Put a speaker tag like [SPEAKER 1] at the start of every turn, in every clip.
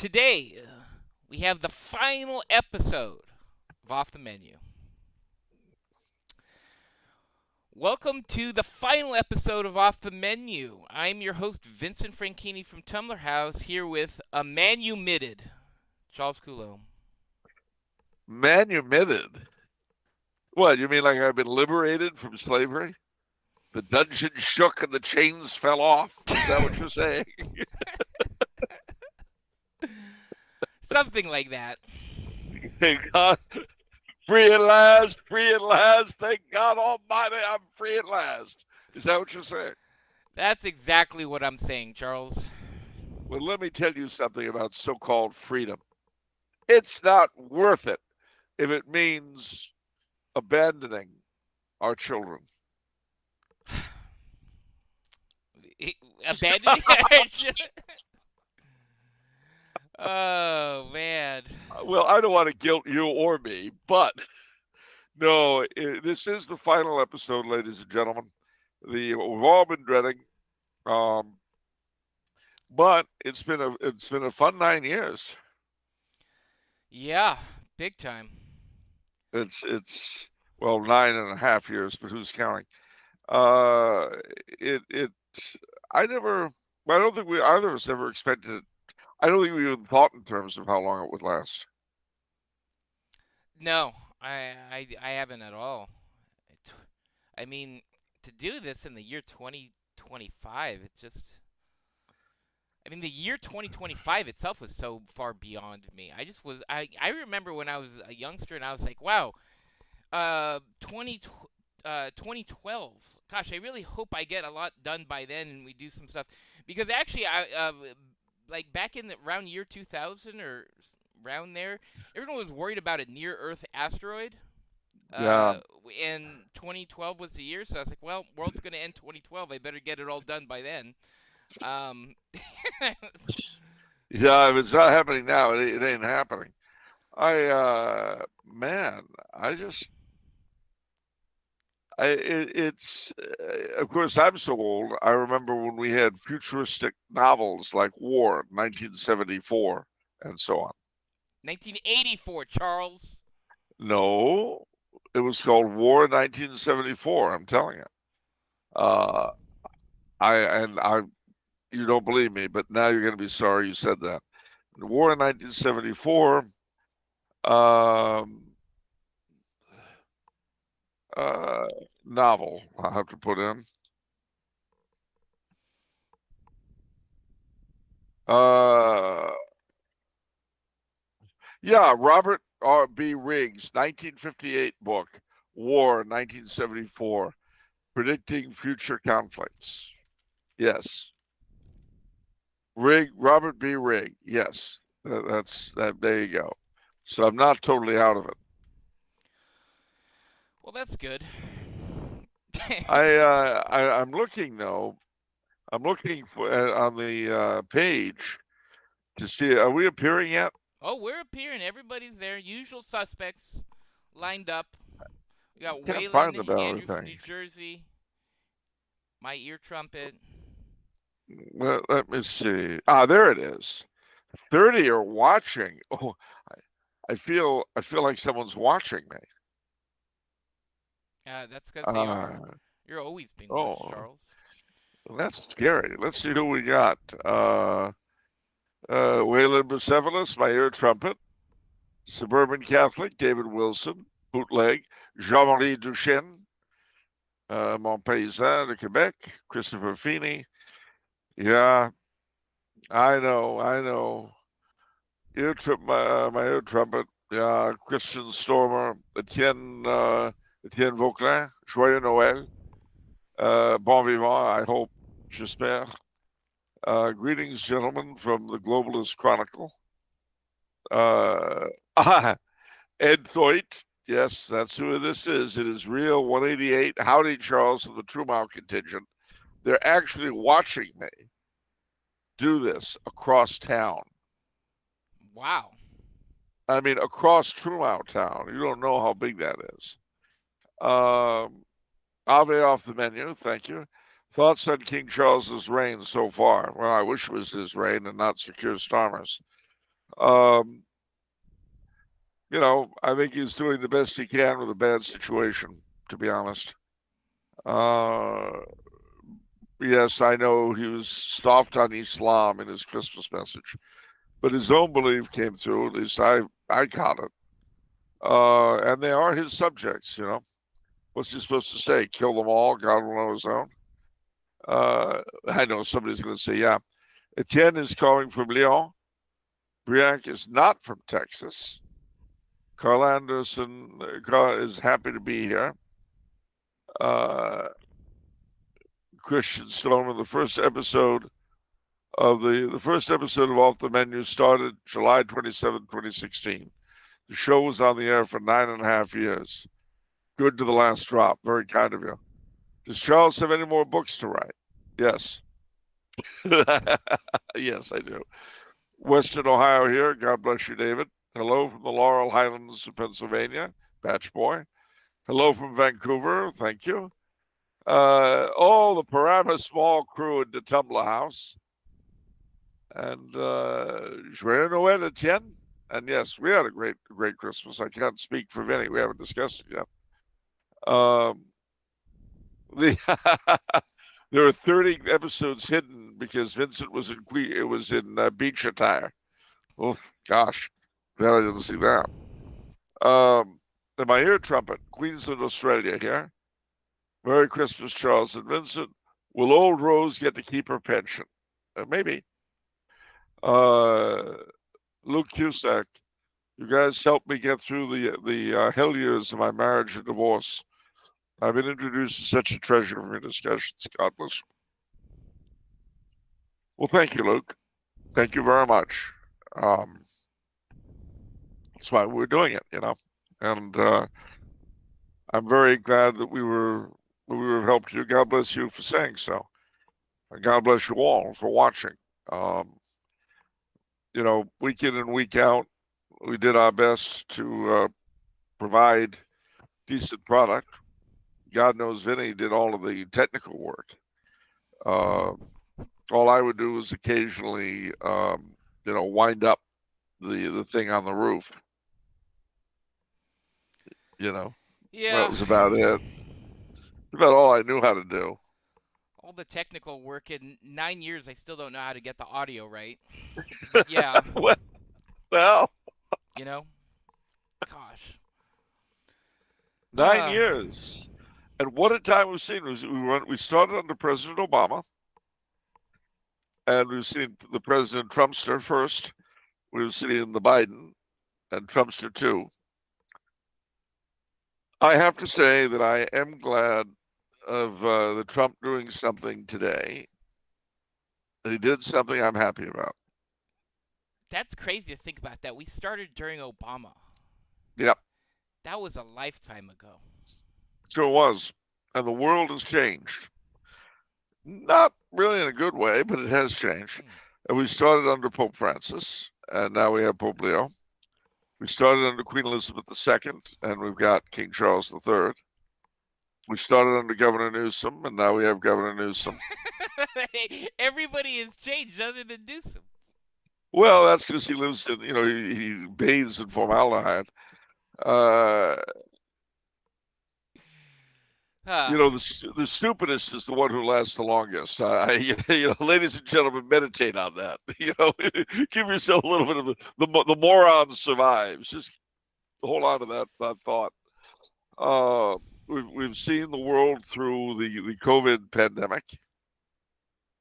[SPEAKER 1] Today, we have the final episode of Off the Menu. Welcome to the final episode of Off the Menu. I'm your host, Vincent Franchini from Tumblr House, here with a manumitted Charles Coulomb.
[SPEAKER 2] Manumitted? What, you mean like I've been liberated from slavery? The dungeon shook and the chains fell off? Is that what you're saying?
[SPEAKER 1] Something like that.
[SPEAKER 2] Thank God. Free at last, free at last. Thank God Almighty, I'm free at last. Is that what you're saying?
[SPEAKER 1] That's exactly what I'm saying, Charles.
[SPEAKER 2] Well, let me tell you something about so-called freedom. It's not worth it if it means abandoning our children.
[SPEAKER 1] Abandoning Oh, man.
[SPEAKER 2] Well, I don't want to guilt you or me, but no, this is the final episode, ladies and gentlemen. We've all been dreading, but it's been a fun 9 years.
[SPEAKER 1] Yeah, big time.
[SPEAKER 2] It's well 9.5 years, but who's counting? It I never. I don't think either of us ever expected it. I don't think we even thought in terms of how long it would last.
[SPEAKER 1] No, I haven't at all. I mean, to do this in the year 2025, it's just. I mean, the year 2025 itself was so far beyond me. I remember when I was a youngster and I was like, wow, 2012. Gosh, I really hope I get a lot done by then and we do some stuff. Because actually, like back in around year 2000 or around there, everyone was worried about a near Earth asteroid.
[SPEAKER 2] Yeah.
[SPEAKER 1] And 2012 was the year, so I was like, well, world's going to end 2012. I better get it all done by then. Um,
[SPEAKER 2] Yeah, if it's not happening now, it ain't happening. Man, it's of course I'm so old. I remember when we had futuristic novels like War, 1974, and so on.
[SPEAKER 1] 1984, Charles.
[SPEAKER 2] No, it was called War, 1974. I'm telling you. Uh, I you don't believe me, but now you're going to be sorry you said that. The War in 1974. Um, uh, Novel. I'll have to put in. Uh, yeah, Robert B. Riggs, 1958 book, War, 1974, predicting future conflicts. Yes, Robert B. Rigg. Yes, that's that. There you go. So I'm not totally out of it.
[SPEAKER 1] Well, that's good.
[SPEAKER 2] I'm looking though. I'm looking for on the page to see. Are we appearing yet?
[SPEAKER 1] Oh, we're appearing. Everybody's there. Usual suspects lined up. We got
[SPEAKER 2] Can't
[SPEAKER 1] Waylon,
[SPEAKER 2] find the
[SPEAKER 1] Andrew from
[SPEAKER 2] thing.
[SPEAKER 1] New Jersey, my ear trumpet.
[SPEAKER 2] Let me see. Ah, there it is. 30 are watching. Oh, I feel like someone's watching me.
[SPEAKER 1] That's because they are.
[SPEAKER 2] Uh,
[SPEAKER 1] You're always being watched,
[SPEAKER 2] oh,
[SPEAKER 1] Charles.
[SPEAKER 2] that's scary. Let's see who we got. Waylon Bucephalus, my ear trumpet. Suburban Catholic, David Wilson. Bootleg, Jean-Marie Duchesne. Mon Paysan de Quebec, Christopher Feeney. Yeah, I know. My ear trumpet. Yeah, Christian Stormer, Etienne Vauclin, Joyeux Noël, Bon Vivant, I hope, j'espère. Greetings, gentlemen, from the Globalist Chronicle. Ed Thoit, yes, that's who this is. It is real 188. Howdy, Charles, of the Trumau contingent. They're actually watching me do this across town.
[SPEAKER 1] Wow.
[SPEAKER 2] I mean, across Trumau town. You don't know how big that is. Ave off the menu. Thank you. Thoughts on King Charles's reign so far? Well, I wish it was his reign and not Sir Keir Starmer's. Um, I think he's doing the best he can with a bad situation, to be honest. Uh, yes, I know he was soft on Islam in his Christmas message, but his own belief came through. At least I caught it. And they are his subjects. What's he supposed to say? Kill them all? God will know his own. I know somebody's going to say, yeah. Etienne is calling from Lyon. Briac is not from Texas. Carl Anderson is happy to be here. Uh, Christian Stone, the first episode of Off the Menu started July 27, 2016. The show was on the air for 9.5 years. Good to the last drop. Very kind of you. Does Charles have any more books to write? Yes. Yes, I do. Western Ohio here. God bless you, David. Hello from the Laurel Highlands of Pennsylvania. Batch Boy. Hello from Vancouver. Thank you. The Parama small crew at the Tumbler House. And Joyeux Noël, Etienne. And yes, we had a great Christmas. I can't speak for Vinny. We haven't discussed it yet. The There are 30 episodes hidden because Vincent was in beach attire. Oh gosh, glad I didn't see that. My ear trumpet, Queensland, Australia here. Merry Christmas, Charles and Vincent. Will old Rose get to keep her pension? Maybe. Luke Cusack, you guys helped me get through the hell years of my marriage and divorce. I've been introduced to such a treasure from your discussions. God bless you. Well, thank you, Luke. Thank you very much. That's why we're doing it. And I'm very glad that we were helped you. God bless you for saying so, and God bless you all for watching. Week in and week out, we did our best to provide decent product. God knows Vinny did all of the technical work. All I would do was occasionally, wind up the thing on the roof. That
[SPEAKER 1] Yeah.
[SPEAKER 2] was about it. About all I knew how to do.
[SPEAKER 1] All the technical work in 9 years, I still don't know how to get the audio right. But yeah,
[SPEAKER 2] well,
[SPEAKER 1] you know, gosh.
[SPEAKER 2] nine years. And what a time we've seen. We started under President Obama, and we've seen the President Trumpster first. We've seen the Biden and Trumpster too. I have to say that I am glad of the Trump doing something today. He did something I'm happy about.
[SPEAKER 1] That's crazy to think about that. We started during Obama.
[SPEAKER 2] Yep.
[SPEAKER 1] That was a lifetime ago.
[SPEAKER 2] Sure was. And the world has changed. Not really in a good way, but it has changed. And we started under Pope Francis, and now we have Pope Leo. We started under Queen Elizabeth II, and we've got King Charles III. We started under Governor Newsom, and now we have Governor Newsom.
[SPEAKER 1] Everybody has changed other than Newsom.
[SPEAKER 2] Well, that's because he lives in, he bathes in formaldehyde. The stupidest is the one who lasts the longest. Ladies and gentlemen, meditate on that. Give yourself a little bit of the moron survives. Just hold on to that thought. We've seen the world through the COVID pandemic.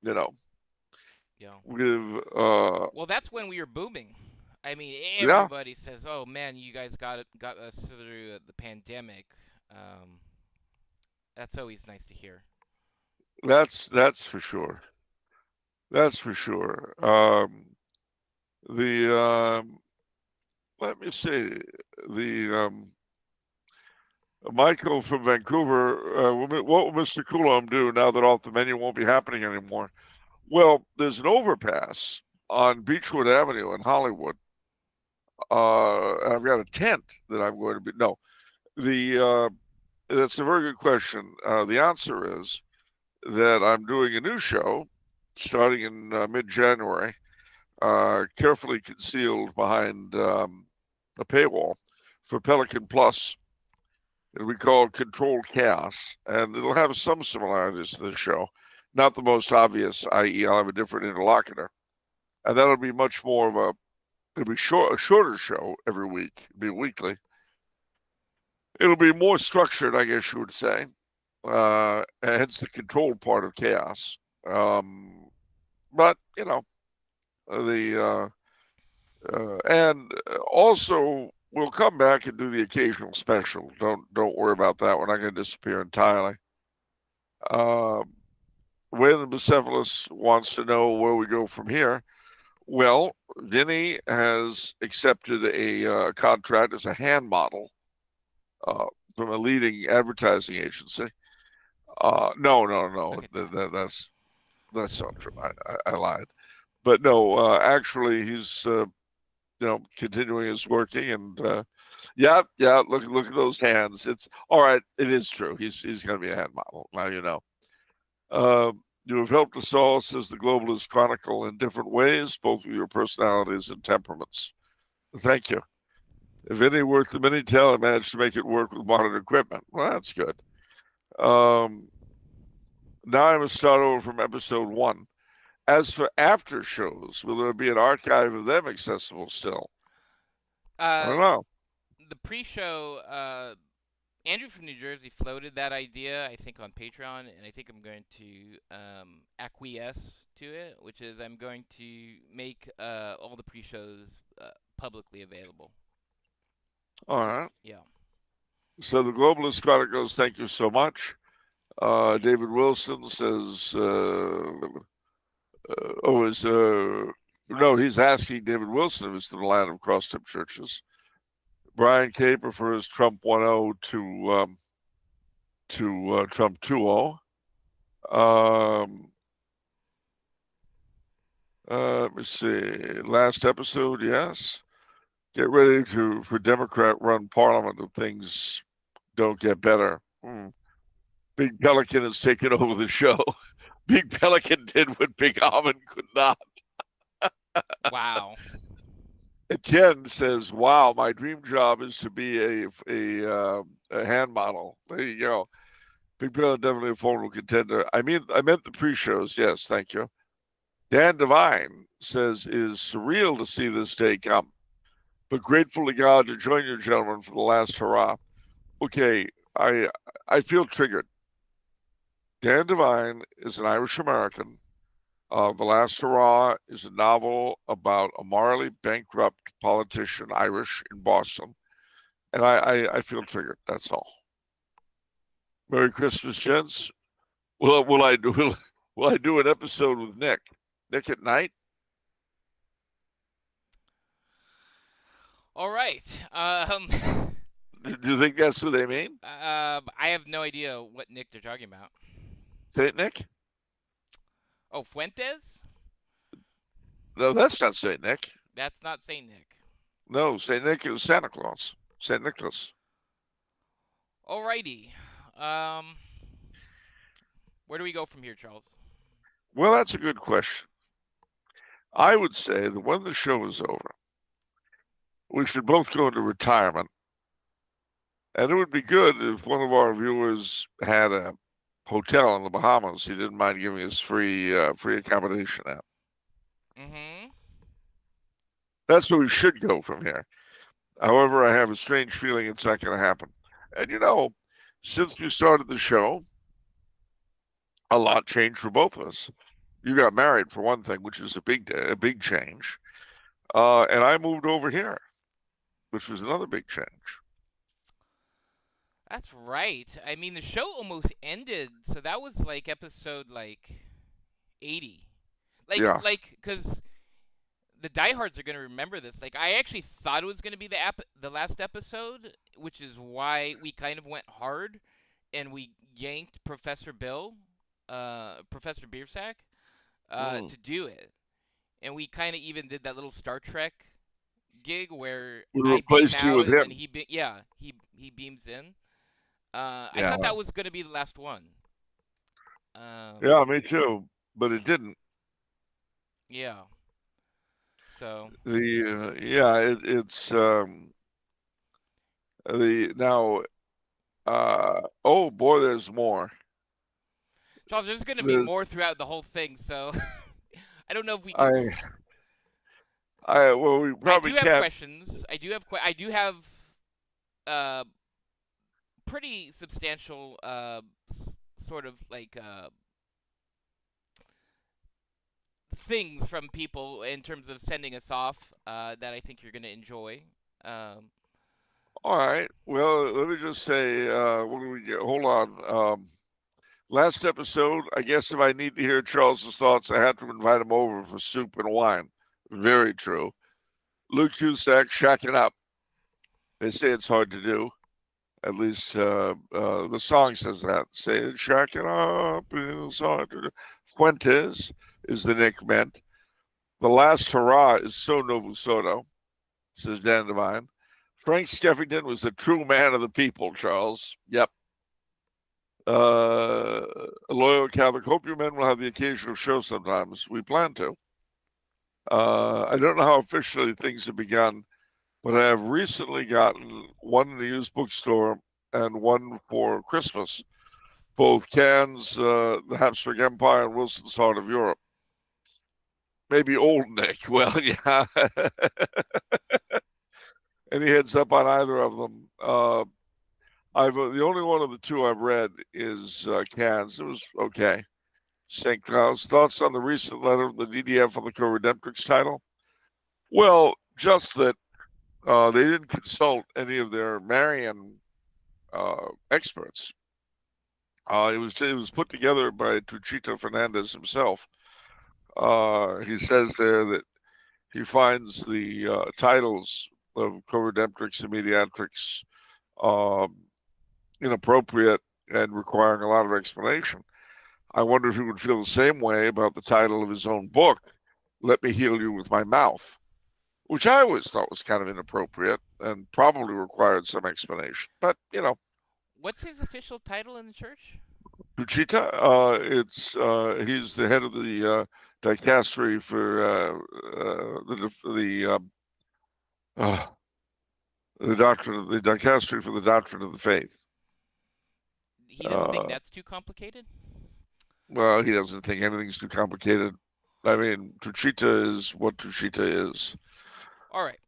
[SPEAKER 1] Yeah.
[SPEAKER 2] We've
[SPEAKER 1] well, that's when we were booming. I mean,
[SPEAKER 2] yeah,
[SPEAKER 1] everybody says, "Oh man, you guys got us through the pandemic." That's always nice to hear.
[SPEAKER 2] that's for sure. That's for sure. Let me see. The Michael from Vancouver. What will Mr. Coulomb do now that Off the Menu won't be happening anymore? Well, there's an overpass on Beechwood Avenue in Hollywood. I've got a tent that I'm going to be. No, that's a very good question. The answer is that I'm doing a new show starting in mid-January. carefully concealed behind a paywall for Pelican Plus. It'll be called Controlled Chaos, and it'll have some similarities to the show. Not the most obvious, i.e., I'll have a different interlocutor. And that'll be much more of it'll be a shorter show every week. It'll be weekly. It'll be more structured, I guess you would say. Hence the controlled part of chaos. But, the and also we'll come back and do the occasional special. Don't worry about that. We're not going to disappear entirely. Wayland Bucephalus wants to know where we go from here. Well, Vinny has accepted a contract as a hand model from a leading advertising agency. No.
[SPEAKER 1] Look at that.
[SPEAKER 2] That's not true. I lied. But no, actually, he's continuing his working, and yeah. Look at those hands. It's all right. It is true. He's going to be a hand model now. You have helped us all, says the Globalist Chronicle, in different ways, both with your personalities and temperaments. Thank you. If any worth the mini-tail, I managed to make it work with modern equipment. Well, that's good. Now I must start over from episode 1. As for after shows, will there be an archive of them accessible still? I
[SPEAKER 1] Uh,
[SPEAKER 2] don't know.
[SPEAKER 1] the pre-show, Andrew from New Jersey floated that idea, I think, on Patreon, and I think I'm going to acquiesce to it, which is I'm going to make all the pre-shows publicly available.
[SPEAKER 2] All right.
[SPEAKER 1] Yeah.
[SPEAKER 2] So the Globalist Chronicles, thank you so much. David Wilson says, no, he's asking David Wilson if it's the land of cross-tip churches. Brian K prefers Trump 1.0 to Trump 2.0. Let me see. Last episode, yes. Get ready for Democrat-run Parliament if things don't get better. Big Pelican has taken over the show. Big Pelican did what Big Almond could not.
[SPEAKER 1] Wow.
[SPEAKER 2] Jen says, "Wow, my dream job is to be a hand model." There you go. Big Pelican definitely a formidable contender. I meant the pre-shows. Yes, thank you. Dan Devine says, "It is surreal to see this day come, but grateful to God to join you gentlemen for the last hurrah." Okay, I feel triggered. Dan Devine is an Irish American. The Last Hurrah is a novel about a morally bankrupt politician, Irish, in Boston. And I feel triggered. That's all. Merry Christmas, gents. Will I do an episode with Nick? Nick at night?
[SPEAKER 1] All right.
[SPEAKER 2] Do you think that's what they mean?
[SPEAKER 1] I have no idea what Nick they're talking about.
[SPEAKER 2] Saint Nick?
[SPEAKER 1] Oh, Fuentes?
[SPEAKER 2] No, that's not Saint Nick.
[SPEAKER 1] That's not Saint Nick.
[SPEAKER 2] No, Saint Nick is Santa Claus. Saint Nicholas.
[SPEAKER 1] Alrighty. Where do we go from here, Charles?
[SPEAKER 2] Well, that's a good question. I would say that when the show is over, we should both go into retirement. And it would be good if one of our viewers had a hotel in the Bahamas. He didn't mind giving us free accommodation at.
[SPEAKER 1] Mm-hmm.
[SPEAKER 2] That's where we should go from here. However, I have a strange feeling it's not going to happen. And since we started the show, a lot changed for both of us. You got married for one thing, which is a big change, and I moved over here, which was another big change.
[SPEAKER 1] That's right. I mean, the show almost ended, so that was like episode 80.
[SPEAKER 2] Yeah.
[SPEAKER 1] Because the diehards are gonna remember this. Like, I actually thought it was gonna be the last episode, which is why we kind of went hard, and we yanked Professor Biersack, to do it, and we kind of even did that little Star Trek gig where
[SPEAKER 2] We
[SPEAKER 1] I beam
[SPEAKER 2] replaced you
[SPEAKER 1] out
[SPEAKER 2] with
[SPEAKER 1] and then
[SPEAKER 2] him.
[SPEAKER 1] he beams in. I
[SPEAKER 2] Yeah.
[SPEAKER 1] thought that was gonna be the last one.
[SPEAKER 2] Yeah, me too. But it didn't.
[SPEAKER 1] Yeah. So,
[SPEAKER 2] Yeah, it's the now. Oh boy, there's more.
[SPEAKER 1] Charles, there's going to be
[SPEAKER 2] There's
[SPEAKER 1] more throughout the whole thing. So, I don't know if we can.
[SPEAKER 2] I I well, we
[SPEAKER 1] I
[SPEAKER 2] probably
[SPEAKER 1] do have
[SPEAKER 2] can't.
[SPEAKER 1] questions. I do have uh pretty substantial sort of like things from people in terms of sending us off that I think you're going to enjoy. Um,
[SPEAKER 2] All right. Well, let me just say, what do we get? Hold on. Last episode, I guess if I need to hear Charles's thoughts, I have to invite him over for soup and wine. Very true. Luke Cusack shacking up. They say it's hard to do. At least the song says that. Say it, shacking up is hard to do. Fuentes is the Nick meant. The last hurrah is so Novu Soto, says Dan Devine. Frank Skeffington was a true man of the people, Charles. Yep. Uh, a loyal Catholic. Hope your men will have the occasional show sometimes. We plan to. I don't know how officially things have begun, but I have recently gotten one in the used bookstore and one for Christmas. Both Cannes, the Habsburg Empire, and Wilson's Heart of Europe. Maybe Old Nick. Well, yeah. Any heads up on either of them? I've the only one of the two I've read is Cannes. It was okay. St. Cloud's thoughts on the recent letter of the DDF on the co-redemptrix title? Well, just that they didn't consult any of their Marian experts. It was put together by Tuchito Fernandez himself. He says there that he finds the titles of co-redemptrix and mediatrix um, inappropriate and requiring a lot of explanation. I wonder if he would feel the same way about the title of his own book, Let Me Heal You with My Mouth, which I always thought was kind of inappropriate and probably required some explanation. But,
[SPEAKER 1] what's his official title in the church?
[SPEAKER 2] Uchita, he's the head of the dicastery for uh, the doctrine of the dicastery for the doctrine of the faith.
[SPEAKER 1] He doesn't think
[SPEAKER 2] Uh,
[SPEAKER 1] that's too complicated?
[SPEAKER 2] well, he doesn't think anything's too complicated. I mean, Tuchita is what Tuchita is.
[SPEAKER 1] All right.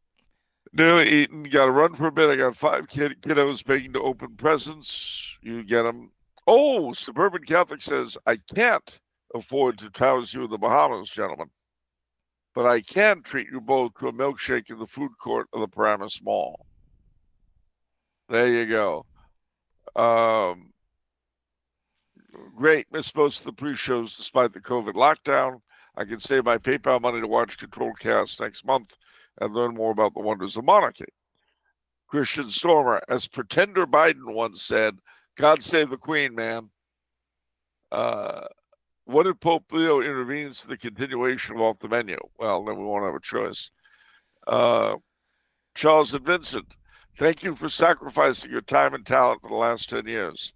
[SPEAKER 2] Nearly eaten. Got to run for a bit. I got five kiddos begging to open presents. You get them. Oh, Suburban Catholic says, I can't afford to house you in the Bahamas, gentlemen, but I can treat you both to a milkshake in the food court of the Paramus Mall. There you go. Um, Great. Missed most of the pre-shows despite the COVID lockdown. I can save my PayPal money to watch Controlled Chaos next month and learn more about the wonders of monarchy. Christian Stormer, as Pretender Biden once said, God save the Queen, man. What if Pope Leo intervenes to the continuation of Off the Menu? Well, then we won't have a choice. Uh, Charles and Vincent, thank you for sacrificing your time and talent for the last 10 years.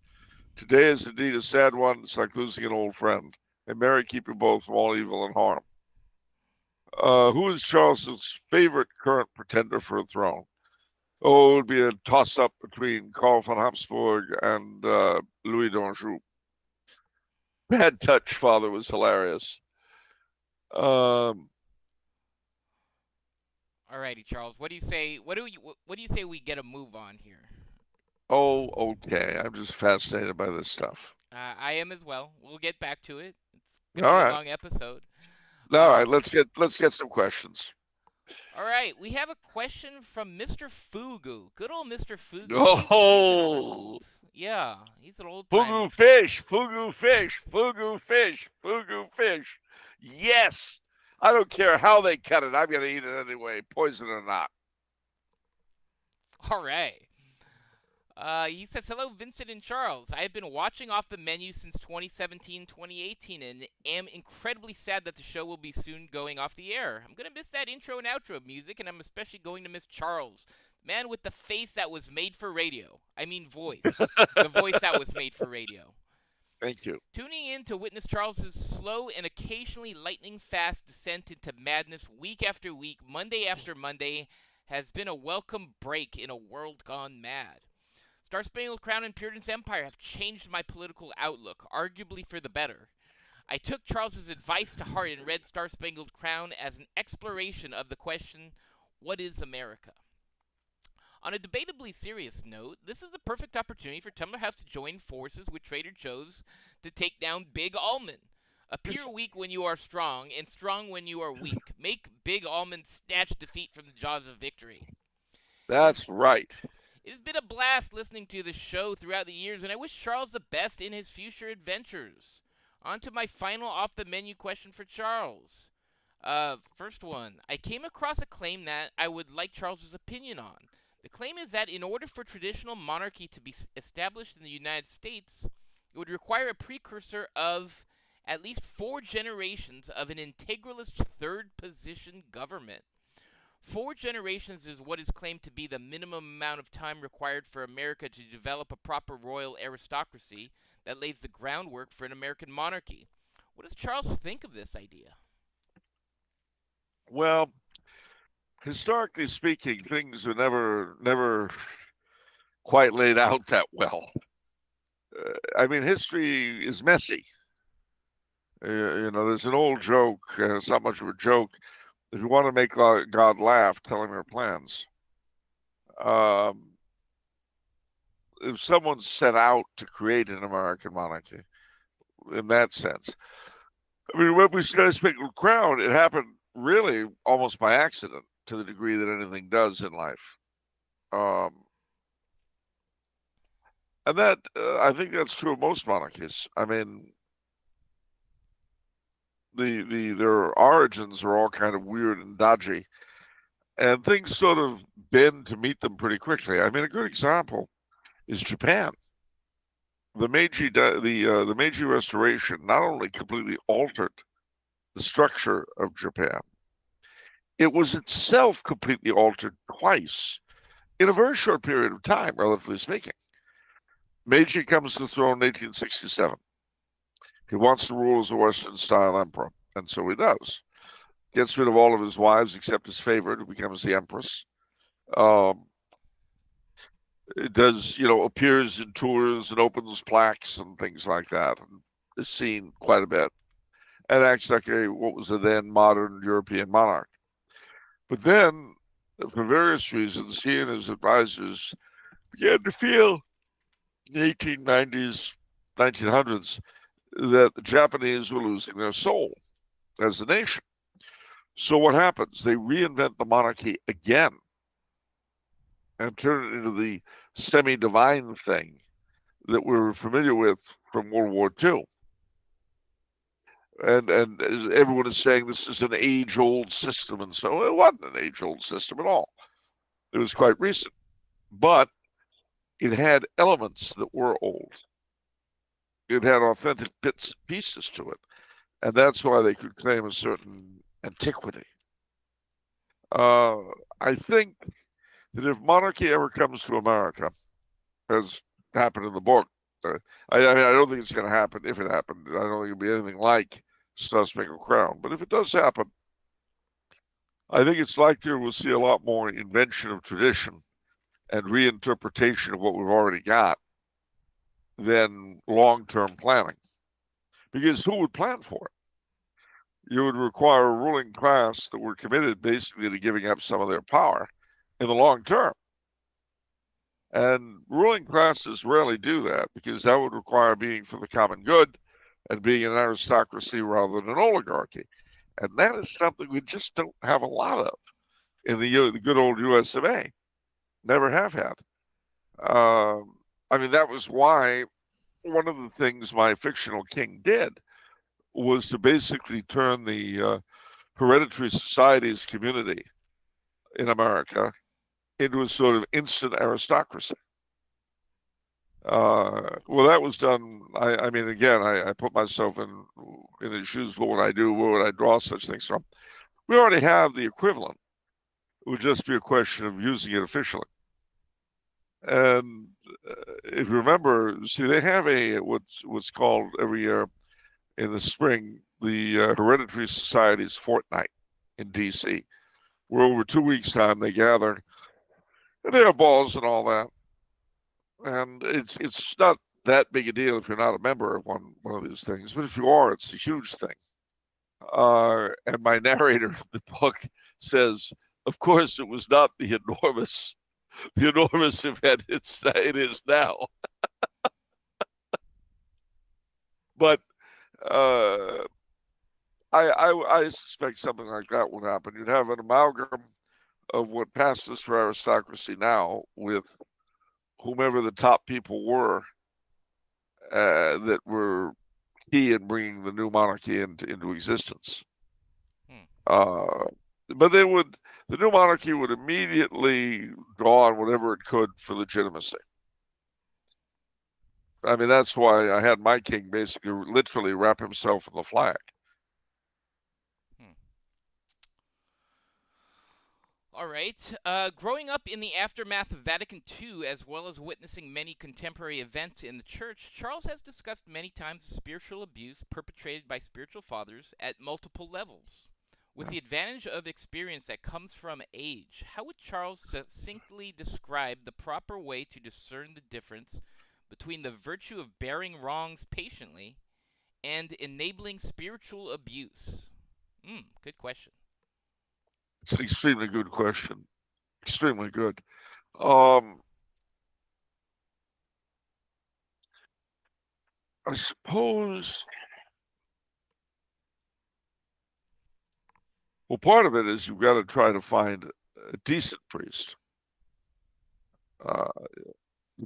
[SPEAKER 2] Today is indeed a sad one. It's like losing an old friend. And Mary keep you both from all evil and harm. Who is Charles's favorite current pretender for a throne? Oh, it would be a toss-up between Karl von Habsburg and Louis d'Anjou. Bad Touch Father was hilarious. Um,
[SPEAKER 1] All righty, Charles. What do you say? What do you say we get a move on here?
[SPEAKER 2] oh, okay. I'm just fascinated by this stuff.
[SPEAKER 1] I am as well. We'll get back to it. It's going to
[SPEAKER 2] All
[SPEAKER 1] be a
[SPEAKER 2] right.
[SPEAKER 1] long episode.
[SPEAKER 2] All right, let's get some questions.
[SPEAKER 1] All right, we have a question from Mr. Fugu. Good old Mr. Fugu. He's an
[SPEAKER 2] Oh,
[SPEAKER 1] old, yeah, he's an old timer.
[SPEAKER 2] fugu fish, fugu fish, fugu fish, fugu fish. Yes. I don't care how they cut it. I'm going to eat it anyway, poison or not.
[SPEAKER 1] All right. He says, hello, Vincent and Charles. I have been watching Off the Menu since 2017-2018 and am incredibly sad that the show will be soon going off the air. I'm going to miss that intro and outro music, and I'm especially going to miss Charles, man with the face that was made for radio. I mean voice. The voice that was made for radio.
[SPEAKER 2] Thank you.
[SPEAKER 1] Tuning in to witness Charles's slow and occasionally lightning fast descent into madness week after week, Monday after Monday, has been a welcome break in a world gone mad. Star Spangled Crown and Puritan's Empire have changed my political outlook, arguably for the better. I took Charles's advice to heart and read Star Spangled Crown as an exploration of the question, what is America? On a debatably serious note, this is the perfect opportunity for Tumblr House to join forces with Trader Joe's to take down Big Almond. Appear weak when you are strong, and strong when you are weak. Make Big Almond snatch defeat from the jaws of victory. It is
[SPEAKER 2] That's right.
[SPEAKER 1] it has been a blast listening to the show throughout the years, and I wish Charles the best in his future adventures. On to my final off the menu question for Charles. First one. I came across a claim that I would like Charles's opinion on. The claim is that in order for traditional monarchy to be established in the United States, it would require a precursor of at least 4 generations of an integralist third position government. 4 generations is what is claimed to be the minimum amount of time required for America to develop a proper royal aristocracy that lays the groundwork for an American monarchy. What does Charles think of this idea?
[SPEAKER 2] Well, historically speaking, things are never quite laid out that well. I mean, history is messy. There's an old joke, and it's not much of a joke. If you want to make God laugh, tell him your plans. Um, if someone set out to create an American monarchy, in that sense, I mean, when we started speaking crown, it happened really almost by accident to the degree that anything does in life. Um, and that I think that's true of most monarchies. I mean, their origins are all kind of weird and dodgy, and things sort of bend to meet them pretty quickly. I mean, a good example is Japan. The Meiji Restoration not only completely altered the structure of Japan, it was itself completely altered twice in a very short period of time, relatively speaking. Meiji comes to the throne in 1867. He wants to rule as a Western-style emperor, and so he does. Gets rid of all of his wives except his favorite, who becomes the empress. Um, it does, appears in tours and opens plaques and things like that, and is seen quite a bit, and acts like what was a then modern European monarch. But then, for various reasons, he and his advisors began to feel in the 1890s, 1900s, that the Japanese were losing their soul as a nation. So what happens? They reinvent the monarchy again and turn it into the semi-divine thing that we're familiar with from World War II. And as everyone is saying, this is an age-old system, and so it wasn't an age-old system at all. It was quite recent, but it had elements that were old. It had authentic bits and pieces to it, and that's why they could claim a certain antiquity. I think that if monarchy ever comes to America, as happened in the book, I don't think it's going to happen. If it happened, I don't think it'll be anything like Star Spangled Crown. But if it does happen, I think it's likely we'll see a lot more invention of tradition and reinterpretation of what we've already got than long-term planning. Because who would plan for it? You would require a ruling class that were committed basically to giving up some of their power in the long term. And ruling classes rarely do that because that would require being for the common good and being an aristocracy rather than an oligarchy. And that is something we just don't have a lot of in the good old US of A. Never have had. I mean, that was why one of the things my fictional king did was to basically turn the hereditary societies community in America into a sort of instant aristocracy. Well, that was done. I mean, again, I put myself in his shoes. What would I do? Where would I draw such things from? We already have the equivalent. It would just be a question of using it officially. And if you remember, see, they have a what's called every year in the spring the Hereditary Society's fortnight in D.C., where over 2 weeks' time they gather and they have balls and all that, and it's not that big a deal if you're not a member of one of these things, but if you are, it's a huge thing. And my narrator in the book says, of course, it was not the enormous event it is now, but uh, I suspect something like that would happen. You'd have an amalgam of what passes for aristocracy now with whomever the top people were that were key in bringing the new monarchy into existence.
[SPEAKER 1] Hmm.
[SPEAKER 2] Uh, but the new monarchy would immediately draw on whatever it could for legitimacy. I mean, that's why I had my king basically literally wrap himself in the flag.
[SPEAKER 1] Hmm. All right. Growing up in the aftermath of Vatican II, as well as witnessing many contemporary events in the church, Charles has discussed many times spiritual abuse perpetrated by spiritual fathers at multiple levels. With
[SPEAKER 2] Yeah.
[SPEAKER 1] the advantage of experience that comes from age, how would Charles succinctly describe the proper way to discern the difference between the virtue of bearing wrongs patiently and enabling spiritual abuse? Good question.
[SPEAKER 2] It's an extremely good question. Extremely good. Um, I suppose. Well, part of it is you've got to try to find a decent priest, a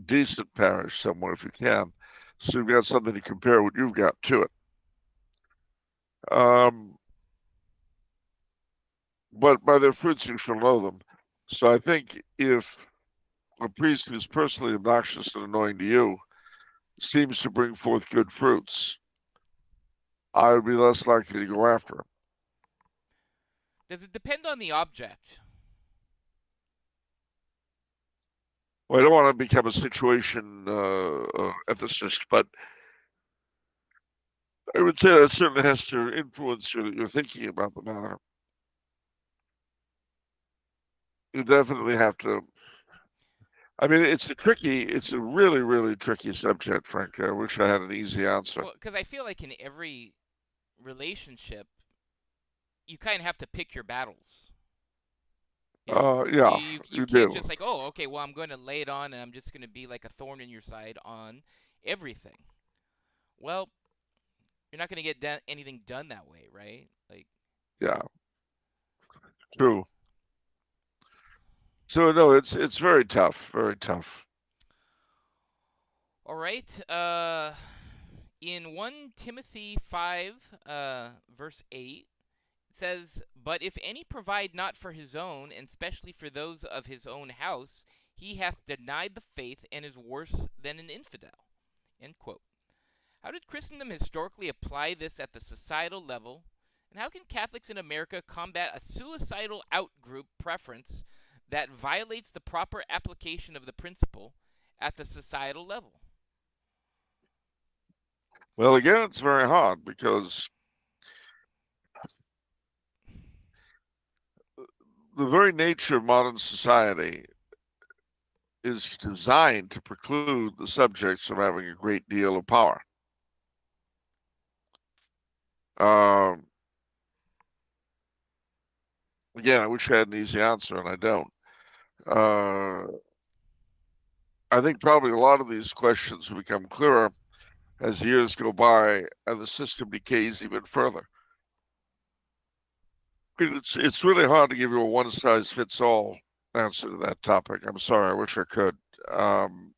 [SPEAKER 2] decent parish somewhere if you can, so you've got something to compare what you've got to it. Um, but by their fruits you shall know them. So I think if a priest who's personally obnoxious and annoying to you seems to bring forth good fruits, I would be less likely to go after him.
[SPEAKER 1] Does it depend on the object?
[SPEAKER 2] Well, I don't want to become a situation ethicist, but I would say that certainly has to influence your thinking about the matter. You definitely have to. I mean, it's a really, really tricky subject, frankly. I wish I had an easy answer.
[SPEAKER 1] Well, because I feel like in every relationship, you kind of have to pick your battles. You know,
[SPEAKER 2] Yeah,
[SPEAKER 1] you
[SPEAKER 2] you
[SPEAKER 1] can't
[SPEAKER 2] do.
[SPEAKER 1] just like, oh, okay, well, I'm going to lay it on, and I'm just going to be like a thorn in your side on everything. Well, you're not going to get anything done that way, right? Like,
[SPEAKER 2] Yeah, true. So no, it's very tough, very tough.
[SPEAKER 1] all right. In 1 Timothy 5, verse 8, it says, "But if any provide not for his own, and specially for those of his own house, he hath denied the faith and is worse than an infidel." End quote. How did Christendom historically apply this at the societal level? And how can Catholics in America combat a suicidal outgroup preference that violates the proper application of the principle at the societal level?
[SPEAKER 2] Well, again, it's very hard because the very nature of modern society is designed to preclude the subjects from having a great deal of power. Um, Again, I wish I had an easy answer, and I don't. Uh, I think probably a lot of these questions will become clearer as years go by and the system decays even further. It's really hard to give you a one size fits all answer to that topic. I'm sorry, I wish I could. Um,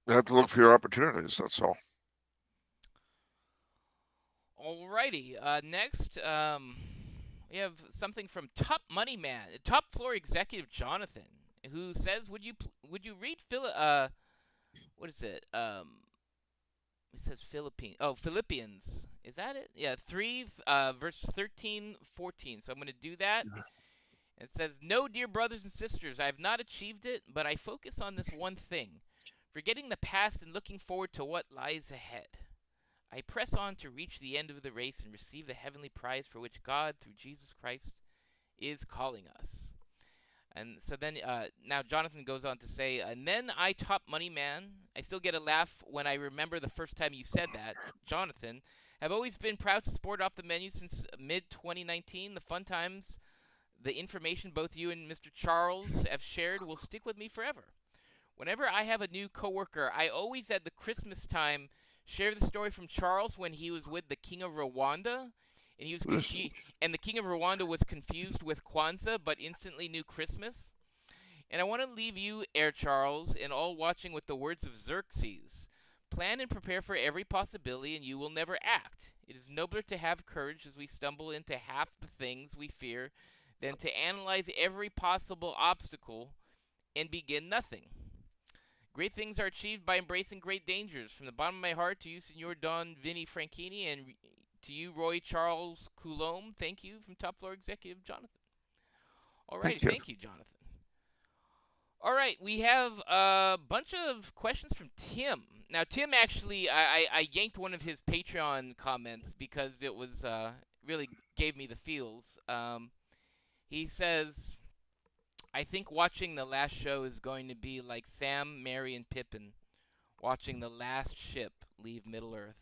[SPEAKER 2] you have to look for your opportunities. That's all.
[SPEAKER 1] Alrighty. Next, we have something from Top Money Man, Top Floor Executive Jonathan, who says, would you read what is it? It says Philippines. Oh, Philippians. Is that it? Yeah, 3, verse 13, 14. So I'm going to do that. It says, "No, dear brothers and sisters, I have not achieved it, but I focus on this one thing. forgetting the past and looking forward to what lies ahead. I press on to reach the end of the race and receive the heavenly prize for which God, through Jesus Christ, is calling us. And so then, now Jonathan goes on to say, and then I top money man. I still get a laugh when I remember the first time you said that. Jonathan, have always been proud to support Off the Menu since mid 2019. The fun times, the information both you and Mr. Charles have shared will stick with me forever. Whenever I have a new coworker, I always at the Christmas time share the story from Charles when he was with the King of Rwanda, and he was
[SPEAKER 2] This,
[SPEAKER 1] confused, and the King of Rwanda was confused with Kwanzaa, but instantly knew Christmas. And I want to leave you, Air Charles, and all watching with the words of Xerxes. Plan and prepare for every possibility, and you will never act. It is nobler to have courage as we stumble into half the things we fear than to analyze every possible obstacle and begin nothing. Great things are achieved by embracing great dangers. From the bottom of my heart to you, Senor Don Vinny Franchini, and to you, Roy Charles Coulombe, thank you from Top Floor Executive Jonathan. Alrighty,
[SPEAKER 2] thank you.
[SPEAKER 1] thank you, Jonathan. All right, we have a bunch of questions from Tim. Now, Tim actually, I yanked one of his Patreon comments because it was really gave me the feels. He says, I think watching the last show is going to be like Sam, Mary, and Pippin watching the last ship leave Middle Earth.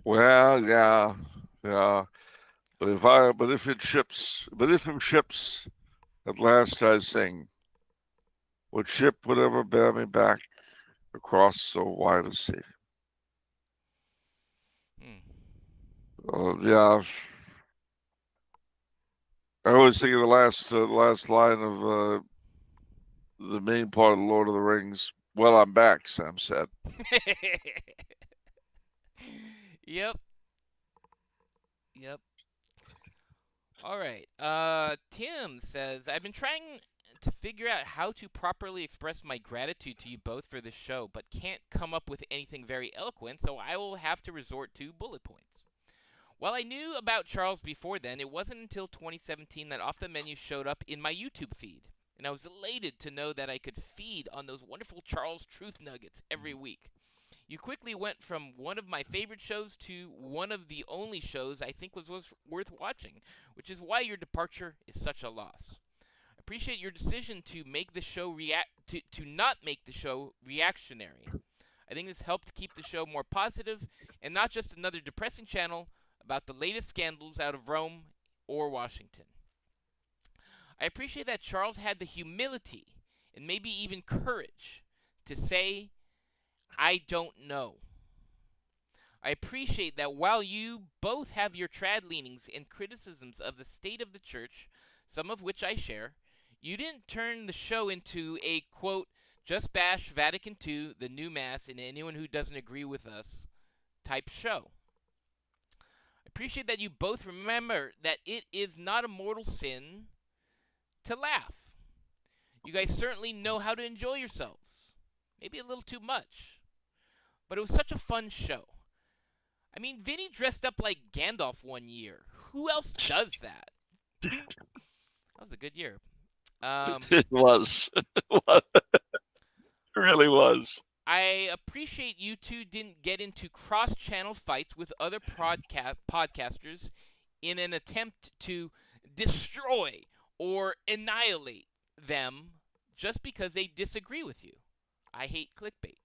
[SPEAKER 2] Well, yeah, yeah. But if it ships, at last I sing. What ship would ever bear me back across so wide a sea?
[SPEAKER 1] Hmm.
[SPEAKER 2] Yeah, I always think of the last line of the main part of the Lord of the Rings. Well, I'm back, Sam said.
[SPEAKER 1] Yep. Yep. All right. Tim says, I've been trying to figure out how to properly express my gratitude to you both for this show, but can't come up with anything very eloquent, so I will have to resort to bullet points. While I knew about Charles before then, it wasn't until 2017 that Off the Menu showed up in my YouTube feed, and I was elated to know that I could feed on those wonderful Charles truth nuggets every week. You quickly went from one of my favorite shows to one of the only shows I think was worth watching, which is why your departure is such a loss. I appreciate your decision to make the show to not make the show reactionary. I think this helped keep the show more positive and not just another depressing channel about the latest scandals out of Rome or Washington. I appreciate that Charles had the humility and maybe even courage to say, I don't know. I appreciate that while you both have your trad leanings and criticisms of the state of the church, some of which I share, you didn't turn the show into a, quote, just bash Vatican II, the new Mass, and anyone who doesn't agree with us type show. I appreciate that you both remember that it is not a mortal sin to laugh. You guys certainly know how to enjoy yourselves. Maybe a little too much. But it was such a fun show. I mean, Vinny dressed up like Gandalf one year. Who else does that? That was a good year.
[SPEAKER 2] It was. It really was.
[SPEAKER 1] I appreciate you two didn't get into cross-channel fights with other podcasters in an attempt to destroy or annihilate them just because they disagree with you. I hate clickbait.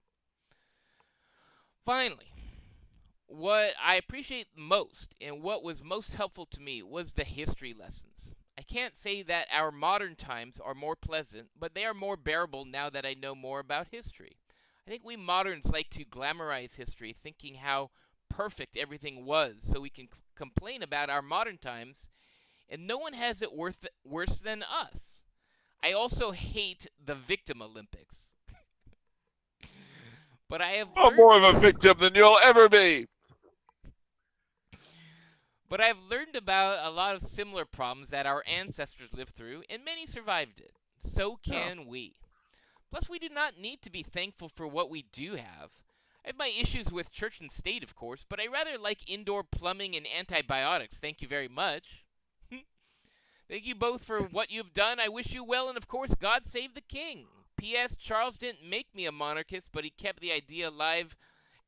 [SPEAKER 1] Finally, what I appreciate most and what was most helpful to me was the history lessons. I can't say that our modern times are more pleasant, but they are more bearable now that I know more about history. I think we moderns like to glamorize history, thinking how perfect everything was so we can complain about our modern times, and no one has it worse than us. I also hate the Victim Olympics. But I have
[SPEAKER 2] No
[SPEAKER 1] learned
[SPEAKER 2] more of a victim than you'll ever be.
[SPEAKER 1] But I've learned about a lot of similar problems that our ancestors lived through, and many survived it. So
[SPEAKER 2] Yeah.
[SPEAKER 1] can we. Plus, we do not need to be thankful for what we do have. I have my issues with church and state, of course, but I rather like indoor plumbing and antibiotics, thank you very much. Thank you both for what you've done. I wish you well, and of course, God save the king. P.S. Charles didn't make me a monarchist, but he kept the idea alive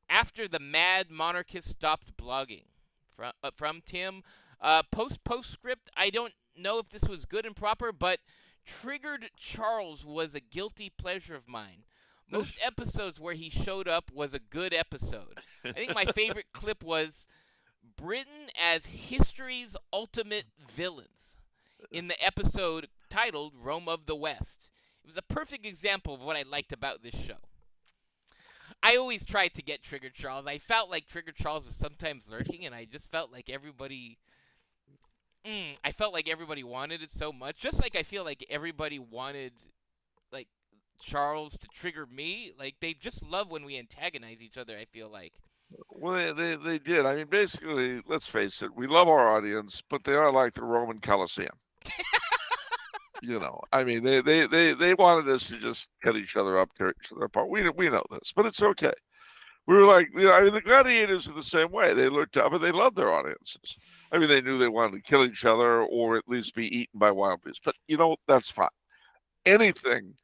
[SPEAKER 1] after the mad monarchist stopped blogging. From Tim. Postscript, I don't know if this was good and proper, but Triggered Charles was a guilty pleasure of mine. Most episodes where he showed up was a good episode. I think my favorite clip was Britain as history's ultimate villains in the episode titled Rome of the West. It was a perfect example of what I liked about this show. I always tried to get Triggered Charles. I felt like Triggered Charles was sometimes lurking, and I just felt like everybody. I felt like everybody wanted it so much. Just like I feel like everybody wanted, like, Charles to trigger me. Like, they just love when we antagonize each other, I feel like.
[SPEAKER 2] Well, they did. I mean, basically, let's face it, we love our audience, but they are like the Roman Colosseum. I mean, they wanted us to just cut each other up, tear each other apart. We know this, but it's okay. We were like, I mean, the gladiators are the same way. They looked up and they loved their audiences. I mean, they knew they wanted to kill each other or at least be eaten by wild beasts. But that's fine. Anything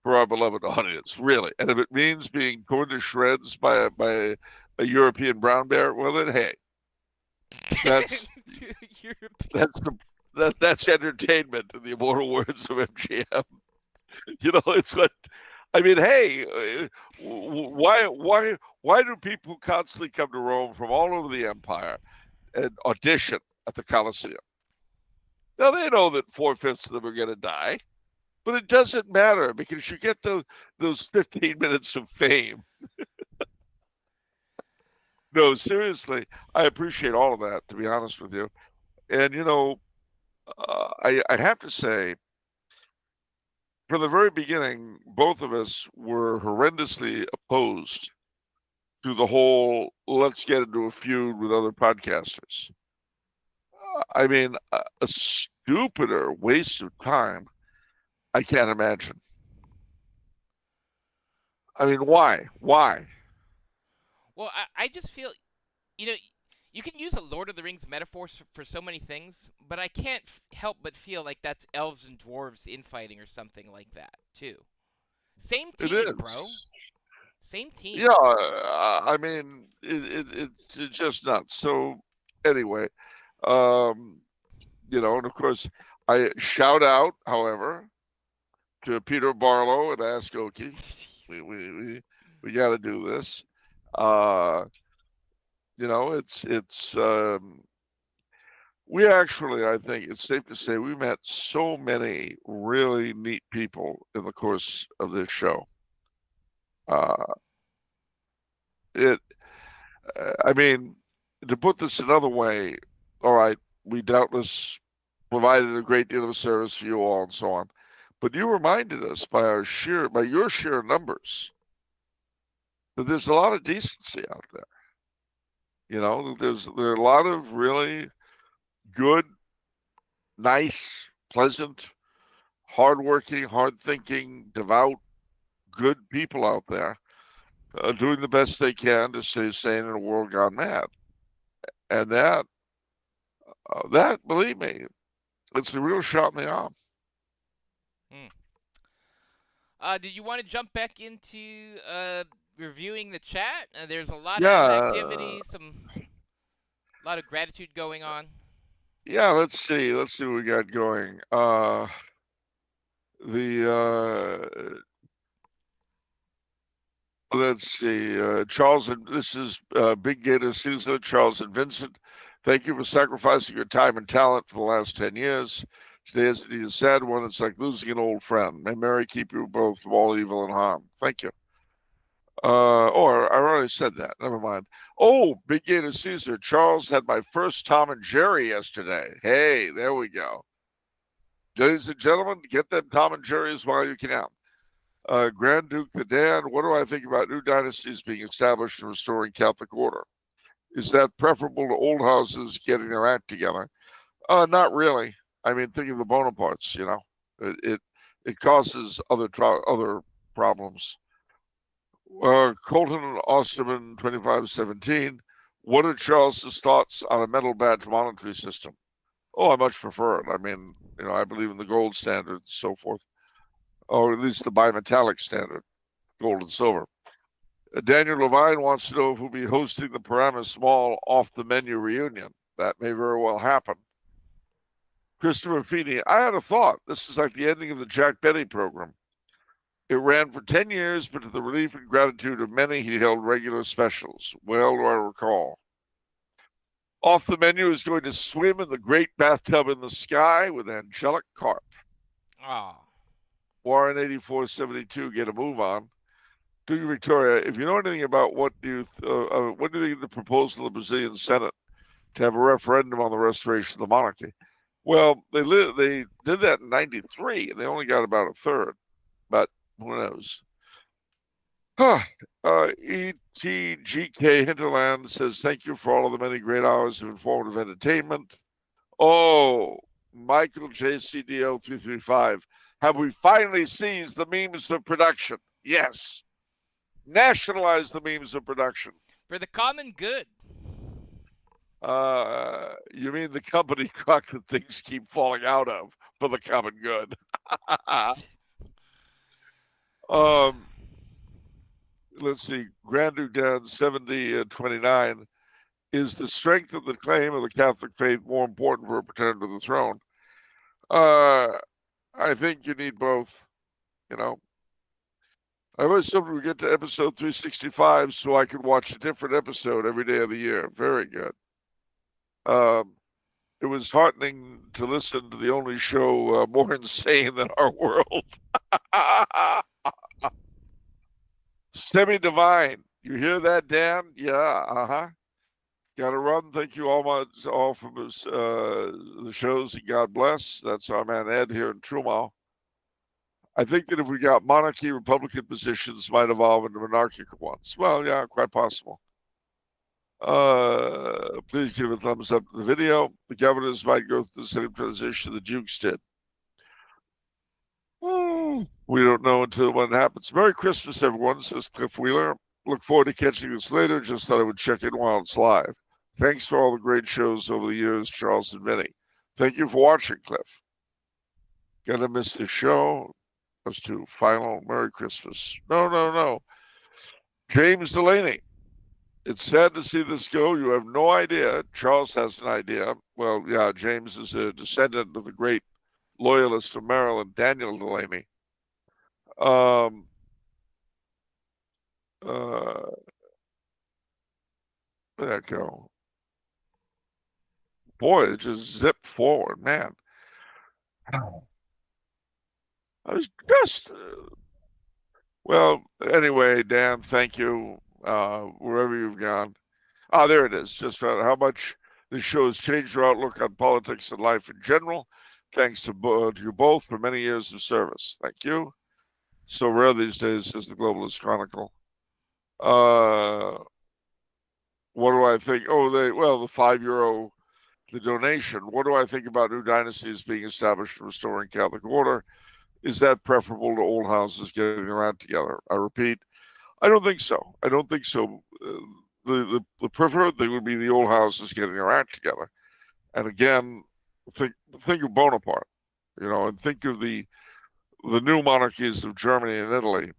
[SPEAKER 2] for our beloved audience, really. And if it means being torn to shreds by a European brown bear, well then, hey, that's that's that's entertainment in the immortal words of MGM. It's what I mean. Hey, why do people constantly come to Rome from all over the empire and audition at the Colosseum? Now they know that 4/5 of them are going to die, but it doesn't matter because you get those 15 minutes of fame. No, seriously, I appreciate all of that, to be honest with you. And I have to say, from the very beginning, both of us were horrendously opposed to the whole let's get into a feud with other podcasters. I mean, a stupider waste of time, I can't imagine. I mean, why? Why?
[SPEAKER 1] Well, I just feel, you know, you can use a Lord of the Rings metaphor for so many things, but I can't help but feel like that's elves and dwarves infighting or something like that, too. Same
[SPEAKER 2] It
[SPEAKER 1] team, bro.
[SPEAKER 2] is.
[SPEAKER 1] Same team.
[SPEAKER 2] Yeah, I mean, it's just nuts. So, anyway, um, and of course, I shout out, however, to Peter Barlow and Ask Oki. We got to do this. Uh, it's we actually, I think it's safe to say, we met so many really neat people in the course of this show. It, I mean, to put this another way, all right, we doubtless provided a great deal of service for you all and so on, but you reminded us by your sheer numbers that there's a lot of decency out there. There are a lot of really good, nice, pleasant, hardworking, hard-thinking, devout, good people out there doing the best they can to stay sane in a world gone mad. And that, believe me, it's a real shot in the arm.
[SPEAKER 1] Did you want to jump back into reviewing the chat? There's a lot of
[SPEAKER 2] Yeah,
[SPEAKER 1] activity, a lot of gratitude going on.
[SPEAKER 2] yeah. Let's see what we got going. Let's see. Charles, and this is Big Gator Caesar, Charles and Vincent. Thank you for sacrificing your time and talent for the last 10 years. Today is a sad one. It's like losing an old friend. May Mary keep you both from all evil and harm. Thank you. Or I already said that. Never mind. Oh, Big Gator Caesar. Charles had my first Tom and Jerry yesterday. Hey, there we go. Ladies and gentlemen, get them Tom and Jerry's while you can. Grand Duke the Dan, what do I think about new dynasties being established and restoring Catholic order? Is that preferable to old houses getting their act together? Not really. I mean, think of the Bonapartes. It causes other problems. Colton Osterman 2517. What are Charles's thoughts on a metal badge monetary system? Oh, I much prefer it. I mean, I believe in the gold standard and so forth, or at least the bimetallic standard, gold and silver. Daniel Levine wants to know if we'll be hosting the Paramus Mall off the menu reunion. That may very well happen. Christopher Feeney, I had a thought. This is like the ending of the Jack Benny program. It ran for 10 years, but to the relief and gratitude of many, he held regular specials. Well do I recall. Off the Menu is going to swim in the great bathtub in the sky with angelic carp.
[SPEAKER 1] Oh,
[SPEAKER 2] Warren 8472, get a move on. Do you, Victoria, if you know anything about what do you think of the proposal of the Brazilian Senate to have a referendum on the restoration of the monarchy? Well, they did that in '93, and they only got about a third, but who knows? Huh. ETGK Hinterland says, thank you for all of the many great hours of informative entertainment. Oh, Michael JCDO 335. Have we finally seized the memes of production? Yes. Nationalize the memes of production.
[SPEAKER 1] for the common good.
[SPEAKER 2] You mean the company crock that things keep falling out of for the common good? um, let's see. Grand Duke Dan 7029. Is the strength of the claim of the Catholic faith more important for a pretender to the throne? Uh, I think you need both. You know, I was hoping we get to episode 365 so I could watch a different episode every day of the year. Very good. Um, it was heartening to listen to the only show more insane than our world. Semi divine. You hear that, Dan? Yeah. Uh huh. Got to run. Thank you all from the shows. And God bless. That's our man Ed here in Trumau. I think that if we got monarchy, Republican positions might evolve into monarchical ones. Well, yeah, quite possible. Please give a thumbs up to the video. The governors might go through the same transition the Dukes did. We don't know until when it happens. Merry Christmas, everyone, says Cliff Wheeler. Look forward to catching this later. Just thought I would check in while it's live. Thanks for all the great shows over the years, Charles and Vinny. Thank you for watching, Cliff. Gonna miss the show. Let's do final Merry Christmas. No, no, no. James Delaney. It's sad to see this go. You have no idea. Charles has an idea. Well, yeah, James is a descendant of the great loyalist of Maryland, Daniel Delaney. Um, where'd that go? Boy, it just zipped forward, man. I was just, well, anyway, Dan, thank you, wherever you've gone. Ah, there it is. Just found how much this show has changed your outlook on politics and life in general. Thanks to you both for many years of service. Thank you. So rare these days, says the Globalist Chronicle. What do I think? Oh, the €5, the donation. What do I think about new dynasties being established and restoring Catholic order? Is that preferable to old houses getting their act together? I repeat, I don't think so. I don't think so. The preferred thing would be the old houses getting their act together. And again, think of Bonaparte, and think of the new monarchies of Germany and Italy,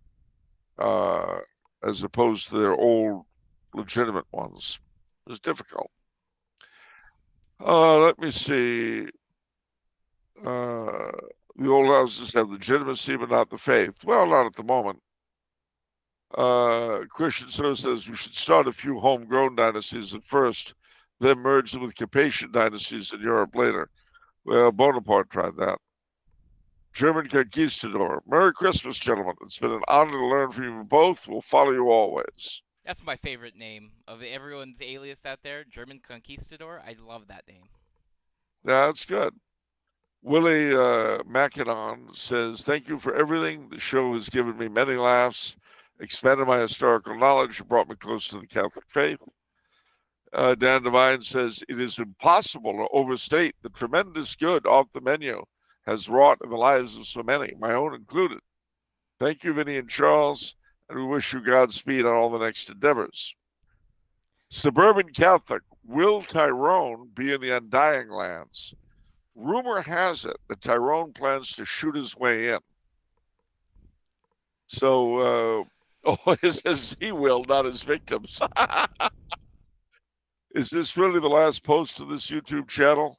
[SPEAKER 2] uh, as opposed to their old legitimate ones. It's difficult. Let me see. The old houses have legitimacy, but not the faith. Well, not at the moment. Christian So says we should start a few homegrown dynasties at first, then merge them with Capetian dynasties in Europe later. Well, Bonaparte tried that. German conquistador. Merry Christmas, gentlemen. It's been an honor to learn from you both. We'll follow you always.
[SPEAKER 1] That's my favorite name of everyone's alias out there, German Conquistador. I love that name.
[SPEAKER 2] Yeah, that's good. Willie Mackinon says, thank you for everything. The show has given me many laughs, expanded my historical knowledge, and brought me close to the Catholic faith. Dan Devine says, it is impossible to overstate the tremendous good off the menu has wrought in the lives of so many, my own included. Thank you, Vinny and Charles, and we wish you Godspeed on all the next endeavors. Suburban Catholic, will Tyrone be in the Undying Lands? Rumor has it that Tyrone plans to shoot his way in. So, oh, it says he will, not his victims. Is this really the last post of this YouTube channel?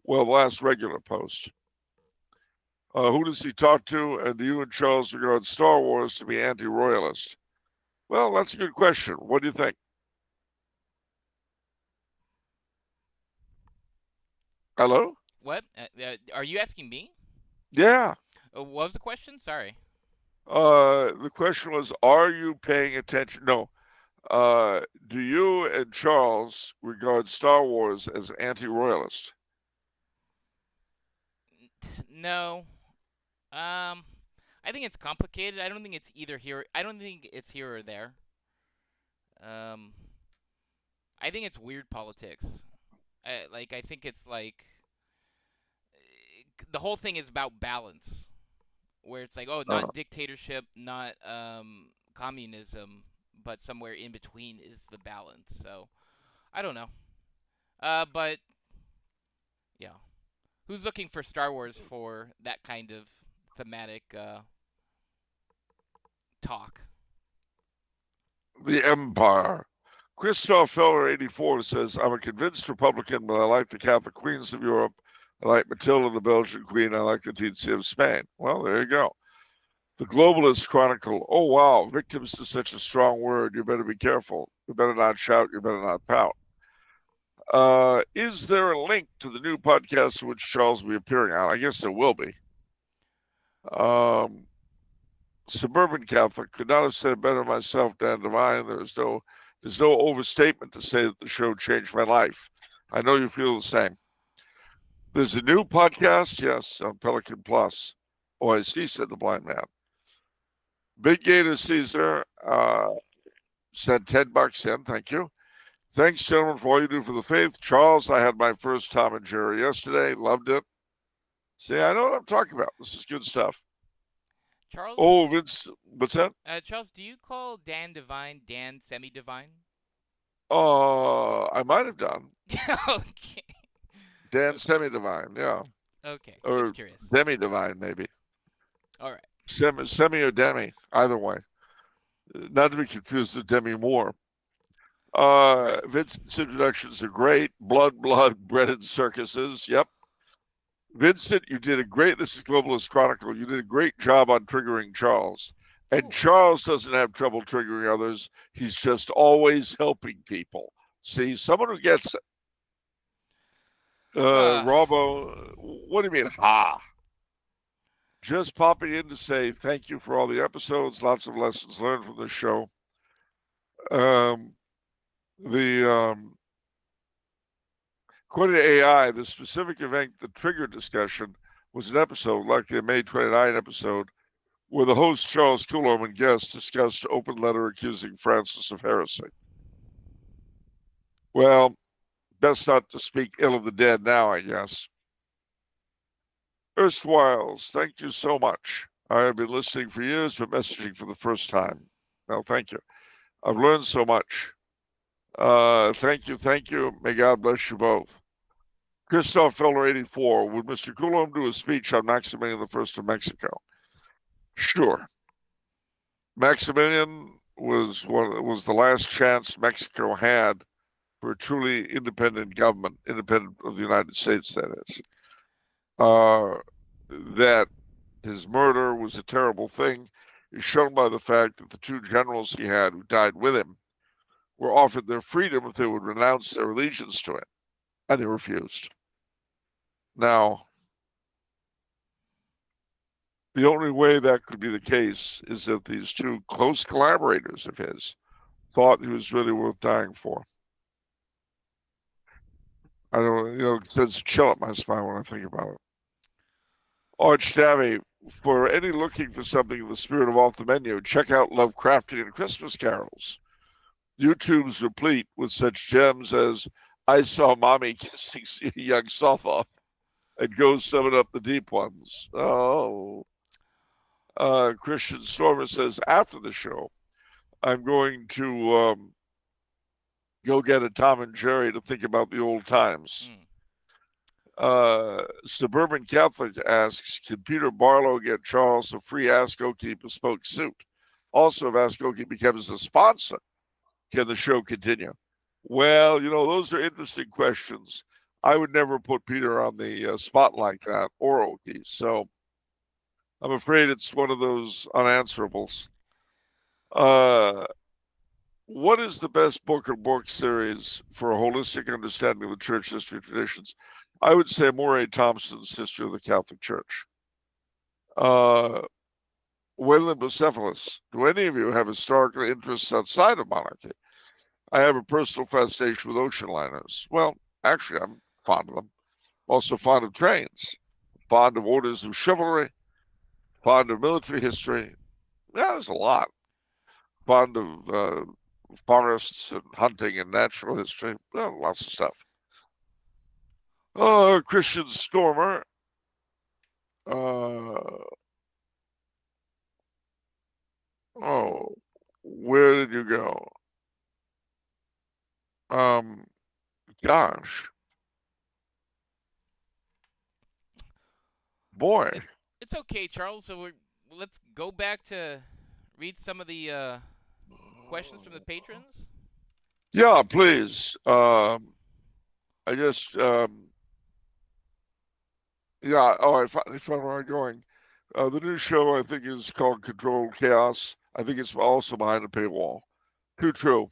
[SPEAKER 2] Well, the last regular post. Who does he talk to? And do you and Charles regard Star Wars to be anti-royalist? Well, that's a good question. What do you think? Hello?
[SPEAKER 1] What? Are you asking me?
[SPEAKER 2] Yeah.
[SPEAKER 1] What was the question? Sorry.
[SPEAKER 2] The question was, are you paying attention? No. Do you and Charles regard Star Wars as anti-royalist?
[SPEAKER 1] No. Um, I think it's complicated. I don't think it's either here. I don't think it's here or there. Um, I think it's weird politics. I think it's like the whole thing is about balance, where it's like, oh,
[SPEAKER 2] Uh,
[SPEAKER 1] not dictatorship, not communism, but somewhere in between is the balance. So I don't know. But yeah, who's looking for Star Wars for that kind of thematic talk?
[SPEAKER 2] the Empire. Christoph Feller, 84, says, I'm a convinced Republican, but I like the Catholic queens of Europe. I like Matilda, the Belgian queen. I like the Tizia of Spain. Well, there you go. The Globalist Chronicle. Oh, wow. Victims is such a strong word. You better be careful. You better not shout. You better not pout. Is there a link to the new podcast in which Charles will be appearing on? I guess there will be. Suburban Catholic could not have said it better myself, Dan Devine. There's no overstatement to say that the show changed my life. I know you feel the same. There's a new podcast, yes, on Pelican Plus. Oh, I see, said the blind man. Big Gator Caesar sent $10 in. Thank you. Thanks, gentlemen, for all you do for the faith. Charles, I had my first Tom and Jerry yesterday. Loved it. See, I know what I'm talking about. This is good stuff.
[SPEAKER 1] Charles,
[SPEAKER 2] Oh, Vince, what's that?
[SPEAKER 1] Charles, do you call Dan Divine Dan Semi Divine?
[SPEAKER 2] I might have done.
[SPEAKER 1] Okay.
[SPEAKER 2] Dan Semi Divine, yeah.
[SPEAKER 1] Okay.
[SPEAKER 2] Or
[SPEAKER 1] Just curious.
[SPEAKER 2] Demi Divine, maybe.
[SPEAKER 1] All right.
[SPEAKER 2] Semi or Demi, either way. Not to be confused with Demi Moore.
[SPEAKER 1] Right.
[SPEAKER 2] Vincent's introductions are great. Blood, bread and circuses. Yep. Vincent, you did a great, this is Globalist Chronicle, you did a great job on triggering Charles. And
[SPEAKER 1] Oh.
[SPEAKER 2] Charles doesn't have trouble triggering others. He's just always helping people. See, someone who gets it.
[SPEAKER 1] Uh,
[SPEAKER 2] Robo, what do you mean, ha? Just popping in to say thank you for all the episodes. Lots of lessons learned from this show. Um, the According to AI, the specific event that triggered discussion was an episode like the May 29 episode where the host Charles Coulomb and guests discussed open letter accusing Francis of heresy. Well, best not to speak ill of the dead now, I guess. Erstwhiles, thank you so much. I have been listening for years, but messaging for the first time. Well, thank you. I've learned so much. Thank you. May God bless you both. Christoph Feller, 84. Would Mr. Coulomb do a speech on Maximilian I of Mexico? Sure. Maximilian was the last chance Mexico had for a truly independent government, independent of the United States, that is. That his murder was a terrible thing is shown by the fact that the two generals he had who died with him were offered their freedom if they would renounce their allegiance to him, and they refused. Now, the only way that could be the case is if these two close collaborators of his thought he was really worth dying for. I don't, it sends a chill up my spine when I think about it. Arch Davy, for any looking for something in the spirit of off the menu, check out Lovecraftian Christmas carols. YouTube's replete with such gems as I Saw Mommy Kissing Young Sothoth and Go Summon Up the Deep Ones. Oh. Christian Stormer says, after the show, I'm going to go get a Tom and Jerry to think about the old times. Suburban Catholic asks, can Peter Barlow get Charles a free Ask Okie bespoke suit? Also, if Ask Okie becomes a sponsor, can the show continue? Well, those are interesting questions. I would never put Peter on the spot like that or Okie. So I'm afraid it's one of those unanswerables. Uh, what is the best book or book series for a holistic understanding of the church history traditions? I would say Murray Thompson's History of the Catholic Church. Uh, Wayland Bucephalus, do any of you have historical interests outside of monarchy? I have a personal fascination with ocean liners. Well, actually, I'm fond of them. Also fond of trains, fond of orders of chivalry, fond of military history. Yeah, there's a lot. Fond of forests and hunting and natural history. Well, lots of stuff. Christian Stormer. Uh, oh, where did you go? Um, Gosh, boy.
[SPEAKER 1] It, it's okay, Charles. So let's go back to read some of the questions from the patrons.
[SPEAKER 2] Yeah, please. I just, yeah. Oh, I finally found where I'm going. The new show I think is called Controlled Chaos. I think it's also behind a paywall. Too true.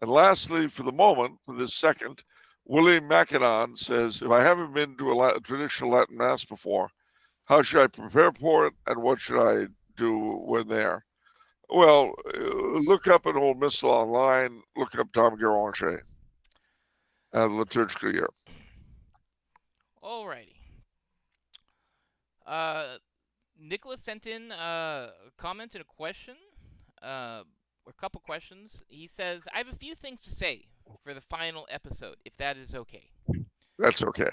[SPEAKER 2] And lastly, for the moment, for this second, William Mackinnon says, if I haven't been to a traditional Latin Mass before, how should I prepare for it and what should I do when there? Well, look up an old missal online, look up Tom Garanger and the liturgical year.
[SPEAKER 1] Alrighty. Uh, Nicholas sent in a comment and a question, a couple questions. He says, I have a few things to say for the final episode, if that is okay.
[SPEAKER 2] That's okay.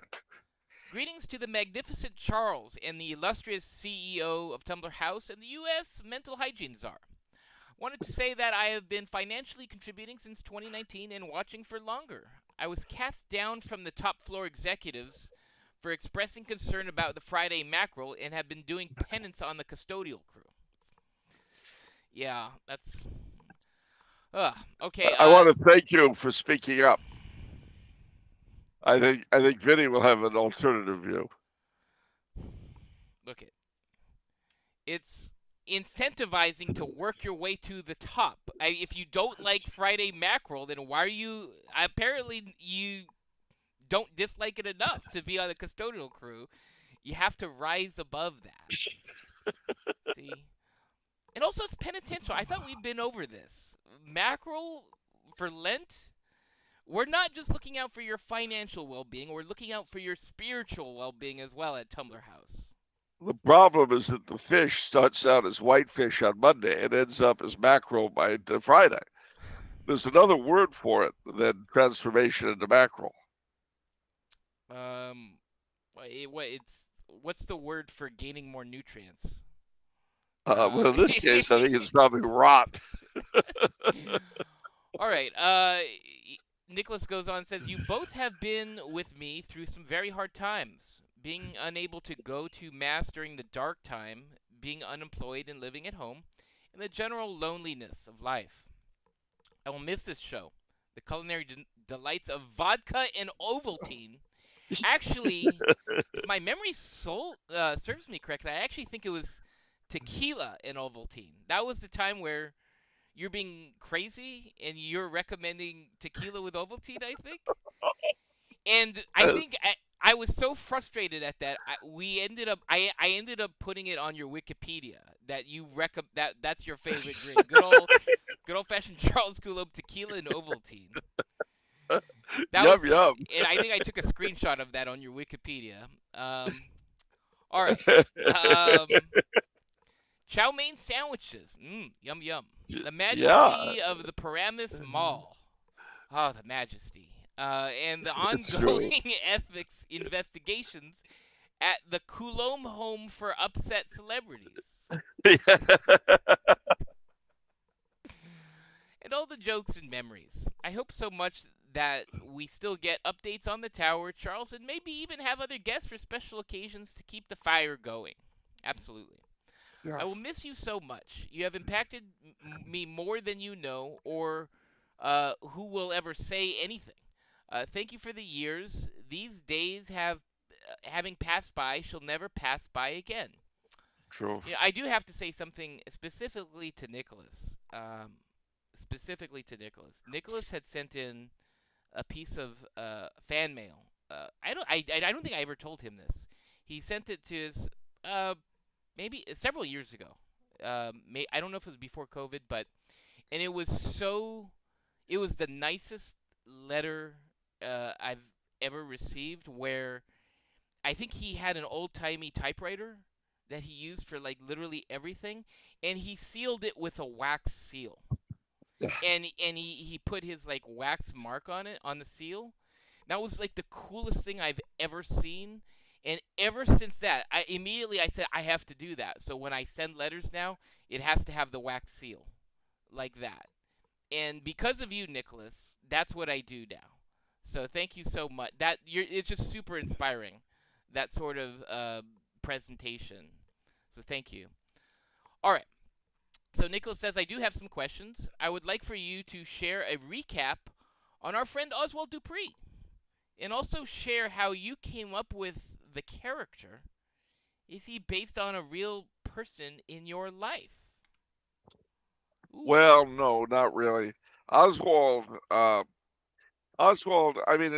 [SPEAKER 1] Greetings to the magnificent Charles and the illustrious CEO of Tumblr House and the U.S. Mental Hygiene Czar. Wanted to say that I have been financially contributing since 2019 and watching for longer. I was cast down from the top floor executives for expressing concern about the Friday mackerel and have been doing penance on the custodial crew. Yeah, that's. Okay.
[SPEAKER 2] I want to thank you for speaking up. I think Vinny will have an alternative view.
[SPEAKER 1] Look it's incentivizing to work your way to the top. If you don't like Friday mackerel, then why are you? Apparently, you don't dislike it enough to be on the custodial crew. You have to rise above that. See? And also, it's penitential. I thought we'd been over this. Mackerel for Lent, we're not just looking out for your financial well being, we're looking out for your spiritual well being as well at Tumblr House.
[SPEAKER 2] The problem is that the fish starts out as whitefish on Monday and ends up as mackerel by Friday. There's another word for it than transformation into mackerel.
[SPEAKER 1] What's the word for gaining more nutrients?
[SPEAKER 2] Well, in this case, I think it's probably rot.
[SPEAKER 1] All right. Nicholas goes on and says, you both have been with me through some very hard times. Being unable to go to Mass during the dark time, being unemployed and living at home, and the general loneliness of life. I will miss this show. The culinary delights of vodka and Ovaltine. Actually, if my memory serves me correctly, I actually think it was tequila and Ovaltine. That was the time where you're being crazy and you're recommending tequila with Ovaltine, I think. And I think I was so frustrated at that. I ended up putting it on your Wikipedia that that's your favorite drink. Good old fashioned Charles Coulomb tequila and Ovaltine.
[SPEAKER 2] Yum.
[SPEAKER 1] And I think I took a screenshot of that on your Wikipedia. All right. Chow mein sandwiches. Yum yum. The majesty of the Paramus Mall. Oh, the majesty. And the ongoing ethics investigations at the Coulomb Home for Upset Celebrities. And all the jokes and memories. I hope so much that we still get updates on the tower, Charles, and maybe even have other guests for special occasions to keep the fire going. Absolutely.
[SPEAKER 2] Yeah,
[SPEAKER 1] I will miss you so much. You have impacted me more than you know, or who will ever say anything. Thank you for the years. These days have, having passed by, shall never pass by again.
[SPEAKER 2] true.
[SPEAKER 1] Yeah, I do have to say something specifically to Nicholas. Specifically to Nicholas. Nicholas had sent in a piece of fan mail. I don't think I ever told him this. He sent it to his maybe several years ago. I don't know if it was before COVID, but and it was the nicest letter I've ever received. Where I think he had an old timey typewriter that he used for like literally everything, and he sealed it with a wax seal.
[SPEAKER 2] Yeah.
[SPEAKER 1] And he put his like wax mark on it on the seal. That was like the coolest thing I've ever seen. And ever since that, I said I have to do that. So when I send letters now, it has to have the wax seal like that. And because of you, Nicholas, that's what I do now. So thank you so much. It's just super inspiring, that sort of presentation. So thank you. All right. So Nicholas says, I do have some questions. I would like for you to share a recap on our friend Oswald Dupree, and also share how you came up with the character. Is he based on a real person in your life? Ooh.
[SPEAKER 2] Well, no, not really. Oswald, Oswald. I mean,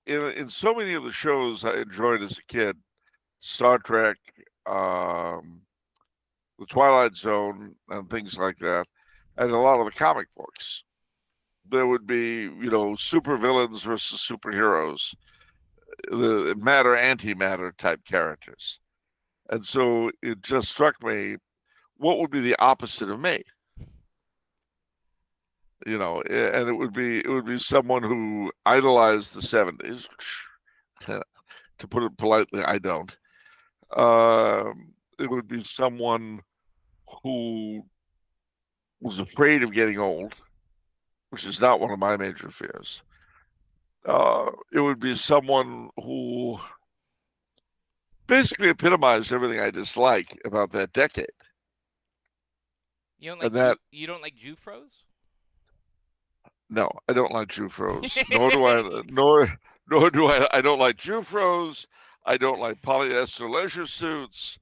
[SPEAKER 2] in so many of the shows I enjoyed as a kid, Star Trek, um, The Twilight Zone, and things like that, and a lot of the comic books, there would be, supervillains versus superheroes, the matter antimatter type characters. And so it just struck me, what would be the opposite of me? And it would be someone who idolized the 70s. To put it politely, I don't. It would be someone who was afraid of getting old, which is not one of my major fears. It would be someone who basically epitomized everything I dislike about that decade.
[SPEAKER 1] You don't
[SPEAKER 2] And
[SPEAKER 1] like
[SPEAKER 2] that,
[SPEAKER 1] You don't like Jufros?
[SPEAKER 2] no, I don't like Jufros, nor do I, nor do I. I don't like Jufros. I don't like polyester leisure suits.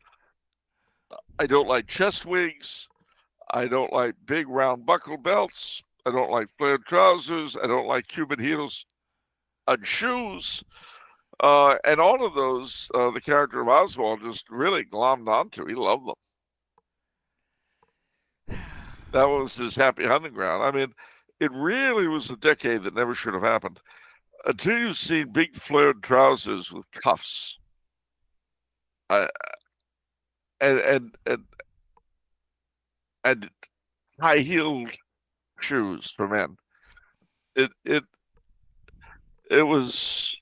[SPEAKER 2] I don't like chest wigs. I don't like big round buckle belts. I don't like flared trousers. I don't like Cuban heels on shoes. And all of those, the character of Oswald just really glommed onto. He loved them. That was his happy hunting ground. I mean, it really was a decade that never should have happened until you've seen big flared trousers with cuffs, uh, and and and and high heeled shoes for men. It it it was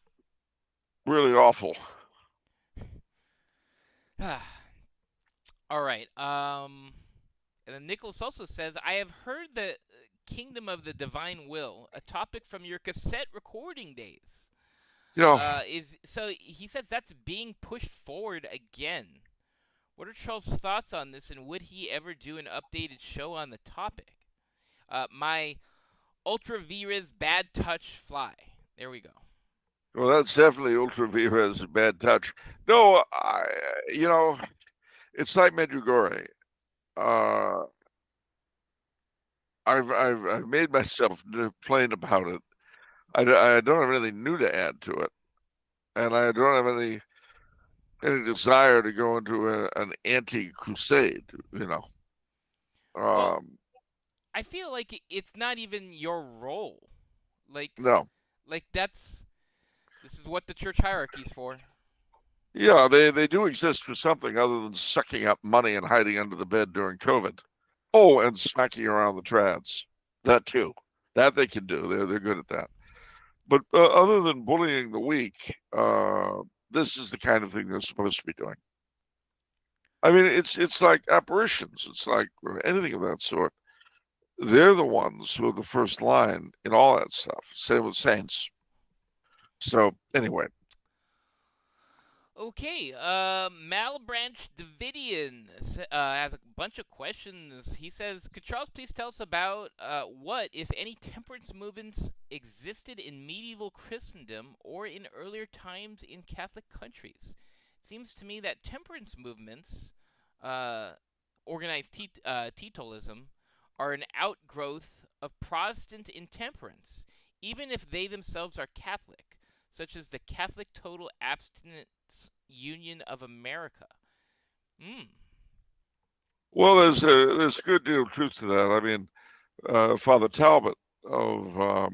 [SPEAKER 2] really awful.
[SPEAKER 1] All right. And then Nicholas also says, I have heard the Kingdom of the Divine Will, a topic from your cassette recording days.
[SPEAKER 2] You know,
[SPEAKER 1] Is so he says that's being pushed forward again. What are Charles' thoughts on this, and would he ever do an updated show on the topic? My Ultra Vires Bad Touch Fly. There we go.
[SPEAKER 2] well, that's definitely ultra vires bad touch. No, it's like Medjugorje. Uh, I've made myself plain about it. I don't have anything new to add to it, and I don't have any desire to go into an anti-crusade.
[SPEAKER 1] Well,
[SPEAKER 2] Um,
[SPEAKER 1] I feel like it's not even your role. Like,
[SPEAKER 2] no,
[SPEAKER 1] that's this is what the church hierarchy's for.
[SPEAKER 2] yeah, they do exist for something other than sucking up money and hiding under the bed during COVID. Oh, and smacking around the trads. That too. That they can do. They're good at that. But other than bullying the weak, this is the kind of thing they're supposed to be doing. I mean, it's like apparitions. It's like anything of that sort. they're the ones who are the first line in all that stuff. Same with saints. So anyway,
[SPEAKER 1] Okay, Malbranch Davidian has a bunch of questions. He says, "Could Charles please tell us about what, if any, temperance movements existed in medieval Christendom or in earlier times in Catholic countries? It seems to me that temperance movements, uh, organized teetotalism, are an outgrowth of Protestant intemperance, even if they themselves are Catholic, such as the Catholic Total Abstinence Union of America." Hmm.
[SPEAKER 2] well, there's a good deal of truth to that. I mean, Father Talbot of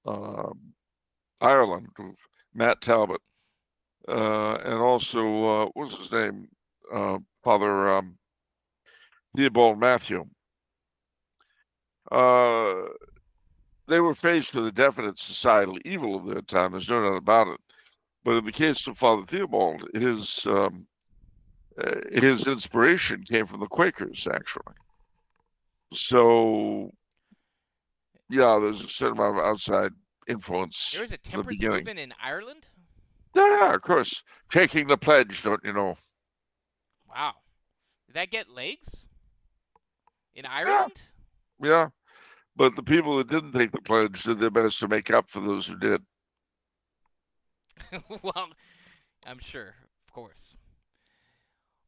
[SPEAKER 2] uh, Ireland, Matt Talbot, and also what's his name, Father Theobald Matthew. Uh, they were faced with a definite societal evil of their time. There's no doubt about it. But in the case of Father Theobald, his inspiration came from the Quakers, actually. So yeah, there's a certain amount of outside
[SPEAKER 1] There
[SPEAKER 2] influence
[SPEAKER 1] was a
[SPEAKER 2] in the
[SPEAKER 1] temperance
[SPEAKER 2] beginning.
[SPEAKER 1] movement in Ireland?
[SPEAKER 2] Yeah, of course. Taking the pledge, don't you know?
[SPEAKER 1] Wow. Did that get legs? In
[SPEAKER 2] Yeah,
[SPEAKER 1] Ireland?
[SPEAKER 2] yeah. But the people that didn't take the pledge did their best to make up for those who did.
[SPEAKER 1] Well, I'm sure, of course.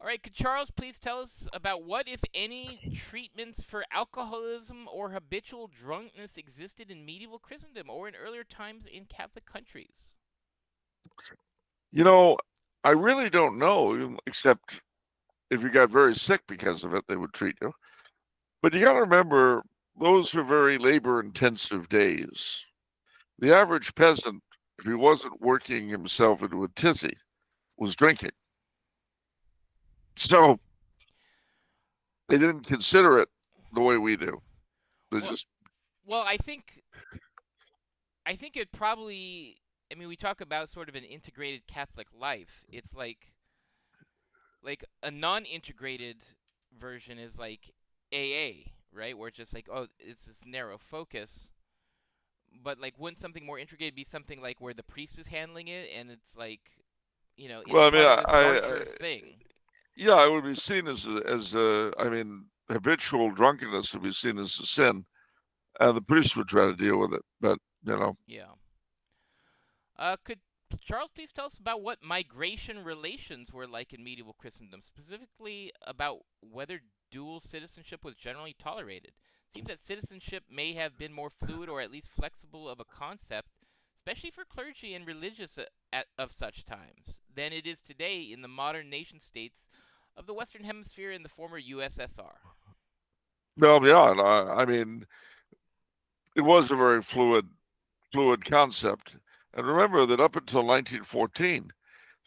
[SPEAKER 1] All right, could Charles please tell us about what, if any, treatments for alcoholism or habitual drunkenness existed in medieval Christendom or in earlier times in Catholic countries?
[SPEAKER 2] You know, I really don't know, except if you got very sick because of it, they would treat you. But you got to remember, those were very labor intensive days. The average peasant, if he wasn't working himself into a tizzy, was drinking. So they didn't consider it the way we do. They
[SPEAKER 1] Well,
[SPEAKER 2] just,
[SPEAKER 1] well, I think it probably. I mean, we talk about sort of an integrated Catholic life. It's like a non-integrated version is like AA, right? Where it's just like, oh, it's this narrow focus. But like, wouldn't something more integrated be something like where the priest is handling it, and it's like, it's
[SPEAKER 2] well, I mean,
[SPEAKER 1] part of this larger thing?
[SPEAKER 2] yeah, it would be seen I mean, habitual drunkenness would be seen as a sin, and the priest would try to deal with it. But you know,
[SPEAKER 1] Yeah. Could Charles please tell us about what migration relations were like in medieval Christendom, specifically about whether dual citizenship was generally tolerated? Seems that citizenship may have been more fluid or at least flexible of a concept, especially for clergy and religious of such times, than it is today in the modern nation states of the Western Hemisphere and the former USSR.
[SPEAKER 2] no, yeah, I mean, it was a very fluid concept. And remember that up until 1914,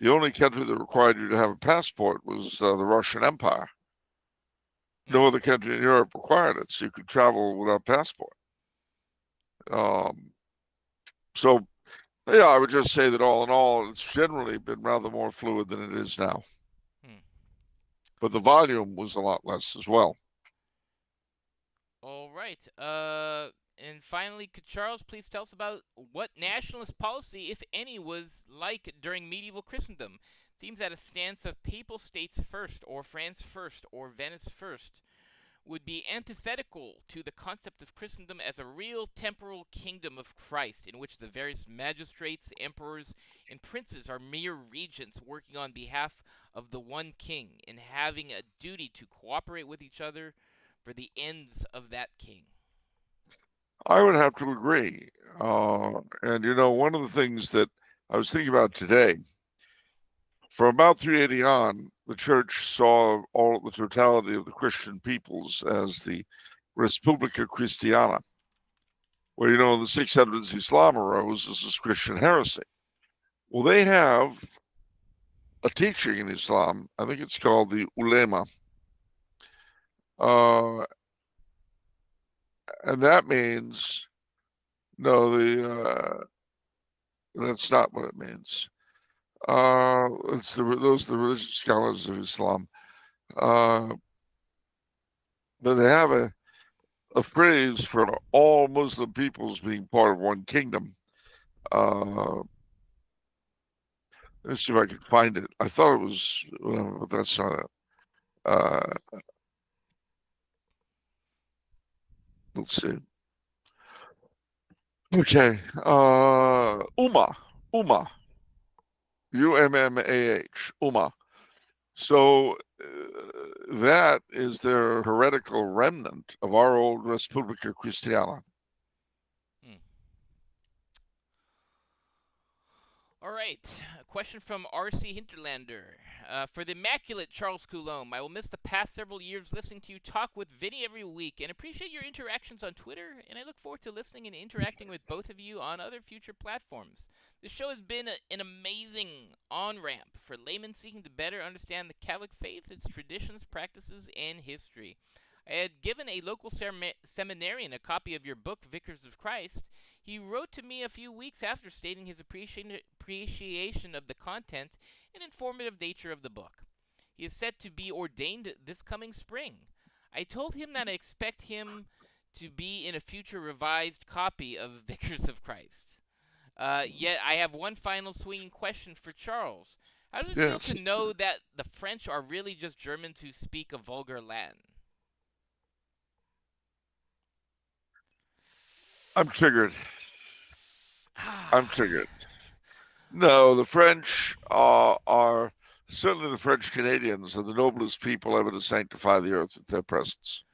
[SPEAKER 2] the only country that required you to have a passport was the Russian Empire. No
[SPEAKER 1] Hmm.
[SPEAKER 2] other country in Europe required it, so you could travel without passport. Um, so, yeah, I would just say that all in all, it's generally been rather more fluid than it is now.
[SPEAKER 1] Hmm.
[SPEAKER 2] But the volume was a lot less as well.
[SPEAKER 1] All right. And finally, could Charles please tell us about what nationalist policy, if any, was like during medieval Christendom? Seems that a stance of papal states first, or France first, or Venice first, would be antithetical to the concept of Christendom as a real temporal kingdom of Christ, in which the various magistrates, emperors, and princes are mere regents working on behalf of the one king and having a duty to cooperate with each other for the ends of that king.
[SPEAKER 2] I would have to agree. And you know, one of the things that I was thinking about today, from about 380 on, the church saw all the totality of the Christian peoples as the Respublica Christiana, where you know in the 600s Islam arose as this Christian heresy. Well, they have a teaching in Islam. I think it's called the ulema, and that means no, the that's not what it means. It's those are the religious scholars of Islam. Uh, but they have a phrase for all Muslim peoples being part of one kingdom. Let me see if I can find it. I thought it was, well, but that's not it. Uh, let's see. Okay. Ummah, Ummah, Ummah. So that is their heretical remnant of our old Respublica Christiana.
[SPEAKER 1] Hmm. All right. A question from R.C. Hinterlander. For the immaculate Charles Coulomb, I will miss the past several years listening to you talk with Vinny every week and appreciate your interactions on Twitter, and I look forward to listening and interacting with both of you on other future platforms. This show has been an amazing on ramp for laymen seeking to better understand the Catholic faith, its traditions, practices, and history. I had given a local seminarian a copy of your book, Vicars of Christ. He wrote to me a few weeks after stating his appreciation of the content and informative nature of the book. He is set to be ordained this coming spring. I told him that I expect him to be in a future revised copy of Vicars of Christ. Yet I have one final swinging question for Charles. How does it feel to
[SPEAKER 2] Yes,
[SPEAKER 1] know that the French are really just Germans who speak a vulgar Latin?
[SPEAKER 2] I'm triggered. I'm
[SPEAKER 1] Ah,
[SPEAKER 2] triggered. No, the French are certainly the French Canadians are the noblest people ever to sanctify the earth with their presence.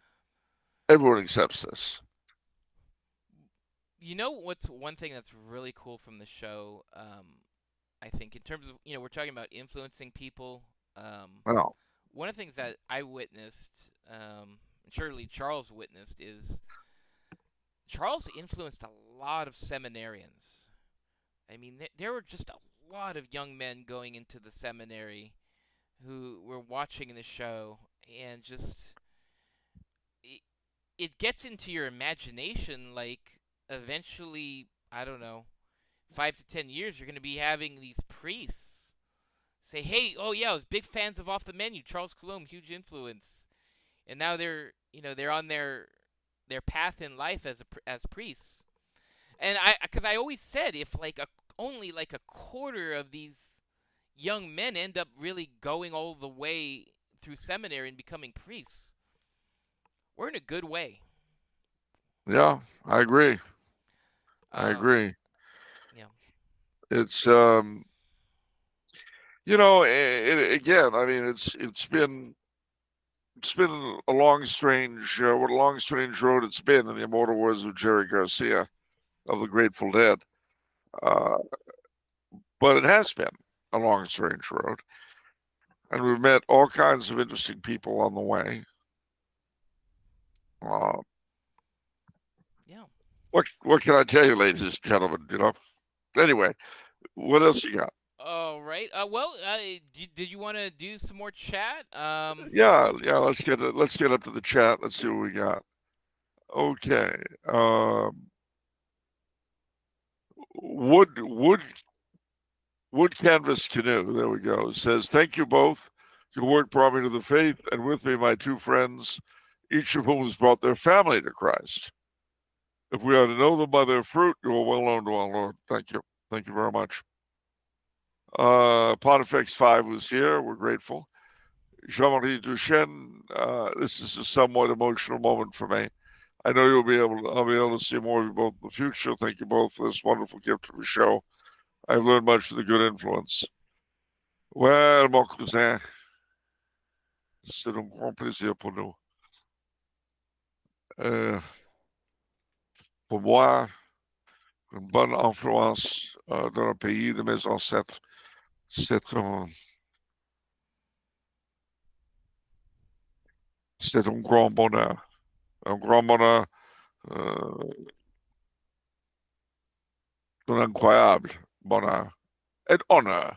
[SPEAKER 2] Everyone accepts this.
[SPEAKER 1] you know what's one thing that's really cool from the show? I think in terms of we're talking about influencing people.
[SPEAKER 2] Well,
[SPEAKER 1] One of the things that I witnessed, and surely Charles witnessed, is Charles influenced a lot of seminarians. I mean, there were just a lot of young men going into the seminary who were watching the show, and just it, it gets into your imagination. Like eventually, I don't know, 5 to 10 years, you're going to be having these priests say, "Hey, oh yeah, I was big fans of Off the Menu, Charles Coulomb, huge influence," and now they're on their path in life as priests. And because I always said if like only like a quarter of these young men end up really going all the way through seminary and becoming priests, we're in a good way.
[SPEAKER 2] yeah, I agree. I
[SPEAKER 1] Um,
[SPEAKER 2] agree.
[SPEAKER 1] yeah,
[SPEAKER 2] It's again. I mean, it's been a long, strange what a long, strange road it's been in the immortal words of Jerry Garcia of the Grateful Dead. Uh, but it has been a long, strange road, and we've met all kinds of interesting people on the way. Uh,
[SPEAKER 1] yeah.
[SPEAKER 2] what can I tell you, ladies and gentlemen? Anyway, what else you got?
[SPEAKER 1] All right. Well, did you want to do some more chat?
[SPEAKER 2] Yeah. Let's get up to the chat. Let's see what we got. Okay. Wood Wood Canvas Canoe. There we go. It says, "Thank you both. Your work brought me to the faith, and with me my two friends, each of whom has brought their family to Christ. If we are to know them by their fruit, you are well known to our Lord." Thank you. Thank you very much. Pontifex 5 was here. We're grateful. Jean-Marie Duchesne, this is a somewhat emotional moment for me. I know I'll be able to see more of you both in the future. Thank you both for this wonderful gift of a show. I've learned much of the good influence. Well, mon cousin, c'est un grand plaisir pour nous. Euh, pour moi, une bonne influence dans le pays de mes ancêtres, c'est un, c'est un grand bonheur. Un grand bonheur, euh, un incroyable bonheur et honneur.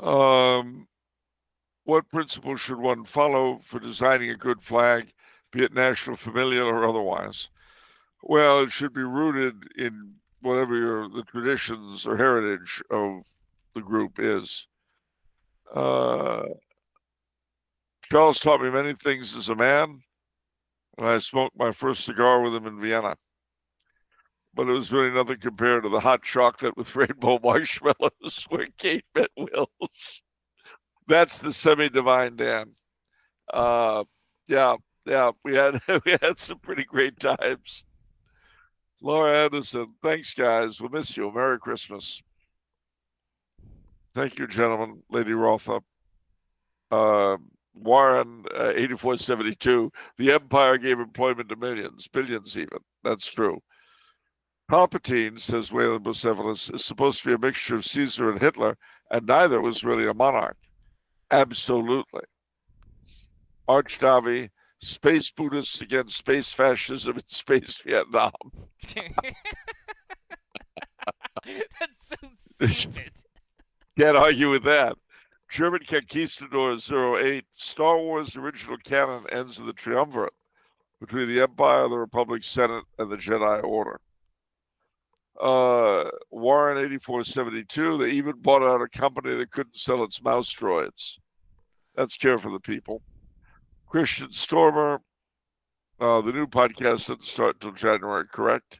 [SPEAKER 2] Um, what principles should one follow for designing a good flag, be it national, familial, or otherwise? Well, it should be rooted in whatever the traditions or heritage of the group is. Uh, Charles taught me many things as a man. and I smoked my first cigar with him in Vienna. But it was really nothing compared to the hot chocolate with rainbow marshmallows where Kate met Wills. That's the semi-divine Dan. Uh, yeah, yeah, we had some pretty great times. Laura Anderson, thanks, guys. We'll miss you. Merry Christmas. Thank you, gentlemen. Lady Rotha. Uh, Warren, 8472. The empire gave employment to millions, billions even. That's true. Palpatine, says Wayland Bucephalus, is supposed to be a mixture of Caesar and Hitler, and neither was really a monarch. Absolutely. Archdavi, space Buddhists against space fascism in space Vietnam.
[SPEAKER 1] That's so stupid.
[SPEAKER 2] Can't argue with that. German Conquistador 08, Star Wars original canon ends with a triumvirate between the Empire, the Republic, Senate, and the Jedi Order. Warren 8472, they even bought out a company that couldn't sell its mouse droids. That's care for the people. Christian Stormer, the new podcast doesn't start until January, correct?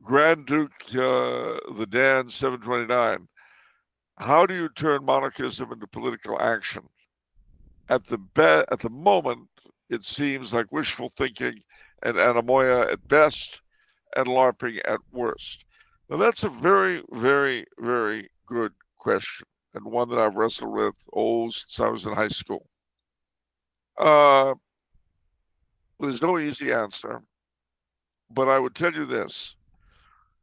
[SPEAKER 2] Grand Duke, the Dan 729. How do you turn monarchism into political action? At the moment, it seems like wishful thinking and anemoia at best, and LARPing at worst. Now, that's a very, very, very good question, and one that I've wrestled with, since I was in high school. There's no easy answer, but I would tell you this.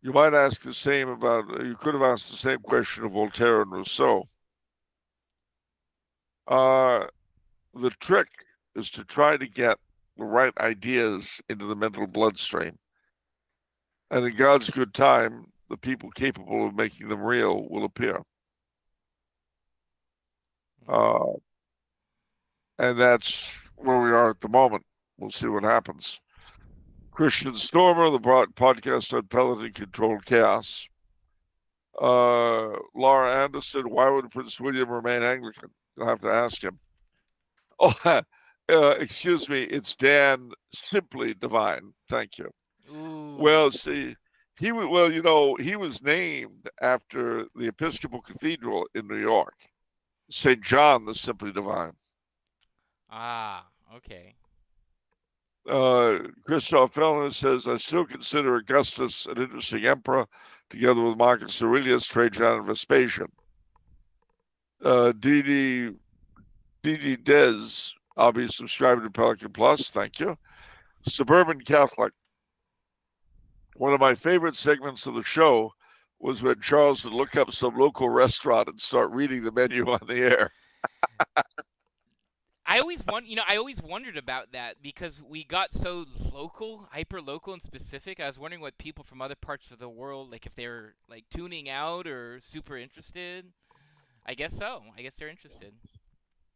[SPEAKER 2] You might ask the same you could have asked the same question of Voltaire and Rousseau. The trick is to try to get the right ideas into the mental bloodstream. And in God's good time, the people capable of making them real will appear. And that's where we are at the moment. We'll see what happens. Christian Stormer, the podcast on Peloton Controlled Chaos. Laura Anderson, why would Prince William remain Anglican? You'll have to ask him. Oh, excuse me, it's Dan Simply Divine. Thank you.
[SPEAKER 1] Ooh.
[SPEAKER 2] Well, see, he was named after the Episcopal Cathedral in New York, St. John the Simply Divine.
[SPEAKER 1] Ah, okay.
[SPEAKER 2] Christoph Fellner says, I still consider Augustus an interesting emperor, together with Marcus Aurelius, Trajan, and Vespasian. Didi Des, I'll be subscribing to Pelican Plus. Thank you. Suburban Catholic. One of my favorite segments of the show was when Charles would look up some local restaurant and start reading the menu on the air.
[SPEAKER 1] I always wondered about that because we got so local, hyper local and specific. I was wondering what people from other parts of the world, like if they're like tuning out or super interested. I guess so. I guess they're interested.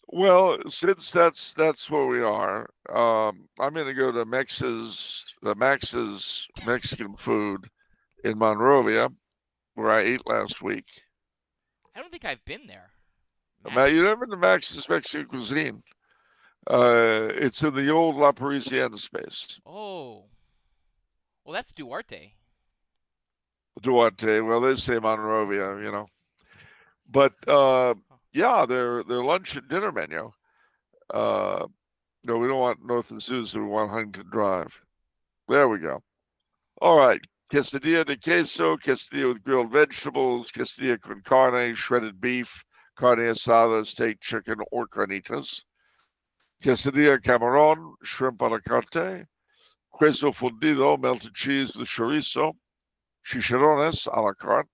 [SPEAKER 2] Well, since that's where we are, I'm going to go to Max's Mexican food in Monrovia, where I ate last week.
[SPEAKER 1] I don't think I've been there.
[SPEAKER 2] Matt, you never been to Max's Mexican cuisine? It's in the old La Parisienne space.
[SPEAKER 1] Oh, well, that's Duarte.
[SPEAKER 2] Duarte. Well, they say Monrovia, But yeah, their lunch and dinner menu. No, we don't want North and Susan. We want Huntington Drive. There we go. All right. Quesadilla de queso, quesadilla with grilled vegetables, quesadilla con carne, shredded beef, carne asada, steak, chicken, or carnitas. Quesadilla camarón, shrimp a la carte. Queso fundido, melted cheese with chorizo. Chicharrones a la carte.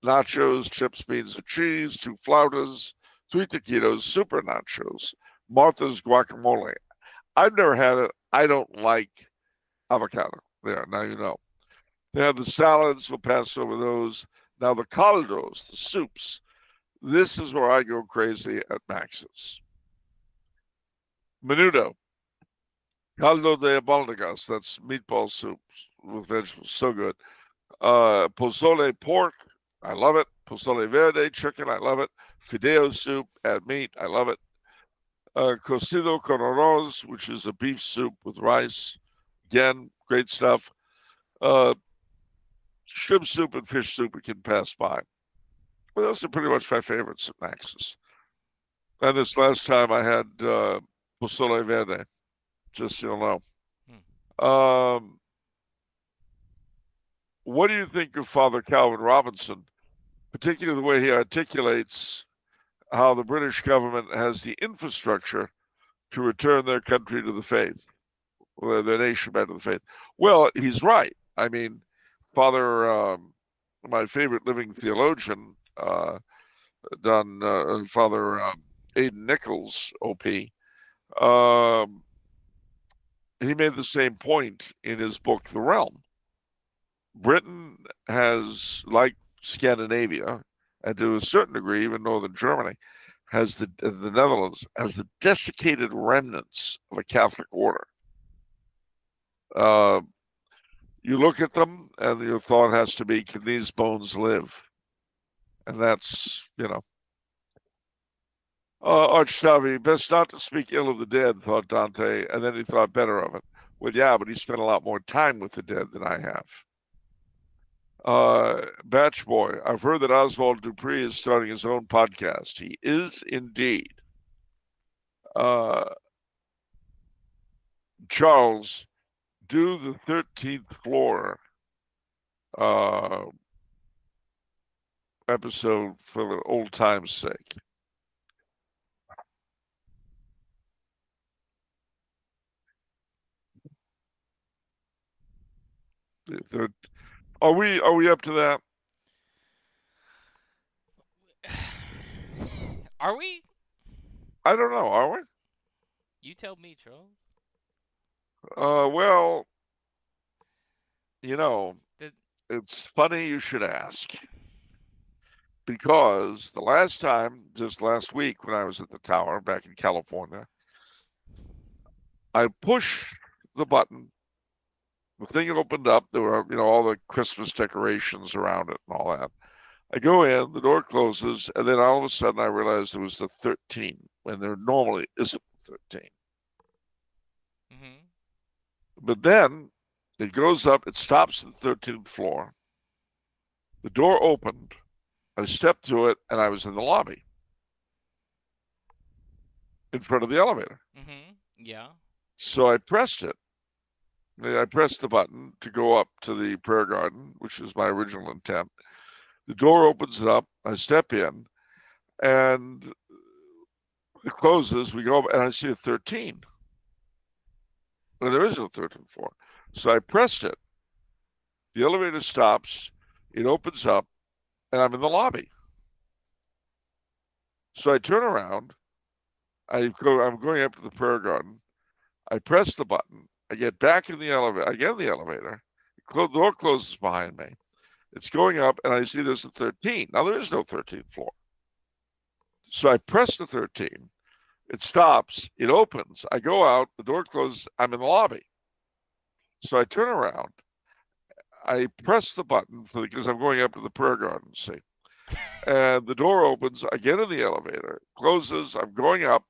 [SPEAKER 2] Nachos, chips, beans, and cheese. 2 flautas. 3 taquitos, super nachos. Martha's guacamole. I've never had it. I don't like avocado. There, now you know. They have the salads. We'll pass over those. Now the caldos, the soups. This is where I go crazy at Max's. Menudo. Caldo de albóndigas. That's meatball soup with vegetables. So good. Pozole pork. I love it. Pozole verde chicken. I love it. Fideo soup. Add meat. I love it. Cocido con arroz, which is a beef soup with rice. Again, great stuff. Uh, Shrimp soup and fish soup we can pass by. But those are pretty much my favorites at Max's. And this last time I had pozole verde, just so you know.
[SPEAKER 1] Hmm.
[SPEAKER 2] What do you think of Father Calvin Robinson, particularly the way he articulates how the British government has the infrastructure to return their country to the faith, or their nation back to the faith? Well, he's right. I mean, Father, my favorite living theologian, Father Aidan Nichols, OP, um, he made the same point in his book, The Realm. Britain has, like Scandinavia, and to a certain degree, even northern Germany, has the Netherlands has the desiccated remnants of a Catholic order. Uh, you look at them, and your thought has to be, can these bones live? And that's, Archtavi, best not to speak ill of the dead, thought Dante, and then he thought better of it. Well, yeah, but he spent a lot more time with the dead than I have. Batch Boy, I've heard that Oswald Dupree is starting his own podcast. He is indeed. Uh, Charles, do the 13th floor uh, episode for the old time's sake. Are we up to that?
[SPEAKER 1] Are we?
[SPEAKER 2] I don't know. Are we?
[SPEAKER 1] You tell me, Charles.
[SPEAKER 2] Well, you know,
[SPEAKER 1] The,
[SPEAKER 2] it's funny you should ask, because the last time, just last week, when I was at the tower back in California, I pushed the button. The thing opened up. There were, all the Christmas decorations around it and all that. I go in, the door closes, and then all of a sudden I realized it was the 13, when there normally isn't 13.
[SPEAKER 1] mm-hmm.
[SPEAKER 2] But then it goes up, it stops at the 13th floor. The door opened. I stepped through it, and I was in the lobby in front of the elevator.
[SPEAKER 1] Mm-hmm. Yeah.
[SPEAKER 2] So I pressed it. I pressed the button to go up to the prayer garden, which is my original intent. The door opens up. I step in, and it closes. We go up, and I see a 13. Well, there is no 13th floor. So I pressed it. The elevator stops. It opens up, and I'm in the lobby. So I turn around. I'm going up to the prayer garden. I press the button. I get back in the elevator. I get in the elevator. The door closes behind me. It's going up, and I see there's a 13. Now, there is no 13th floor. So I press the 13. It stops. It opens. I go out. The door closes. I'm in the lobby. So I turn around. I press the button because I'm going up to the prayer garden, see. And the door opens. I get in the elevator. Closes. I'm going up.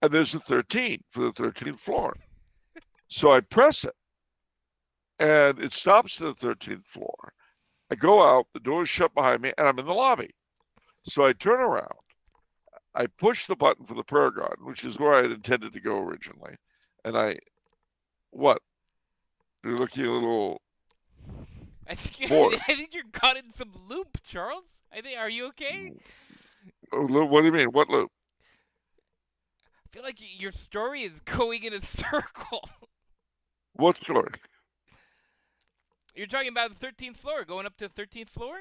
[SPEAKER 2] And there's a 13 for the 13th floor. So I press it. And it stops to the 13th floor. I go out. The door is shut behind me. And I'm in the lobby. So I turn around. I push the button for the prayer garden, which is where I had intended to go originally. And what? You're looking a little
[SPEAKER 1] I think
[SPEAKER 2] bored.
[SPEAKER 1] I think you're caught in some loop, Charles. Are you okay?
[SPEAKER 2] What do you mean? What loop?
[SPEAKER 1] I feel like your story is going in a circle.
[SPEAKER 2] What story?
[SPEAKER 1] You're talking about the 13th floor, going up to the 13th floor?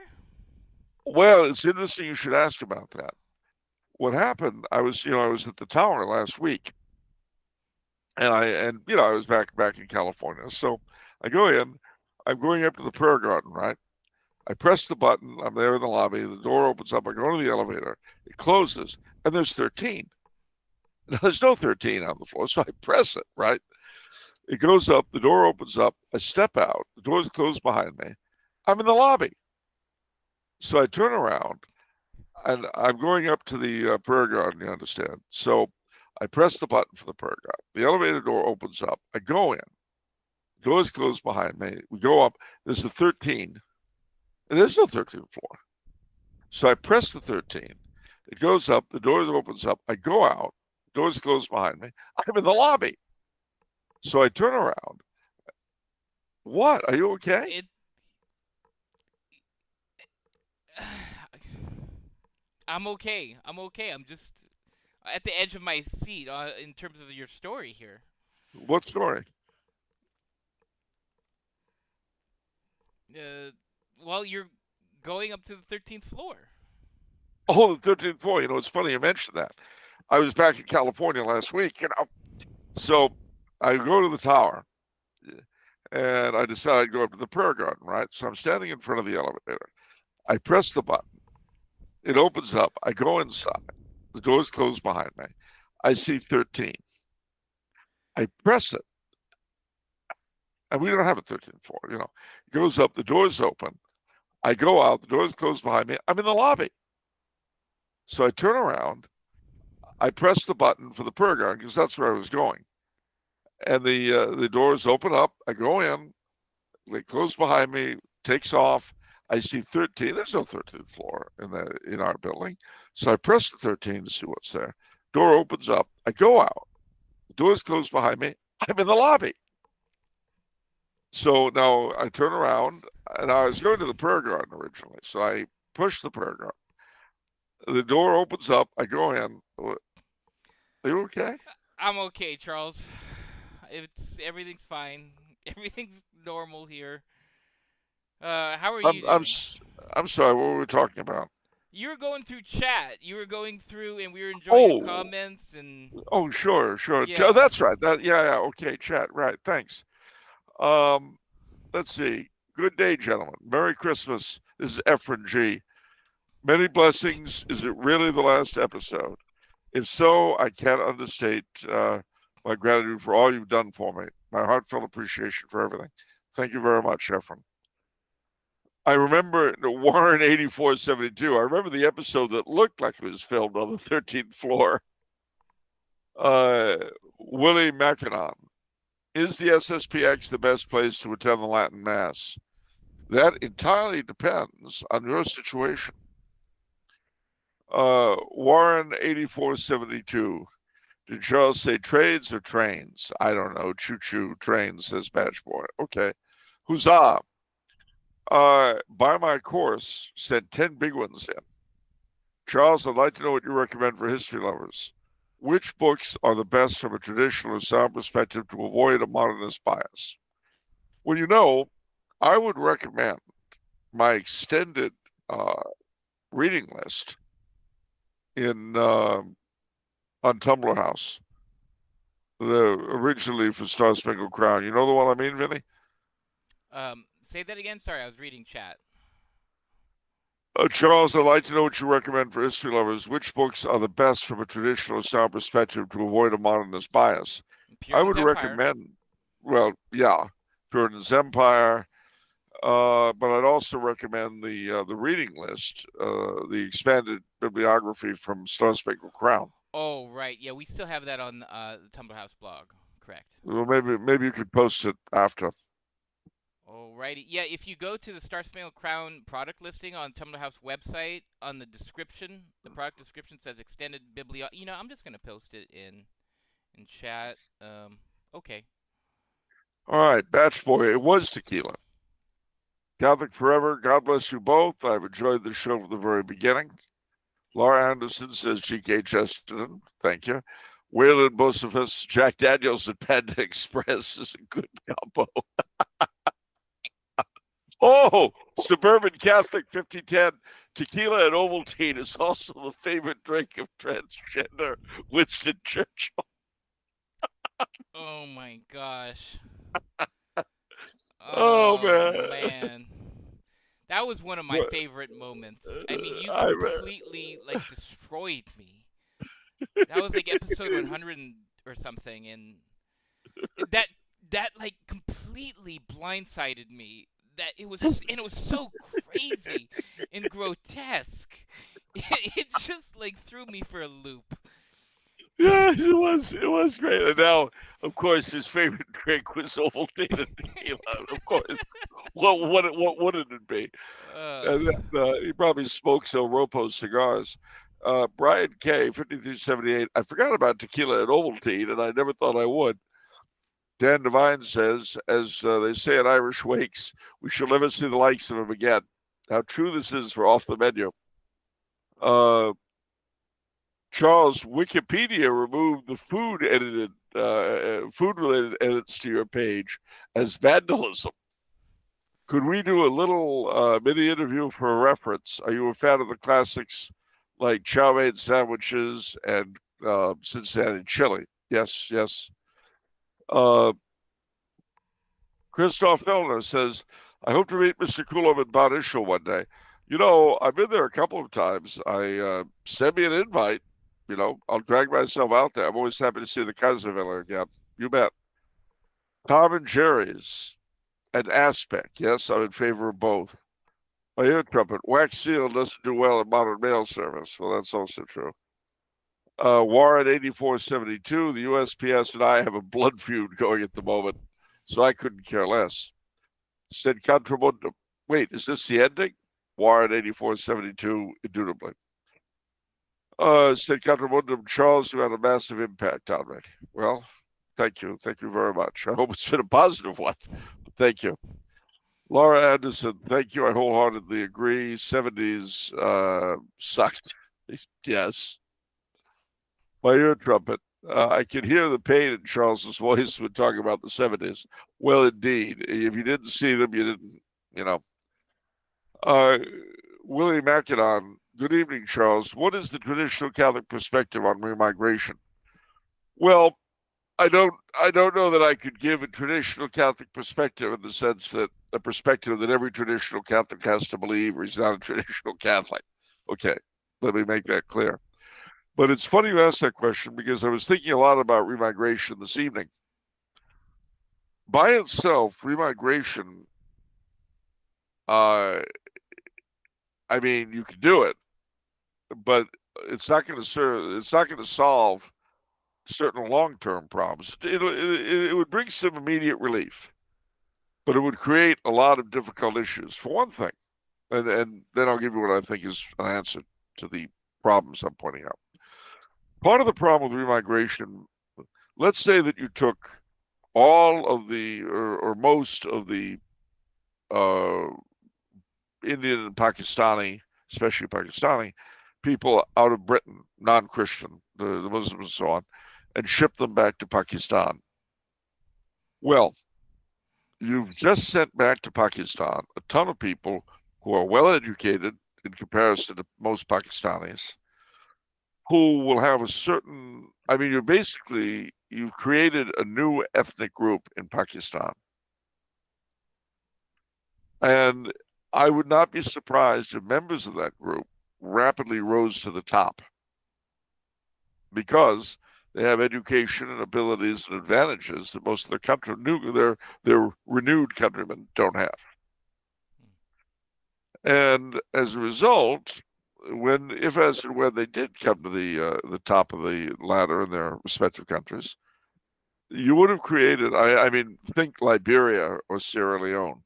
[SPEAKER 2] Well, it's interesting you should ask about that. What happened? I was at the tower last week, and I was back in California. So I go in. I'm going up to the prayer garden, right? I press the button. I'm there in the lobby. The door opens up. I go to the elevator. It closes, and there's 13. There's no 13 on the floor, so I press it, right? It goes up. The door opens up. I step out. The door's closed behind me. I'm in the lobby. So I turn around, and I'm going up to the prayer garden, you understand. So I press the button for the purrgun. The elevator door opens up. I go in. Doors close behind me. We go up. There's a 13. And there's no 13th floor. So I press the 13. It goes up. The door opens up. I go out. Doors close behind me. I'm in the lobby. So I turn around. What? Are you okay?
[SPEAKER 1] It. I'm okay. I'm okay. I'm just at the edge of my seat in terms of your story here.
[SPEAKER 2] What story?
[SPEAKER 1] Uh, well, you're going up to the 13th floor.
[SPEAKER 2] Oh, the 13th floor. It's funny you mentioned that. I was back in California last week, So I go to the tower and I decide I'd go up to the prayer garden, right? So I'm standing in front of the elevator. I press the button. It opens up. I go inside. The doors close behind me. I see 13. I press it. And we don't have a 13th floor, It goes up. The doors open. I go out. The doors close behind me. I'm in the lobby. So I turn around. I press the button for the prayer garden because that's where I was going. And the doors open up. I go in. They close behind me. Takes off. I see 13. There's no 13th floor in our building. So I press the 13 to see what's there. Door opens up. I go out. The doors close behind me. I'm in the lobby. So now I turn around, and I was going to the prayer garden originally. So I push the prayer garden. The door opens up. I go in. Are you okay?
[SPEAKER 1] I'm okay, Charles. Everything's fine. Everything's normal here. How are
[SPEAKER 2] I'm
[SPEAKER 1] you
[SPEAKER 2] I'm
[SPEAKER 1] doing?
[SPEAKER 2] I'm sorry. What were we talking about?
[SPEAKER 1] You were going through chat. You were going through, and we were enjoying your
[SPEAKER 2] Oh,
[SPEAKER 1] comments, and
[SPEAKER 2] sure, sure.
[SPEAKER 1] yeah.
[SPEAKER 2] That's right. Yeah. Okay, chat. Right. Thanks. Um, let's see. Good day, gentlemen. Merry Christmas. This is Efren G. Many blessings. Is it really the last episode? If so, I can't understate my gratitude for all you've done for me. My heartfelt appreciation for everything. Thank you very much, Efren. I remember Warren 8472. I remember the episode that looked like it was filmed on the 13th floor. Uh, Willie Mackinnon. Is the SSPX the best place to attend the Latin Mass? That entirely depends on your situation. Warren 8472. Did Charles say trades or trains? I don't know. Choo choo trains, says Badge Boy. Okay. Huzzah. Buy my course. Sent 10 big ones in. Charles, I'd like to know what you recommend for history lovers. Which books are the best from a traditional or sound perspective to avoid a modernist bias? Well, I would recommend my extended reading list in on Tumblr House, originally for Star Spangled Crown. You know the one I mean, Vinny?
[SPEAKER 1] Say that again. Sorry, I was reading chat.
[SPEAKER 2] Charles, I'd like to know what you recommend for history lovers. Which books are the best from a traditional sound perspective to avoid a modernist bias? I
[SPEAKER 1] Puritan's
[SPEAKER 2] would
[SPEAKER 1] Empire.
[SPEAKER 2] recommend, well, yeah, Puritan's Empire, but I'd also recommend the reading list, the expanded bibliography from Star Spangled Crown.
[SPEAKER 1] Oh, right. Yeah, we still have that on the Tumblr House blog. Correct.
[SPEAKER 2] Well, maybe you could post it after.
[SPEAKER 1] Alrighty. Yeah, if you go to the Star Spangled Crown product listing on Tumblr House website, on the description, the product description says extended biblio. I'm just gonna post it in chat. Okay.
[SPEAKER 2] All right, Batch Boy, it was tequila. Catholic Forever, God bless you both. I've enjoyed the show from the very beginning. Laura Anderson says G.K. Chesterton. Thank you. Waylon Bocephus, Jack Daniels, and Panda Express is a good combo. Oh, Suburban Catholic 5010. Tequila and Ovaltine is also the favorite drink of transgender Winston Churchill.
[SPEAKER 1] Oh my gosh.
[SPEAKER 2] Oh,
[SPEAKER 1] Oh
[SPEAKER 2] man.
[SPEAKER 1] man. That was one of my
[SPEAKER 2] What?
[SPEAKER 1] favorite moments. I mean, you
[SPEAKER 2] I,
[SPEAKER 1] completely like destroyed me. That was like episode 100 or something, and that like completely blindsided me. That it was so crazy and grotesque. It just like threw me for a loop.
[SPEAKER 2] Yeah, it was great. And now, of course, his favorite drink was Ovaltine and tequila. Of course, what wouldn't it be?
[SPEAKER 1] Uh,
[SPEAKER 2] And then, he probably smokes El Ropo cigars. Brian K, 5378. I forgot about tequila and Ovaltine, and I never thought I would. Dan Devine says, as they say at Irish Wakes, we shall never see the likes of him again. How true this is for off the menu. Uh, Charles, Wikipedia removed the food related edits to your page as vandalism. Could we do a little mini interview for a reference? Are you a fan of the classics like chow mein sandwiches and Cincinnati chili? Yes, yes. Uh, Christoph Fellner says, I hope to meet Mr. Coulomb in Bad Ischl one day. You know, I've been there a couple of times. Send me an invite. You know, I'll drag myself out there. I'm always happy to see the Kaiserwelle again. You bet. Tom and Jerry's and Aspect. Yes, I'm in favor of both. My ear trumpet. Wax seal doesn't do well in modern mail service. Well, that's also true. Warren 8472. The USPS and I have a blood feud going at the moment, so I couldn't care less. Said Contramundum. Wait, is this the ending? Warren 8472, indubitably. Said Contramundum, Charles, you had a massive impact on me. Well, thank you. Thank you very much. I hope it's been a positive one. But thank you. Laura Anderson, thank you. I wholeheartedly agree. 70s sucked. Yes. My ear trumpet. I can hear the pain in Charles's voice when talking about the 70s. Well, indeed. If you didn't see them, you didn't, you know. Uh, Willie Mackinon, good evening, Charles. What is the traditional Catholic perspective on remigration? Well, I don't know that I could give a traditional Catholic perspective in the sense that a perspective that every traditional Catholic has to believe, or he's not a traditional Catholic. Okay, let me make that clear. But it's funny you ask that question because I was thinking a lot about remigration this evening. By itself, remigration, uh, I mean, you can do it, but it's not going to serve. It's not going to solve certain long-term problems. It would bring some immediate relief, but it would create a lot of difficult issues. For one thing, and then I'll give you what I think is an answer to the problems I'm pointing out. Part of the problem with remigration, let's say that you took all of the or most of the uh, Indian and Pakistani, especially Pakistani people out of Britain, non-Christian, the Muslims and so on, and ship them back to Pakistan. Well, you've just sent back to Pakistan a ton of people who are well educated in comparison to most Pakistanis, who will have a certain, I mean, you've created a new ethnic group in Pakistan. And I would not be surprised if members of that group rapidly rose to the top because they have education and abilities and advantages that most of their renewed countrymen don't have. And as a result, if as and when they did come to the top of the ladder in their respective countries, you would have created. I mean, think Liberia or Sierra Leone.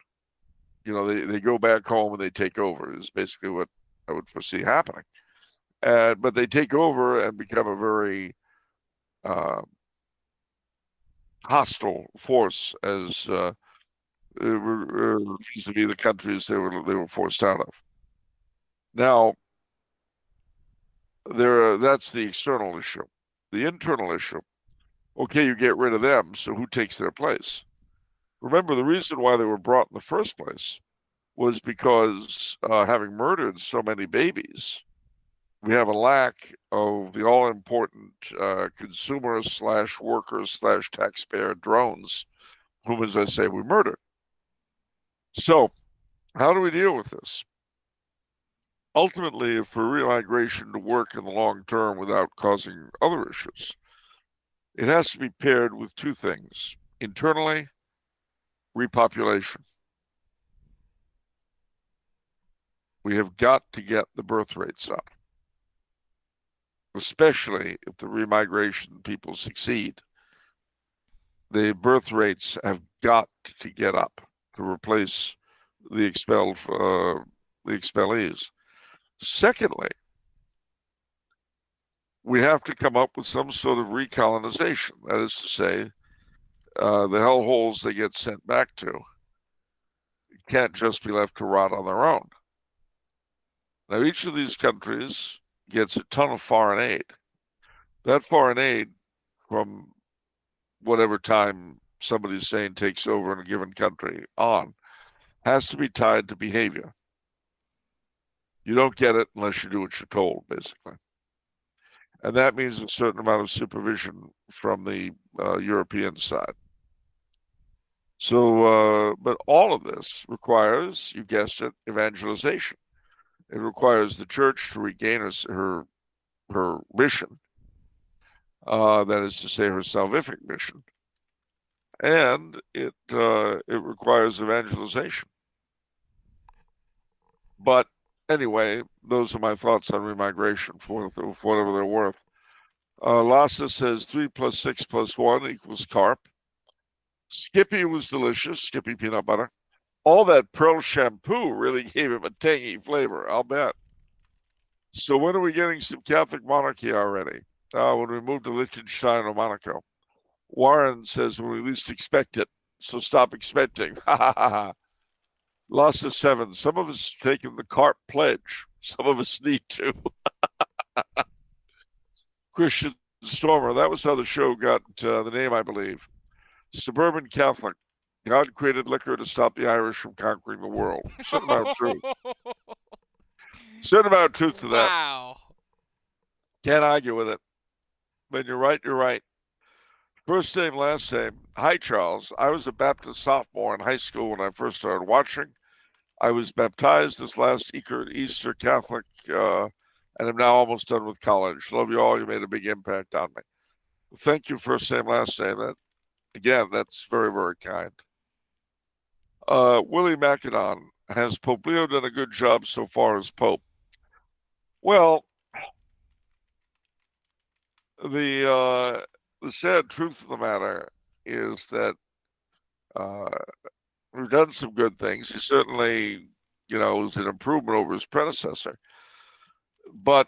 [SPEAKER 2] You know, they go back home and they take over. Is basically what I would foresee happening. But they take over and become a very uh, hostile force as vis-a-vis the countries they were forced out of. Now, that's the external issue. The internal issue. Okay, you get rid of them, so who takes their place? Remember, the reason why they were brought in the first place was because having murdered so many babies, we have a lack of the all-important consumer slash workers slash taxpayer drones, whom, as I say, we murdered. So, how do we deal with this? Ultimately, for remigration to work in the long term without causing other issues, it has to be paired with two things. Internally, repopulation. We have got to get the birth rates up. especially if the remigration people succeed. The birth rates have got to get up to replace the expellees. Secondly, we have to come up with some sort of recolonization. That is to say, the hellholes they get sent back to can't just be left to rot on their own. Now, each of these countries gets a ton of foreign aid. That foreign aid, from whatever time somebody's saying takes over in a given country on, has to be tied to behavior. You don't get it unless you do what you're told, basically. And that means a certain amount of supervision from the European side. So, but all of this requires, you guessed it, evangelization. It requires the church to regain her mission, that is to say, her salvific mission, and it requires evangelization. But anyway, those are my thoughts on remigration for whatever they're worth. Lassa says 3 plus 6 plus 1 equals carp. Skippy was delicious, Skippy peanut butter. All that Pearl shampoo really gave him a tangy flavor, I'll bet. So when are we getting some Catholic monarchy already? When we move to Liechtenstein or Monaco. Warren says when we least expect it, so stop expecting. Ha ha ha ha. Lassa 7. Some of us have taken the carp pledge. Some of us need to. Christian Stormer. That was how the show got the name, I believe. Suburban Catholic. God created liquor to stop the Irish from conquering the world. Certain amount of truth. Certain amount of truth to that.
[SPEAKER 1] Wow.
[SPEAKER 2] Can't argue with it. When you're right, you're right. First name, last name. Hi, Charles. I was a Baptist sophomore in high school when I first started watching. I was baptized this last Easter Catholic, and I'm now almost done with college. Love you all. You made a big impact on me. Thank you, first name, last name. Again, that's very, very kind. Willie Macedon. Has Pope Leo done a good job so far as Pope? Well, the sad truth of the matter is that we've done some good things. He certainly, was an improvement over his predecessor. But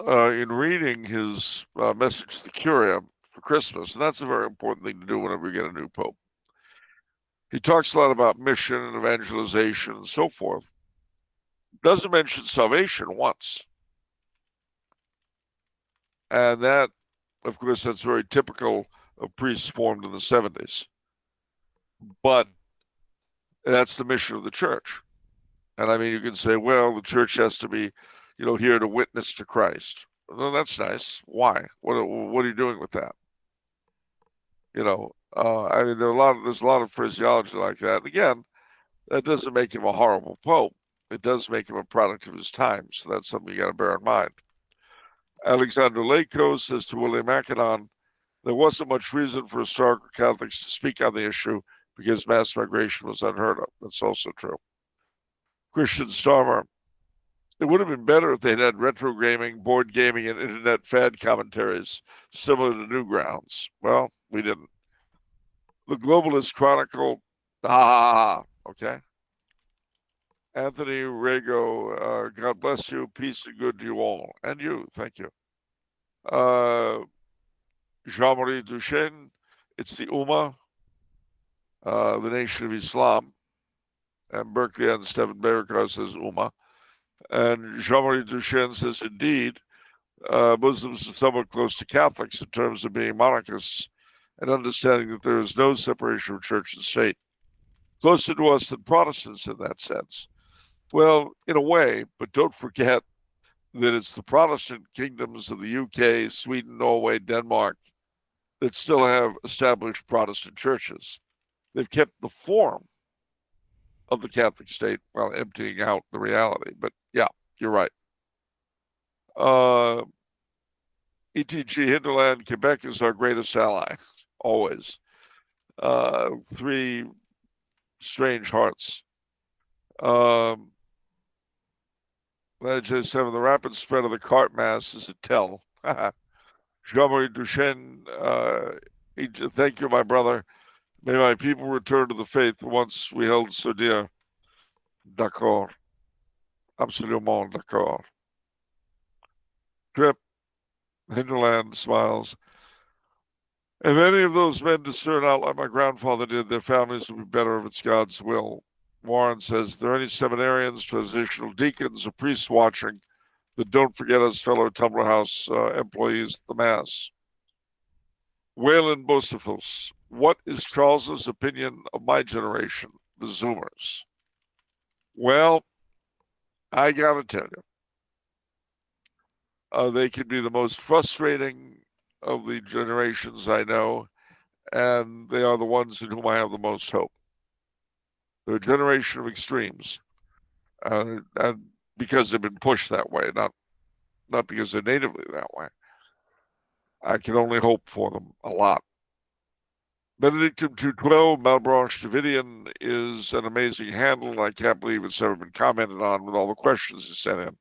[SPEAKER 2] in reading his message to the Curia for Christmas, and that's a very important thing to do whenever you get a new pope, he talks a lot about mission and evangelization and so forth. Doesn't mention salvation once. And that, of course, that's very typical of priests formed in the 70s. But that's the mission of the church. And I mean, you can say, well, the church has to be, here to witness to Christ. Well, that's nice. Why? What are you doing with that? I mean, there's a lot of phraseology like that. Again, that doesn't make him a horrible pope. It does make him a product of his time. So that's something you got to bear in mind. Alexander Lako says to William Macedon, there wasn't much reason for historical Catholics to speak on the issue because mass migration was unheard of. That's also true. Christian Stormer, it would have been better if they'd had retro gaming, board gaming, and internet fad commentaries similar to Newgrounds. Well, we didn't. The Globalist Chronicle, okay. Anthony Rego, God bless you, peace and good to you all. And you, thank you. Jean-Marie Duchesne, it's the Ummah, the Nation of Islam. And Berkeley and Stephen Berekar says Ummah. And Jean-Marie Duchesne says, indeed, Muslims are somewhat close to Catholics in terms of being monarchists and understanding that there is no separation of church and state. Closer to us than Protestants in that sense. Well, in a way, but don't forget that it's the Protestant kingdoms of the UK, Sweden, Norway, Denmark that still have established Protestant churches. They've kept the form of the Catholic state while emptying out the reality. But yeah, you're right. ETG Hinterland, Quebec is our greatest ally, always. Three strange hearts. J7, the rapid spread of the cart mass is a tell. Jean-Marie Duchesne, thank you, my brother. May my people return to the faith once we held so dear. D'accord. Absolument d'accord. Trip, Hinterland smiles. If any of those men discern out like my grandfather did, their families will be better if it's God's will. Warren says, are there any seminarians, transitional deacons, or priests watching that don't forget us fellow Tumbler House employees at the Mass? Wayland Bocephus, what is Charles's opinion of my generation, the Zoomers? Well, I gotta tell you, they can be the most frustrating of the generations I know, and they are the ones in whom I have the most hope. They're a generation of extremes, and because they've been pushed that way, not because they're natively that way. I can only hope for them a lot. Benedictum 212, Malbranche Davidian is an amazing handle, and I can't believe it's ever been commented on with all the questions you sent in.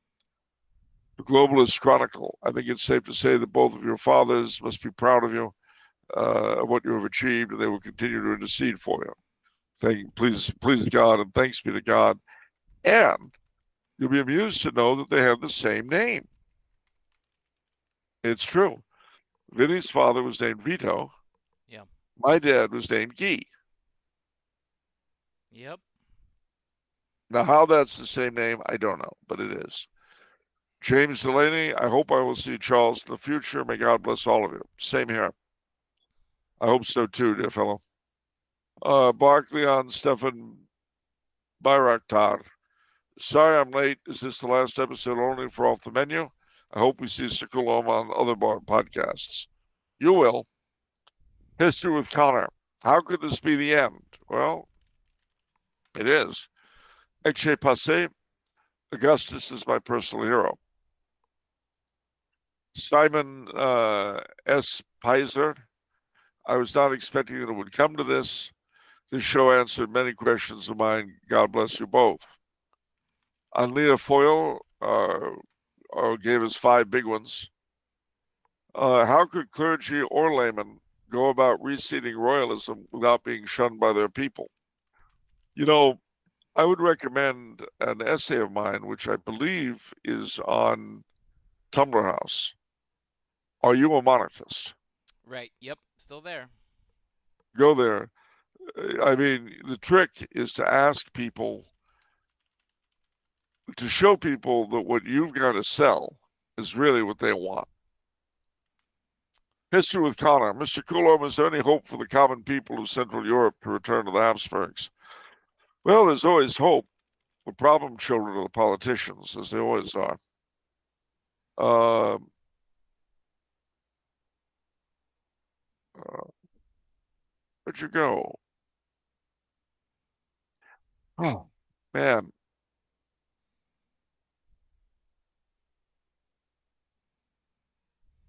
[SPEAKER 2] The Globalist Chronicle, I think it's safe to say that both of your fathers must be proud of you, of what you have achieved, and they will continue to intercede for you. Please God, and thanks be to God. And you'll be amused to know that they have the same name. It's true. Vinny's father was named Vito.
[SPEAKER 1] Yeah.
[SPEAKER 2] My dad was named Guy.
[SPEAKER 1] Yep.
[SPEAKER 2] Now, how that's the same name, I don't know, but it is. James Delaney, I hope I will see Charles in the future. May God bless all of you. Same here. I hope so too, dear fellow. Barkley on Stefan Bayraktar. Sorry I'm late. Is this the last episode only for Off the Menu? I hope we see Sikulom on other podcasts. You will. History with Connor. How could this be the end? Well, it is. Eche Passe. Augustus is my personal hero. Simon S. Pizer. I was not expecting that it would come to this. This show answered many questions of mine. God bless you both. Anlia Foyle gave us 5 big ones. How could clergy or laymen go about reseating royalism without being shunned by their people? You know, I would recommend an essay of mine, which I believe is on Tumbler House. Are you a monarchist?
[SPEAKER 1] Right. Yep. Still there.
[SPEAKER 2] Go there. I mean, the trick is to ask people, to show people that what you've got to sell is really what they want. History with Connor. Mr. Coulomb, is there any hope for the common people of Central Europe to return to the Habsburgs? Well, there's always hope. The problem children are the politicians, as they always are. Uh, where'd you go? Oh, man.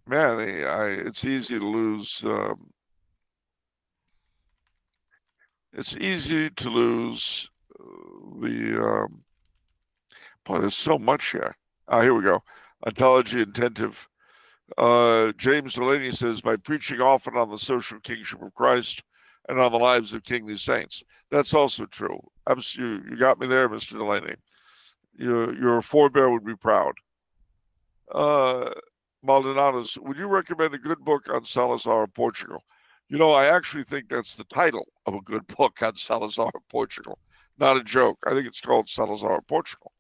[SPEAKER 2] Man, it's easy to lose. It's easy to lose the. Boy, there's so much here. Here we go. Ontology intensive. James Delaney says, by preaching often on the social kingship of Christ and on the lives of kingly saints. That's also true. You got me there, Mr. Delaney. Your forebear would be proud. Maldonado's, would you recommend a good book on Salazar of Portugal? I actually think that's the title of a good book on Salazar of Portugal. Not a joke. I think it's called Salazar of Portugal.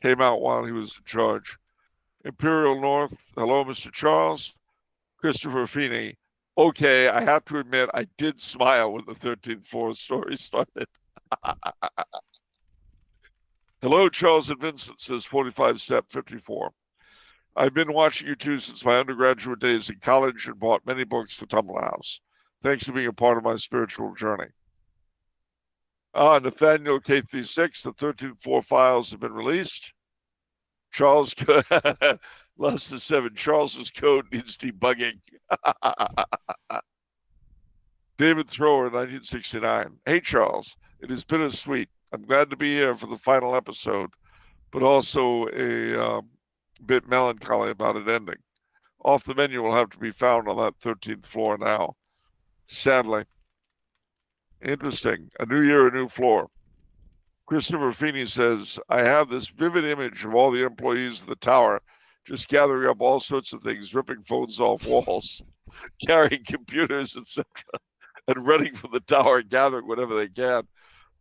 [SPEAKER 2] Came out while he was in charge. Imperial North. Hello, Mr. Charles. Christopher Feeney. Okay, I have to admit, I did smile when the 13th floor story started. Hello, Charles and Vincent, says 45 Step 54. I've been watching you two since my undergraduate days in college and bought many books for Tumble House. Thanks for being a part of my spiritual journey. Nathaniel K36, the 13th floor files have been released. Charles, less than 7. Charles's code needs debugging. David Thrower, 1969. Hey, Charles, it is bittersweet. I'm glad to be here for the final episode. but also a bit melancholy about it ending. Off the Menu will have to be found on that 13th floor now. Sadly. Interesting. A new year, a new floor. Christopher Feeney says, I have this vivid image of all the employees of the tower just gathering up all sorts of things, ripping phones off walls, carrying computers, etc., and running from the tower, gathering whatever they can.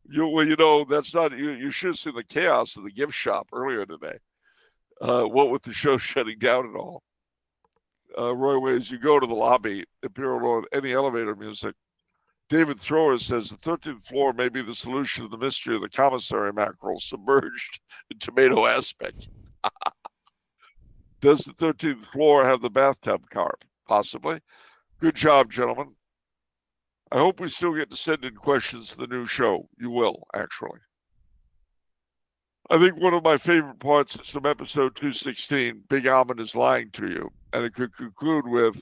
[SPEAKER 2] That's not, you should have seen the chaos of the gift shop earlier today. What with the show shutting down and all. Roy Ways, you go to the lobby, Imperial Road, any elevator music. David Thrower says the 13th floor may be the solution to the mystery of the commissary mackerel submerged in tomato aspic. Does the 13th floor have the bathtub carp? Possibly. Good job, gentlemen. I hope we still get to send in questions to the new show. You will, actually. I think one of my favorite parts is from episode 216, Big Almond is lying to you. And it could conclude with,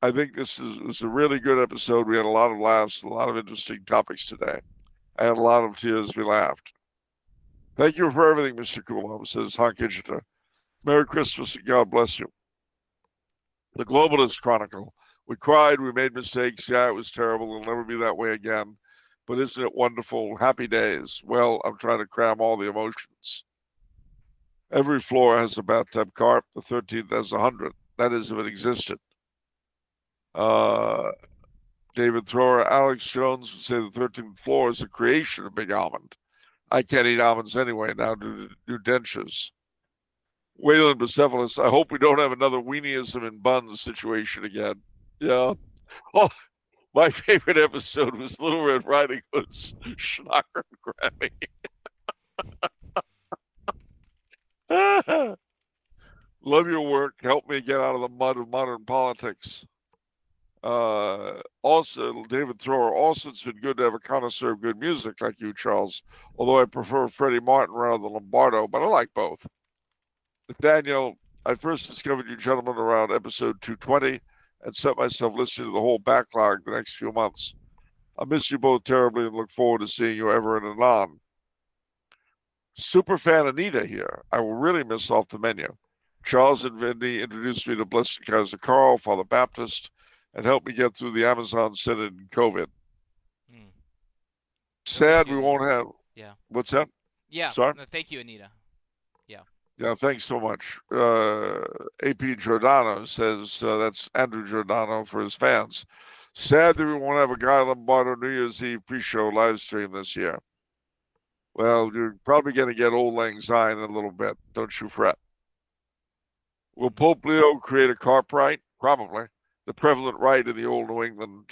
[SPEAKER 2] I think this was a really good episode. We had a lot of laughs, a lot of interesting topics today. I had a lot of tears. We laughed. Thank you for everything, Mr. Coulomb, says Hank Idjita. Merry Christmas and God bless you. The Globalist Chronicle. We cried, we made mistakes. Yeah, it was terrible. It'll never be that way again. But isn't it wonderful? Happy days. Well, I'm trying to cram all the emotions. Every floor has a bathtub carp. The 13th has 100. That is, if it existed. David Thrower, Alex Jones would say the 13th floor is a creation of Big Almond. I can't eat almonds anyway now due to new dentures. Wayland Bucephalus, I hope we don't have another weenieism in buns situation again. Yeah. Oh, my favorite episode was Little Red Riding Hood's Schnocker Grammy. Love your work. Help me get out of the mud of modern politics. Also, David Thrower, also, it's been good to have a connoisseur of good music like you, Charles, although I prefer Freddie Martin rather than Lombardo, but I like both. Daniel, I first discovered you gentlemen around episode 220 and set myself listening to the whole backlog the next few months. I miss you both terribly and look forward to seeing you ever and anon. Superfan Anita here. I will really miss Off the Menu. Charles and Vindy introduced me to Blessed Kaiser Carl, Father Baptist, and helped me get through the Amazon Synod and COVID.
[SPEAKER 1] Hmm.
[SPEAKER 2] Sad we won't have.
[SPEAKER 1] Yeah.
[SPEAKER 2] What's that?
[SPEAKER 1] Yeah.
[SPEAKER 2] Sorry?
[SPEAKER 1] No, thank you, Anita. Yeah.
[SPEAKER 2] Yeah, thanks so much. AP Giordano says that's Andrew Giordano for his fans. Sad that we won't have a Guy Lombardo New Year's Eve pre-show live stream this year. Well, you're probably going to get Old Lang Syne in a little bit. Don't you fret. Will Pope Leo create a carp right? Probably. The prevalent right in the old New England.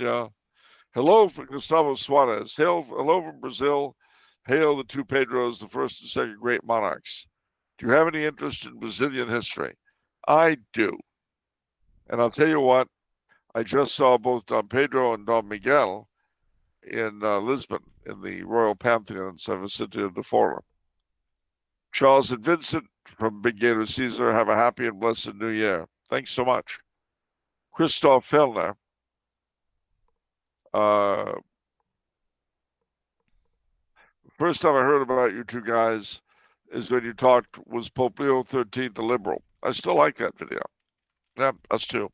[SPEAKER 2] Hello from Gustavo Suarez. Hello from Brazil. Hail the two Pedros, the first and second great monarchs. Do you have any interest in Brazilian history? I do. And I'll tell you what, I just saw both Dom Pedro and Dom Miguel in Lisbon in the Royal Pantheon in San Vicente de Fora. Charles and Vincent from Big Gator Caesar, have a happy and blessed New Year. Thanks so much. Christoph Fellner. First time I heard about you two guys is when you talked, was Pope Leo XIII a liberal? I still like that video. Yeah, us too.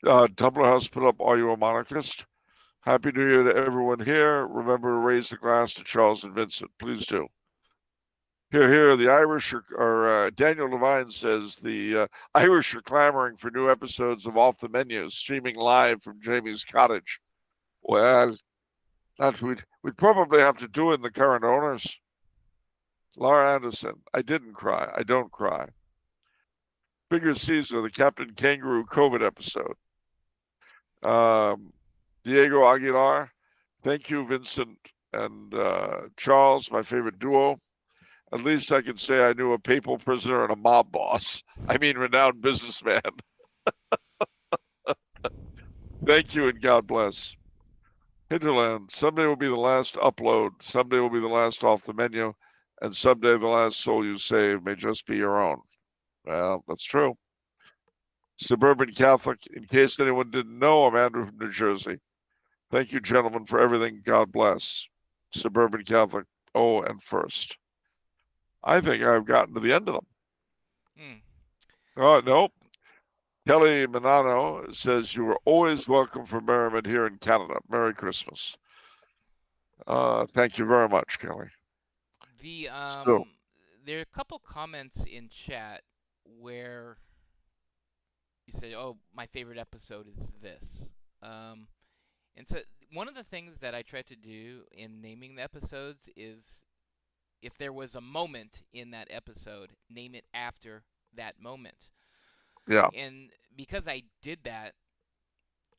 [SPEAKER 2] Tumblr House put up, are you a monarchist? Happy New Year to everyone here. Remember to raise the glass to Charles and Vincent. Please do. Here, the Irish are Daniel Levine says the Irish are clamoring for new episodes of Off the Menu, streaming live from Jamie's cottage. Well, we'd probably have to do it in the current owners. Laura Anderson, I didn't cry. I don't cry. Bigger Caesar, the Captain Kangaroo COVID episode. Diego Aguilar, thank you, Vincent and Charles, my favorite duo. At least I can say I knew a papal prisoner and a mob boss. I mean, renowned businessman. Thank you and God bless. Hinterland, someday will be the last upload. Someday will be the last off the menu. And someday the last soul you save may just be your own. Well, that's true. Suburban Catholic, in case anyone didn't know, I'm Andrew from New Jersey. Thank you, gentlemen, for everything. God bless. Suburban Catholic, oh, and first. I think I've gotten to the end of them.
[SPEAKER 1] Hmm.
[SPEAKER 2] Oh, no. Kelly Manano says you are always welcome for merriment here in Canada. Merry Christmas. Thank you very much, Kelly.
[SPEAKER 1] The
[SPEAKER 2] So,
[SPEAKER 1] there are a couple comments in chat where you said, "Oh, my favorite episode is this." Um, and so one of the things that I try to do in naming the episodes is if there was a moment in that episode, name it after that moment.
[SPEAKER 2] yeah,
[SPEAKER 1] And because I did that,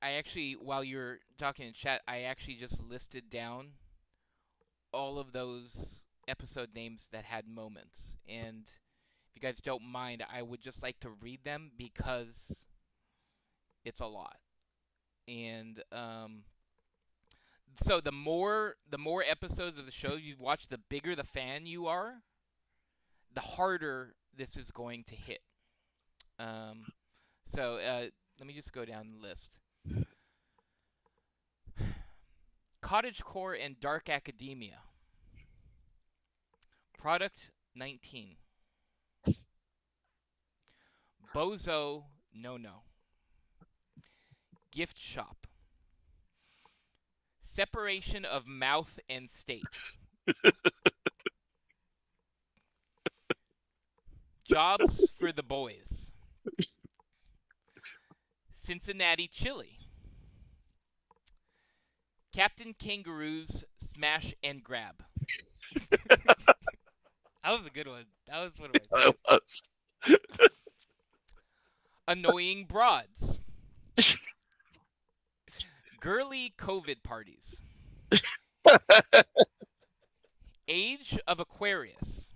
[SPEAKER 1] I actually, while you're talking in chat, I actually just listed down all of those episode names that had moments. And if you guys don't mind, I would just like to read them because it's a lot. And so the more episodes of the show you watch, the bigger the fan you are, the harder this is going to hit. Um, so let me just go down the list. Cottagecore and Dark Academia. Product 19. Bozo No No. Gift Shop. Separation of Mouth and State. Jobs for the Boys. Cincinnati Chili. Captain Kangaroo's Smash and Grab. That was a good one. That was one of my
[SPEAKER 2] I
[SPEAKER 1] favorites.
[SPEAKER 2] was.
[SPEAKER 1] Annoying Broads. Girly COVID Parties. Age of Aquarius.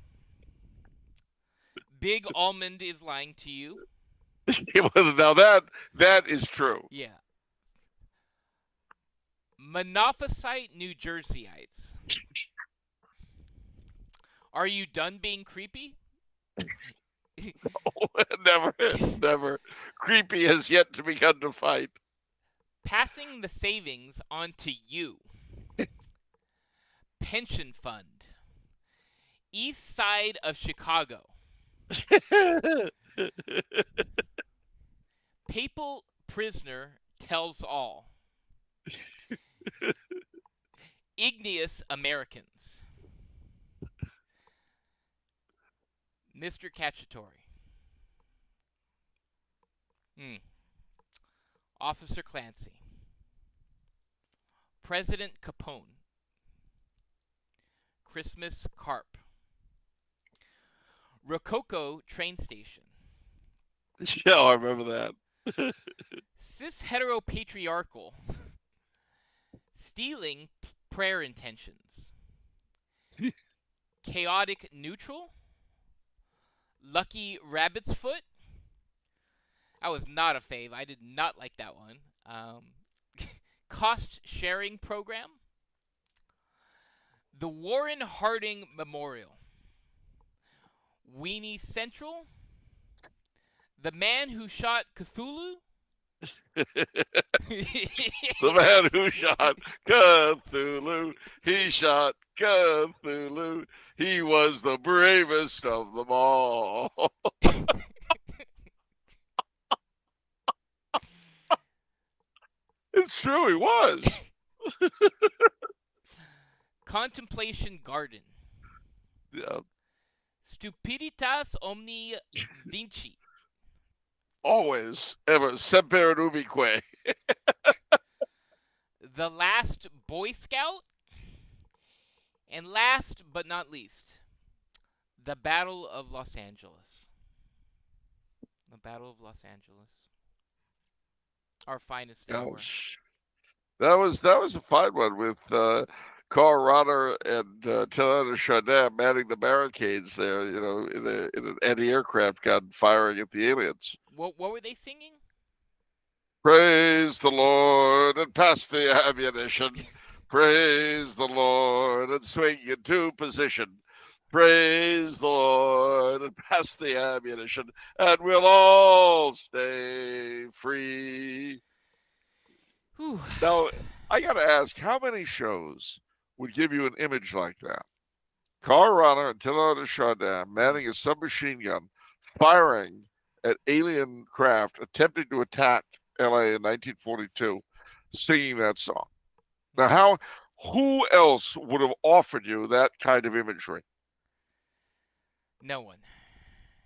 [SPEAKER 1] Big Almond is lying to you.
[SPEAKER 2] Now that is true.
[SPEAKER 1] Yeah. Monophysite New Jerseyites. Are you done being creepy?
[SPEAKER 2] Never, never. Creepy has yet to begun to fight.
[SPEAKER 1] Passing the savings on to you. Pension fund. East side of Chicago. Papal prisoner tells all. Igneous Americans. Mr. Cacciatore. Officer Clancy. President Capone. Christmas Carp. Rococo train station.
[SPEAKER 2] Yeah, I remember that.
[SPEAKER 1] Cis heteropatriarchal. Stealing prayer intentions. Chaotic neutral. Lucky rabbit's foot. I was not a fave. I did not like that one. Cost sharing program. The Warren Harding Memorial. Weenie Central. The man who shot Cthulhu.
[SPEAKER 2] The man who shot Cthulhu, he shot Cthulhu. He was the bravest of them all. It's true, he was.
[SPEAKER 1] Contemplation Garden.
[SPEAKER 2] Yeah,
[SPEAKER 1] Stupiditas omni vinci.
[SPEAKER 2] always, ever, semper ubique.
[SPEAKER 1] The Last Boy Scout. And last but not least, the Battle of Los Angeles. The Battle of Los Angeles. Our finest hour.
[SPEAKER 2] That was a fine one with Carl Rotter and Tanana Chardin manning the barricades there, in an anti-aircraft gun firing at the aliens.
[SPEAKER 1] What were they singing?
[SPEAKER 2] Praise the Lord and pass the ammunition. Praise the Lord and swing into position. Praise the Lord and pass the ammunition, and we'll all stay free.
[SPEAKER 1] Whew.
[SPEAKER 2] Now, I got to ask, how many shows would give you an image like that? Colorado and Tillot Chardin manning a submachine gun, firing at alien craft attempting to attack LA in 1942, singing that song. Now,
[SPEAKER 1] Mm.
[SPEAKER 2] who else would have offered you that kind of imagery?
[SPEAKER 1] No one.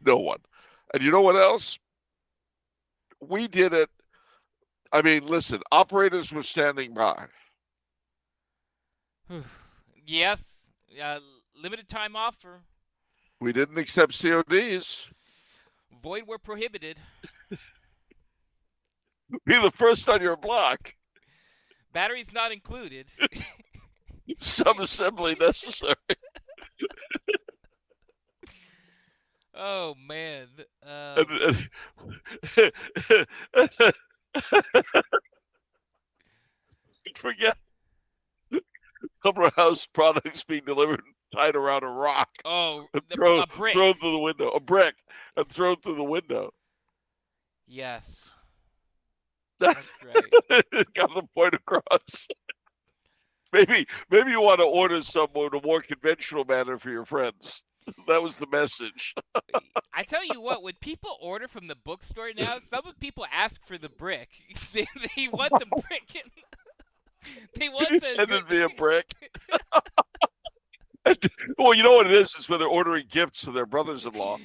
[SPEAKER 2] No one. And you know what else? We did it. I mean, listen, operators were standing by.
[SPEAKER 1] Yes. Uh, Limited time offer.
[SPEAKER 2] We didn't accept CODs.
[SPEAKER 1] Void where prohibited.
[SPEAKER 2] Be the first on your block.
[SPEAKER 1] Batteries not included.
[SPEAKER 2] Some assembly necessary.
[SPEAKER 1] Oh man.
[SPEAKER 2] And, forget Summer House products being delivered tied around a rock
[SPEAKER 1] oh,
[SPEAKER 2] and
[SPEAKER 1] a brick.
[SPEAKER 2] thrown through the window. A brick and thrown through the window.
[SPEAKER 1] Yes. That's right.
[SPEAKER 2] Got the point across. Maybe you want to order some in a more conventional manner for your friends. That was the message.
[SPEAKER 1] I tell you what, when people order from the bookstore now, some of people ask for the brick. They want the brick. They want
[SPEAKER 2] You
[SPEAKER 1] the
[SPEAKER 2] send
[SPEAKER 1] good.
[SPEAKER 2] it via brick. Well, you know what it is? It's when they're ordering gifts for their brothers-in-law.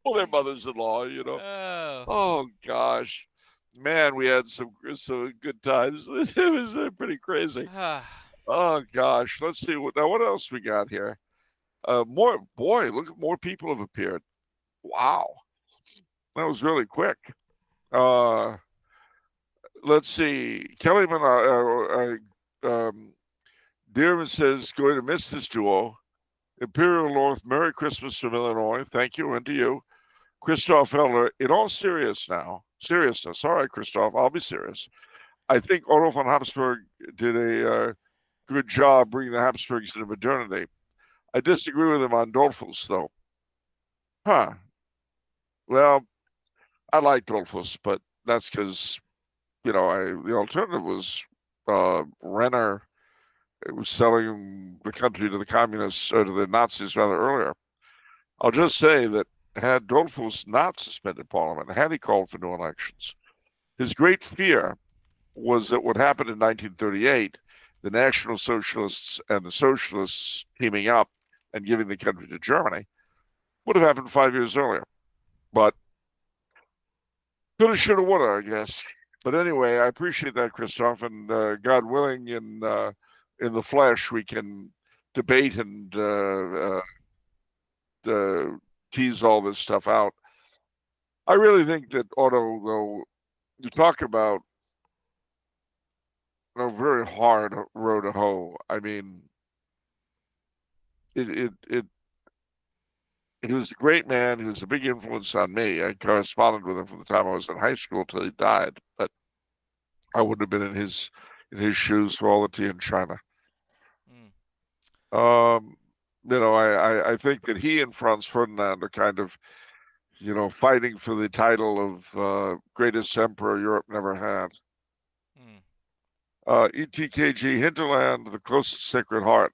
[SPEAKER 2] Well, their mothers-in-law, you know.
[SPEAKER 1] Oh.
[SPEAKER 2] Oh gosh, man, we had some good times. It was pretty crazy. Oh gosh, let's see what else we got here. More boy, look at more people have appeared. Wow, that was really quick. Uh, let's see. Kellyman, Dearman says going to miss this duo. Imperial North, Merry Christmas from Illinois. Thank you, and to you. Christoph Elder, in all seriousness, all right, Christoph, I'll be serious. I think Otto von Habsburg did a good job bringing the Habsburgs into modernity. I disagree with him on Dollfuss, though. Huh. Well, I like Dollfuss, but that's because, the alternative was Renner. It was selling the country to the communists, or to the Nazis rather earlier. I'll just say that had Dollfuss not suspended Parliament, had he called for new elections, his great fear was that what happened in 1938, the National Socialists and the Socialists teaming up and giving the country to Germany, would have happened 5 years earlier. But coulda, shoulda, woulda, I guess. But anyway, I appreciate that, Christoph, and God willing, in the flesh, we can debate and tease all this stuff out. I really think that Otto, though, you talk about a very hard road to hoe. I mean, it he was a great man. He was a big influence on me. I corresponded with him from the time I was in high school till he died. But I wouldn't have been in his shoes for all the tea in China.
[SPEAKER 1] Mm.
[SPEAKER 2] I think that he and Franz Ferdinand are kind of, fighting for the title of greatest emperor Europe never had.
[SPEAKER 1] Mm.
[SPEAKER 2] ETKG Hinterland, the closest Sacred Heart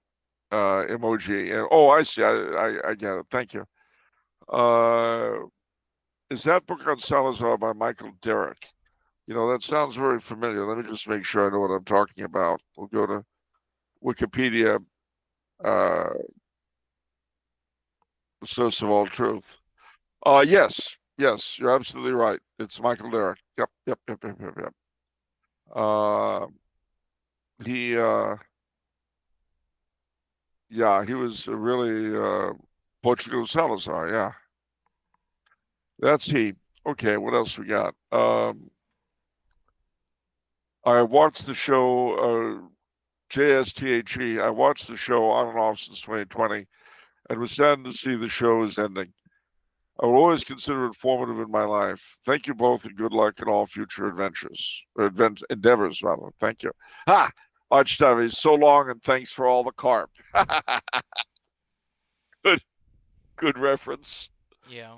[SPEAKER 2] emoji. Oh, I see. I get it. Thank you. Is that book on Salazar by Michael Derrick? That sounds very familiar. Let me just make sure I know what I'm talking about. We'll go to Wikipedia, the source of all truth. Yes, you're absolutely right. It's Michael Derrick. Yep. He, he was really Portugal Salazar. Yeah, that's he. Okay, what else we got? I watched the show JSTHE. I watched the show on and off since 2020, and was saddened to see the show is ending. I will always consider it formative in my life. Thank you both, and good luck in all future endeavors, rather. Thank you. Ha! Archtavi, so long, and thanks for all the carp. Good reference.
[SPEAKER 1] Yeah.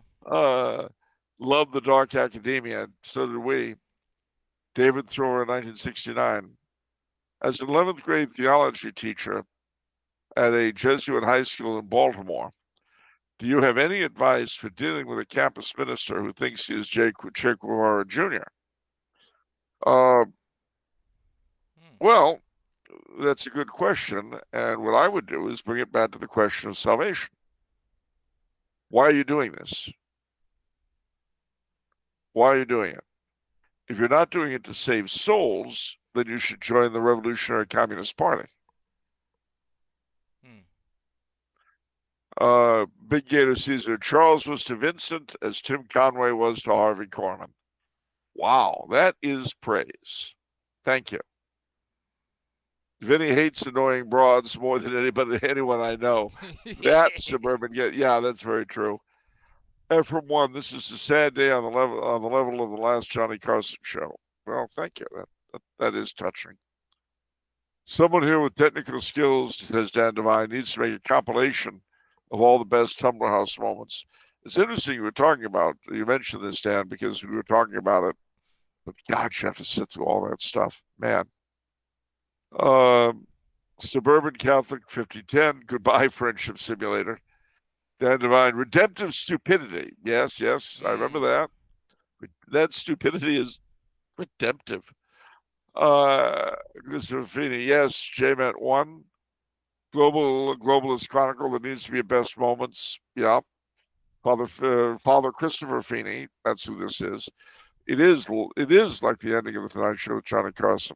[SPEAKER 2] Love the Dark Academia. So did we. David Thrower, 1969. As an 11th grade theology teacher, at a Jesuit high school in Baltimore. Do you have any advice for dealing with a campus minister who thinks he is Che Guevara Jr.? Uh,
[SPEAKER 1] Hmm.
[SPEAKER 2] well, that's a good question. And what I would do is bring it back to the question of salvation. Why are you doing this? Why are you doing it? If you're not doing it to save souls, then you should join the Revolutionary Communist Party.
[SPEAKER 1] Hmm.
[SPEAKER 2] Big Gator Caesar, Charles was to Vincent as Tim Conway was to Harvey Korman. Wow, that is praise. Thank you. Vinny hates annoying broads more than anyone I know. That suburban yeah, that's very true. And from one, this is a sad day on the level of the last Johnny Carson show. Well, thank you. That is touching. Someone here with technical skills, says Dan Devine, needs to make a compilation of all the best Tumblr House moments. It's interesting you mentioned this, Dan, because we were talking about it. But God, you have to sit through all that stuff. Man. Um, Suburban Catholic 5010, goodbye, Friendship Simulator. Dan Devine, redemptive stupidity. Yes, yes, I remember
[SPEAKER 1] Hmm.
[SPEAKER 2] that. That stupidity is redemptive. Christopher Feeney, yes, JMet 1. Globalist Chronicle, there needs to be a best moments. Yeah. Father Christopher Feeney, that's who this is. It is like the ending of the Tonight Show with Johnny Carson.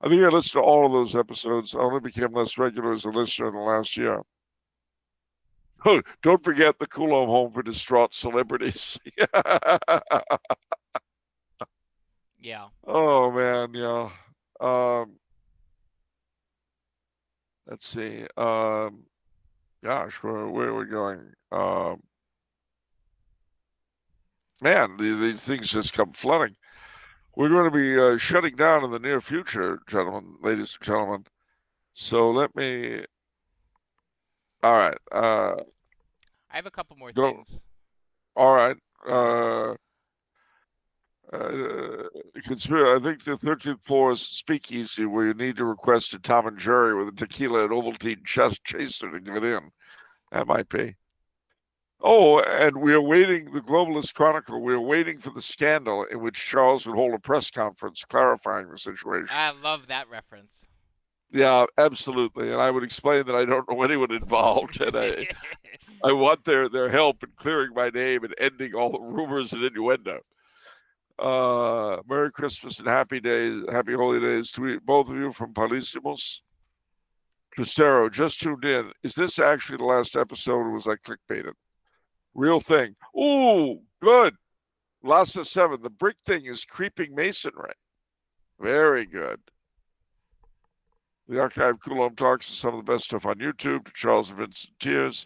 [SPEAKER 2] I think I listened to all of those episodes. I only became less regular as a listener in the last year. Oh, don't forget the Coulomb Home for Distraught Celebrities.
[SPEAKER 1] Yeah.
[SPEAKER 2] Oh man, yeah. Um, let's see. Gosh, where are we going? Man, these things just come flooding. We're going to be shutting down in the near future, gentlemen, ladies and gentlemen. So let me. All right.
[SPEAKER 1] I have a couple more
[SPEAKER 2] Go.
[SPEAKER 1] things.
[SPEAKER 2] All right.
[SPEAKER 1] Um.
[SPEAKER 2] Uh, I think the 13th floor is speakeasy where you need to request a Tom and Jerry with a tequila and Ovaltine chaser to get in. That might be. Oh, and we are waiting, the Globalist Chronicle, we are waiting for the scandal in which Charles would hold a press conference clarifying the situation.
[SPEAKER 1] I love that reference.
[SPEAKER 2] Yeah, absolutely. And I would explain that I don't know anyone involved, and I want their help in clearing my name and ending all the rumors and innuendo. Merry Christmas and happy days, happy holy days to both of you from Palissimos. Tristero, just tuned in. Is this actually the last episode or was I clickbaited? Real thing. Ooh, good. Lassa 7. The brick thing is creeping masonry. Very good. The Archive Coulomb talks is some of the best stuff on YouTube. To Charles and Vincent Tears.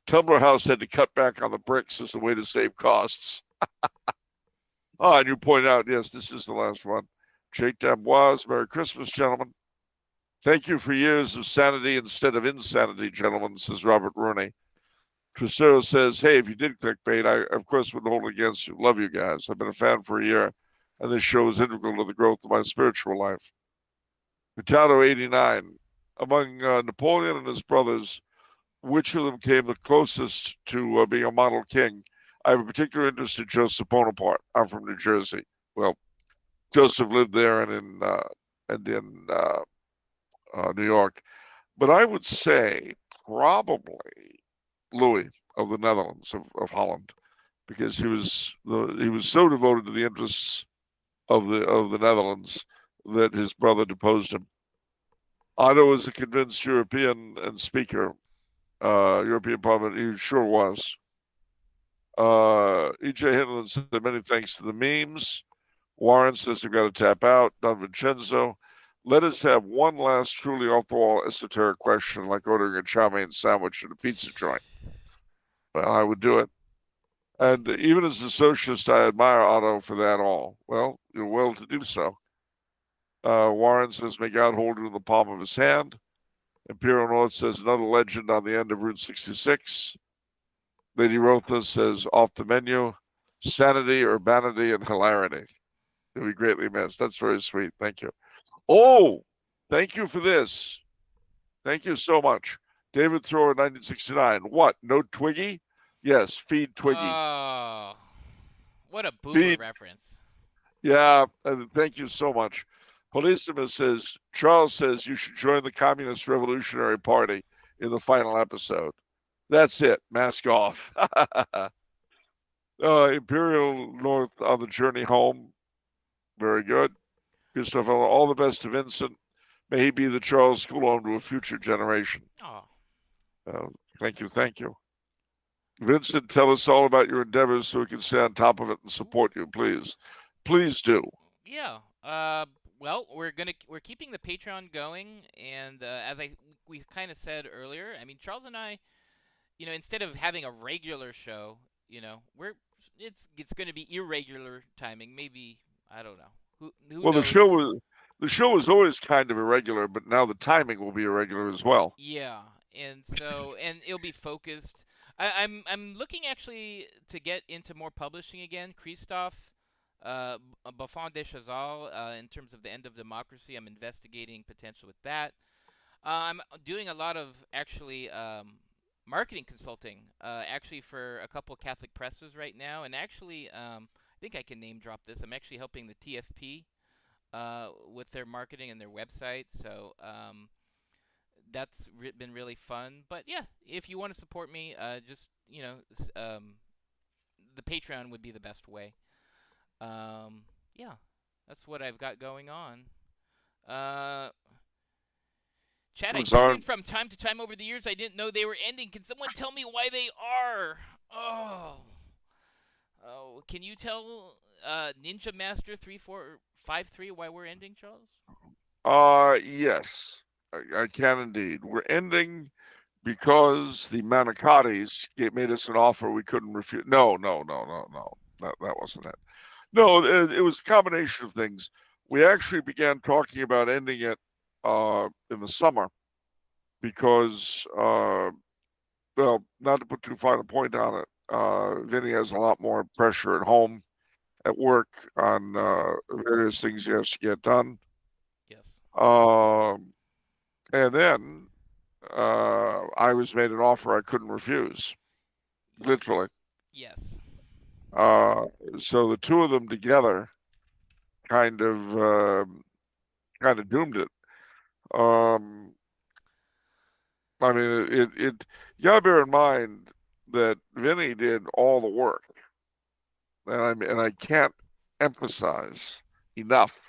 [SPEAKER 2] Tumblr House had to cut back on the bricks as a way to save costs. Oh, and you point out, yes, this is the last one. Jake Damboise, Merry Christmas, gentlemen. Thank you for years of sanity instead of insanity, gentlemen, says Robert Rooney. Tristero says, hey, if you did clickbait, I, of course, wouldn't hold it against you. Love you guys. I've been a fan for a year, and this show is integral to the growth of my spiritual life. Potato 89. Among Napoleon and his brothers, which of them came the closest to being a model king? I have a particular interest in Joseph Bonaparte. I'm from New Jersey. Well, Joseph lived there and in New York. But I would say probably Louis of the Netherlands of Holland, because he was so devoted to the interests of the Netherlands that his brother deposed him. Otto was a convinced European and speaker, European Parliament. He sure was. E.J. Hinton said many thanks to the memes. Warren says we've got to tap out. Don Vincenzo. Let us have one last truly off the wall esoteric question, like ordering a chow mein sandwich at a pizza joint. Well, I would do it. And even as a socialist, I admire Otto for that all. Well, you're well to do so. Warren says, may God hold you in the palm of his hand. Imperial North says, another legend on the end of Route 66. Lady Rotha says, off the menu, sanity, urbanity, and hilarity. You'll be greatly missed. That's very sweet. Thank you. Oh, thank you for this. Thank you so much. David Thrower, 1969. What? No Twiggy? Yes, feed Twiggy.
[SPEAKER 1] Oh, what a boomer
[SPEAKER 2] Feed.
[SPEAKER 1] reference.
[SPEAKER 2] Yeah, thank you so much. Polissima says, Charles says you should join the Communist Revolutionary Party in the final episode. That's it. Mask off. Imperial North on the journey home. Very good. Christopher, all the best to Vincent. May he be the Charles Coulomb to a future generation.
[SPEAKER 1] Oh,
[SPEAKER 2] Uh, Thank you. Thank you. Vincent, tell us all about your endeavors so we can stay on top of it and support you, please. Please do.
[SPEAKER 1] yeah. Well, we're keeping the Patreon going, and as we kind of said earlier, I mean, Charles and I, instead of having a regular show, we're it's going to be irregular timing. Maybe I don't know. Who
[SPEAKER 2] Well,
[SPEAKER 1] knows?
[SPEAKER 2] the show was always kind of irregular, but now the timing will be irregular as well.
[SPEAKER 1] Yeah, and it'll be focused. I'm looking actually to get into more publishing again. Christophe, Buffon de Chazal, in terms of the end of democracy, I'm investigating potential with that. I'm doing a lot of actually marketing consulting, actually for a couple Catholic presses right now, and actually I think I can name drop this. I'm actually helping the TFP with their marketing and their website. So that's been really fun. But yeah, if you want to support me, just the Patreon would be the best way. Yeah, that's what I've got going on. Uh, Chad, I
[SPEAKER 2] Was
[SPEAKER 1] tune
[SPEAKER 2] our
[SPEAKER 1] in from time to time over the years. I didn't know they were ending. Can someone tell me why they are? Oh, oh, can you tell Ninja Master 3453 why we're ending, Charles?
[SPEAKER 2] yes, I can indeed. We're ending because the Manicotis made us an offer we couldn't refuse. No, no, no, no, no. That wasn't it. No, it was a combination of things. We actually began talking about ending it in the summer because, well, not to put too fine a point on it, Vinny has a lot more pressure at home, at work, on various things he has to get done.
[SPEAKER 1] Yes.
[SPEAKER 2] Um, and then I was made an offer I couldn't refuse, literally.
[SPEAKER 1] Yes.
[SPEAKER 2] Uh, so the two of them together kind of kind of doomed it. Um, I mean, you gotta bear in mind that Vinny did all the work, and I can't emphasize enough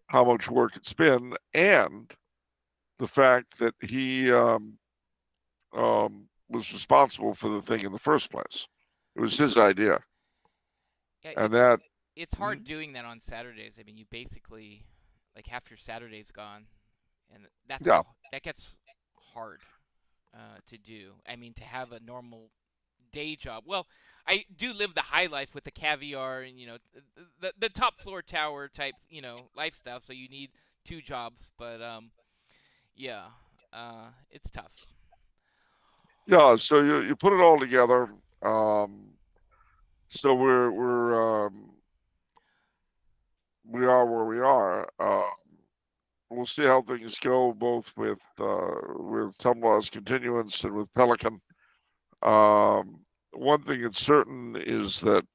[SPEAKER 2] how much work it's been, and the fact that he was responsible for the thing in the first place. It was his idea,
[SPEAKER 1] Yeah,
[SPEAKER 2] and that
[SPEAKER 1] it's
[SPEAKER 2] hmm,
[SPEAKER 1] hard doing that on Saturdays. I mean, you basically like half your Saturday's gone, and
[SPEAKER 2] yeah,
[SPEAKER 1] that gets hard to do. I mean, to have a normal day job. Well, I do live the high life with the caviar and the top floor tower type lifestyle. So you need two jobs, but yeah, it's tough.
[SPEAKER 2] yeah. So you put it all together. Um, so we are where we are. We'll see how things go, both with Tumblr's continuance and with Pelican. One thing that's certain is that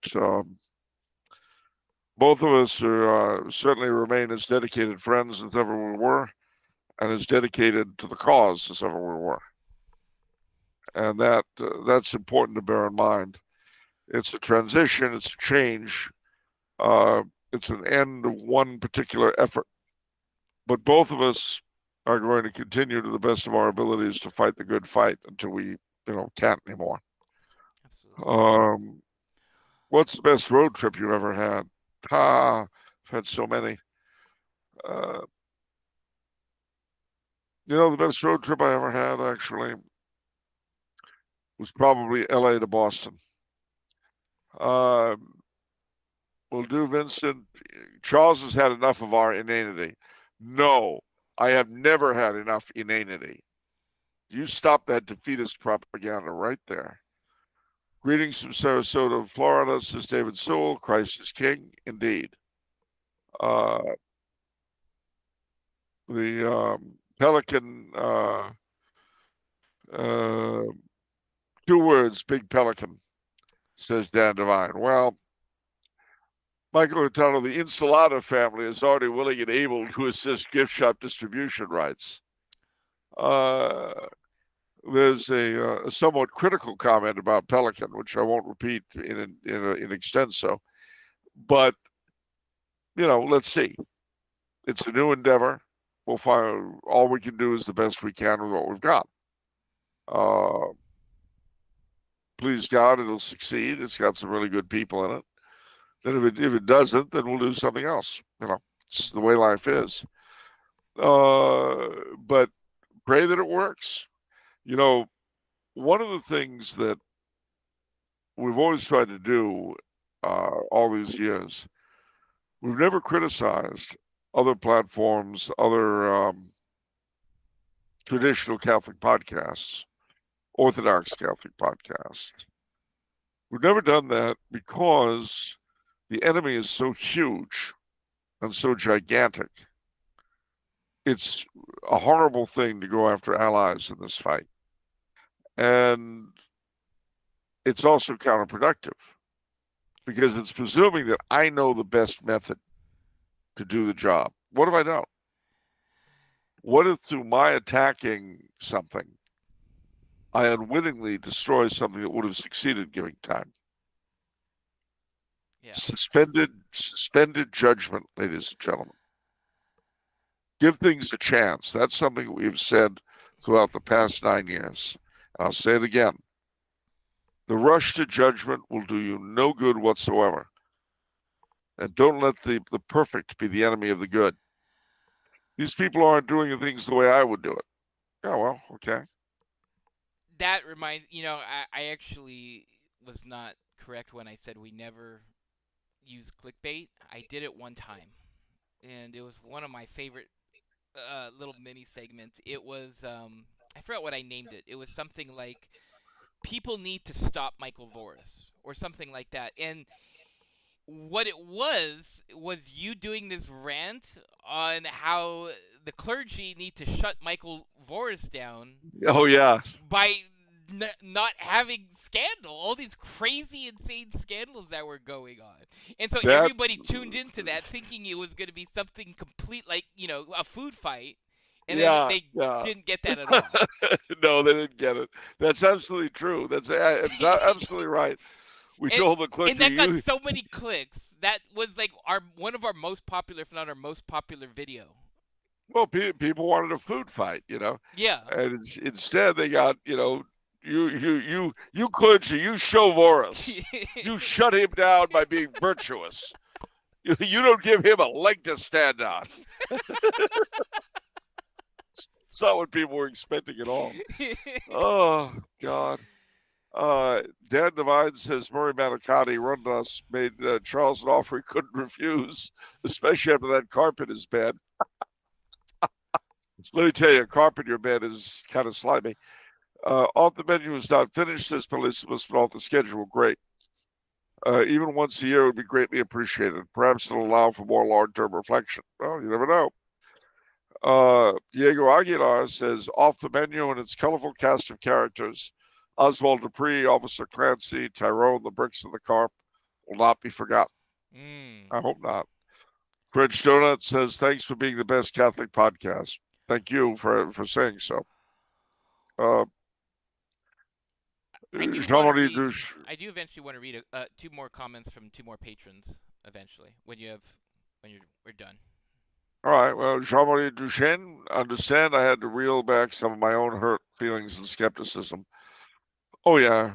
[SPEAKER 2] both of us are certainly remain as dedicated friends as ever we were, and as dedicated to the cause as ever we were, and that's important to bear in mind. It's a transition, it's a change, uh, it's an end of one particular effort, but both of us are going to continue to the best of our abilities to fight the good fight until we, can't anymore.
[SPEAKER 1] Absolutely.
[SPEAKER 2] Um, what's the best road trip you ever had? Ah, I've had so many. Uh, the best road trip I ever had actually was probably LA to Boston. Uh, will do, Vincent. Charles has had enough of our inanity. No, I have never had enough inanity. You stop that defeatist propaganda right there. Greetings from Sarasota, Florida, says David Sewell. Christ is King, indeed. Uh, the Pelican, uh, 2 words, big pelican, says Dan Devine. Well, Michael Hurtado, the Insulata family is already willing and able to assist gift shop distribution rights. Uh, there's a somewhat critical comment about Pelican, which I won't repeat in extenso. But let's see. It's a new endeavor. We'll find all we can do is the best we can with what we've got. Uh, please God, it'll succeed. It's got some really good people in it. Then if it doesn't, then we'll do something else. It's the way life is. But pray that it works. One of the things that we've always tried to do all these years, we've never criticized other platforms, other traditional Catholic podcasts, Orthodox Catholic podcasts. We've never done that because the enemy is so huge and so gigantic. It's a horrible thing to go after allies in this fight. And it's also counterproductive because it's presuming that I know the best method to do the job. What if I don't? What if through my attacking something, I unwittingly destroy something that would have succeeded given time?
[SPEAKER 1] Yeah.
[SPEAKER 2] Suspended judgment, ladies and gentlemen. Give things a chance. That's something we've said throughout the past 9 years. And I'll say it again. The rush to judgment will do you no good whatsoever. And don't let the perfect be the enemy of the good. These people aren't doing things the way I would do it. Yeah, well, okay.
[SPEAKER 1] That reminds I actually was not correct when I said we never use clickbait. I did it one time, and it was one of my favorite little mini segments. It was I forgot what I named it. It was something like "People need to stop Michael Voris" or something like that, and what it was you doing this rant on how the clergy need to shut Michael Voris down
[SPEAKER 2] Oh, yeah.
[SPEAKER 1] by not having scandal, all these crazy, insane scandals that were going on. And so
[SPEAKER 2] That,
[SPEAKER 1] everybody tuned into that thinking it was going to be something complete, like, a food fight. And then
[SPEAKER 2] yeah,
[SPEAKER 1] they
[SPEAKER 2] yeah.
[SPEAKER 1] didn't get that at all.
[SPEAKER 2] No, they didn't get it. That's absolutely true. That's absolutely right. We
[SPEAKER 1] and,
[SPEAKER 2] told the
[SPEAKER 1] and
[SPEAKER 2] clergy,
[SPEAKER 1] that got so many clicks. That was like one of our most popular, if not our most popular video.
[SPEAKER 2] well, people wanted a food fight.
[SPEAKER 1] Yeah.
[SPEAKER 2] And instead they got, you clergy, you show Voris. You shut him down by being virtuous. You don't give him a leg to stand on. It's not what people were expecting at all. Oh, God. Dan Devine says Murray Manicotti run us made Charles an offer he couldn't refuse, especially after that carpet is bad. Let me tell you, a carpet in your bed is kind of slimy. Off the menu is not finished, says Pelisimus, but off the schedule, great. Even once a year would be greatly appreciated. Perhaps it'll allow for more long-term reflection. Well, you never know. Diego Aguilar says, off the menu and its colorful cast of characters, Oswald Dupree, Officer Clancy, Tyrone, the bricks and the carp will not be forgotten. I hope not. French Donut says, thanks for being the best Catholic podcast. Thank you for saying so.
[SPEAKER 1] I do want to
[SPEAKER 2] Jean-Marie
[SPEAKER 1] read.
[SPEAKER 2] Duche.
[SPEAKER 1] I do eventually want to read two more comments from two more patrons eventually when we're done.
[SPEAKER 2] All right. Well, Jean-Marie Duchesne, understand I had to reel back some of my own hurt feelings and skepticism. Oh, yeah.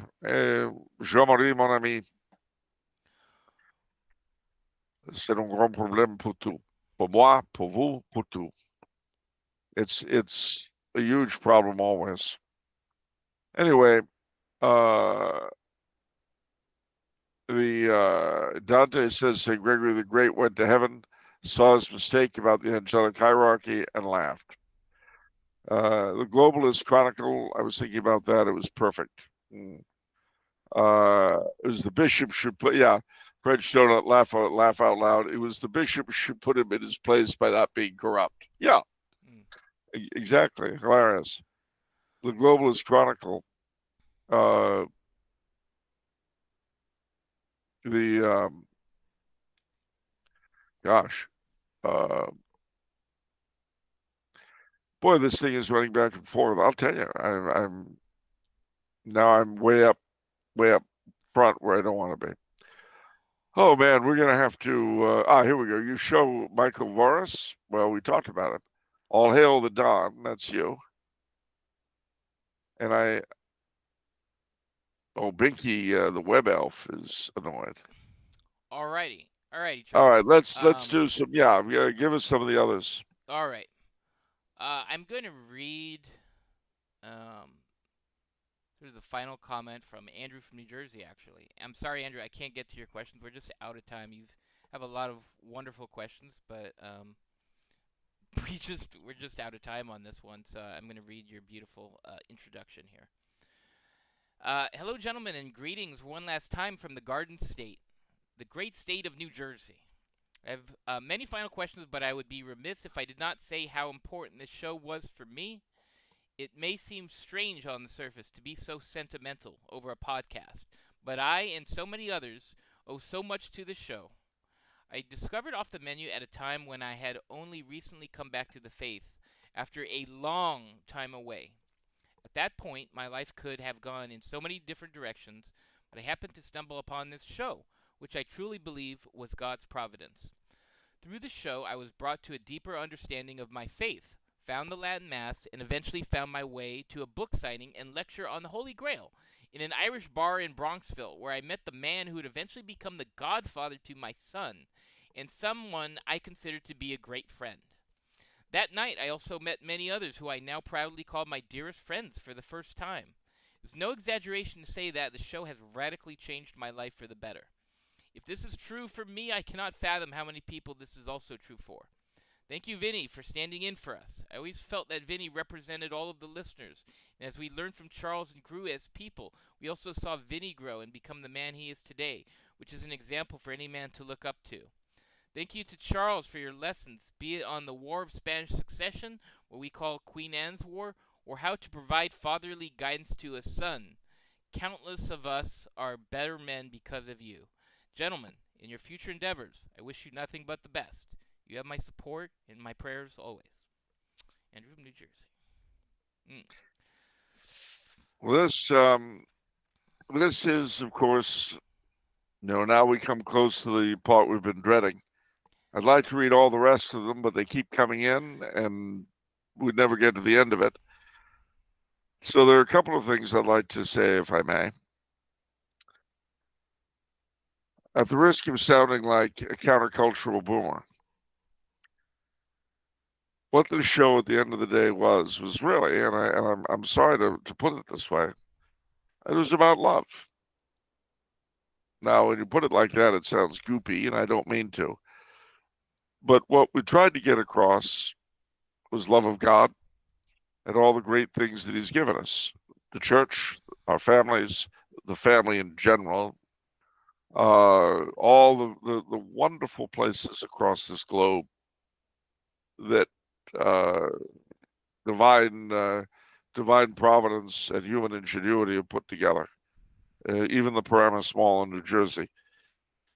[SPEAKER 2] Jean-Marie, mon ami, c'est un grand problème pour tout. Pour moi, pour vous, pour tout. It's a huge problem always. Anyway, Dante says St. Gregory the Great went to heaven, saw his mistake about the angelic hierarchy, and laughed. The Globalist Chronicle, I was thinking about that. It was perfect. It was the bishop should put, yeah, French Donut, laugh out loud. It was the bishop should put him in his place by not being corrupt. Yeah. Exactly. Hilarious. The Globalist Chronicle. Uh, the gosh, uh, boy, this thing is running back and forth. I'll tell you, I'm now I'm way up front where I don't want to be. Oh man, we're gonna have to. Here we go. You show Michael Voris. Well, we talked about it. All hail the Don. That's you. And I. Oh, Binky, the web elf, is annoyed.
[SPEAKER 1] Alrighty,
[SPEAKER 2] All
[SPEAKER 1] Charles.
[SPEAKER 2] right, let's do some. Yeah, yeah. Give us some of the others.
[SPEAKER 1] All right. I'm going to read um, sort of the final comment from Andrew from New Jersey. Actually, I'm sorry, Andrew, I can't get to your questions. We're just out of time. You have a lot of wonderful questions, but we're just out of time on this one. So I'm going to read your beautiful introduction here. Hello, gentlemen, and greetings one last time from the Garden State, the great state of New Jersey. I have many final questions, but I would be remiss if I did not say how important this show was for me. It may seem strange on the surface to be so sentimental over a podcast, but I and so many others owe so much to this show. I discovered Off the Menu at a time when I had only recently come back to the faith after a long time away. At that point, my life could have gone in so many different directions, but I happened to stumble upon this show, which I truly believe was God's providence. Through the show, I was brought to a deeper understanding of my faith, found the Latin Mass, and eventually found my way to a book signing and lecture on the Holy Grail in an Irish bar in Bronxville, where I met the man who would eventually become the godfather to my son, and someone I considered to be a great friend. That night, I also met many others who I now proudly call my dearest friends for the first time. It's no exaggeration to say that the show has radically changed my life for the better. If this is true for me, I cannot fathom how many people this is also true for. Thank you, Vinny, for standing in for us. I always felt that Vinny represented all of the listeners, and as we learned from Charles and grew as people, we also saw Vinny grow and become the man he is today, which is an example for any man to look up to. Thank you to Charles for your lessons, be it on the War of Spanish Succession, what we call Queen Anne's War, or how to provide fatherly guidance to a son. Countless of us are better men because of you. Gentlemen, in your future endeavors, I wish you nothing but the best. You have my support and my prayers always. Andrew from New Jersey. Mm.
[SPEAKER 2] Well, this is, of course, now we come close to the part we've been dreading. I'd like to read all the rest of them, but they keep coming in, and we'd never get to the end of it. So there are a couple of things I'd like to say, if I may. At the risk of sounding like a countercultural boomer, what this show at the end of the day was really, I'm sorry to put it this way, it was about love. Now, when you put it like that, it sounds goopy, and I don't mean to. But what we tried to get across was love of God and all the great things that He's given us, the church, our families, the family in general, all the wonderful places across this globe that uh, divine divine providence and human ingenuity have put together. Even the Paramus Mall in New Jersey,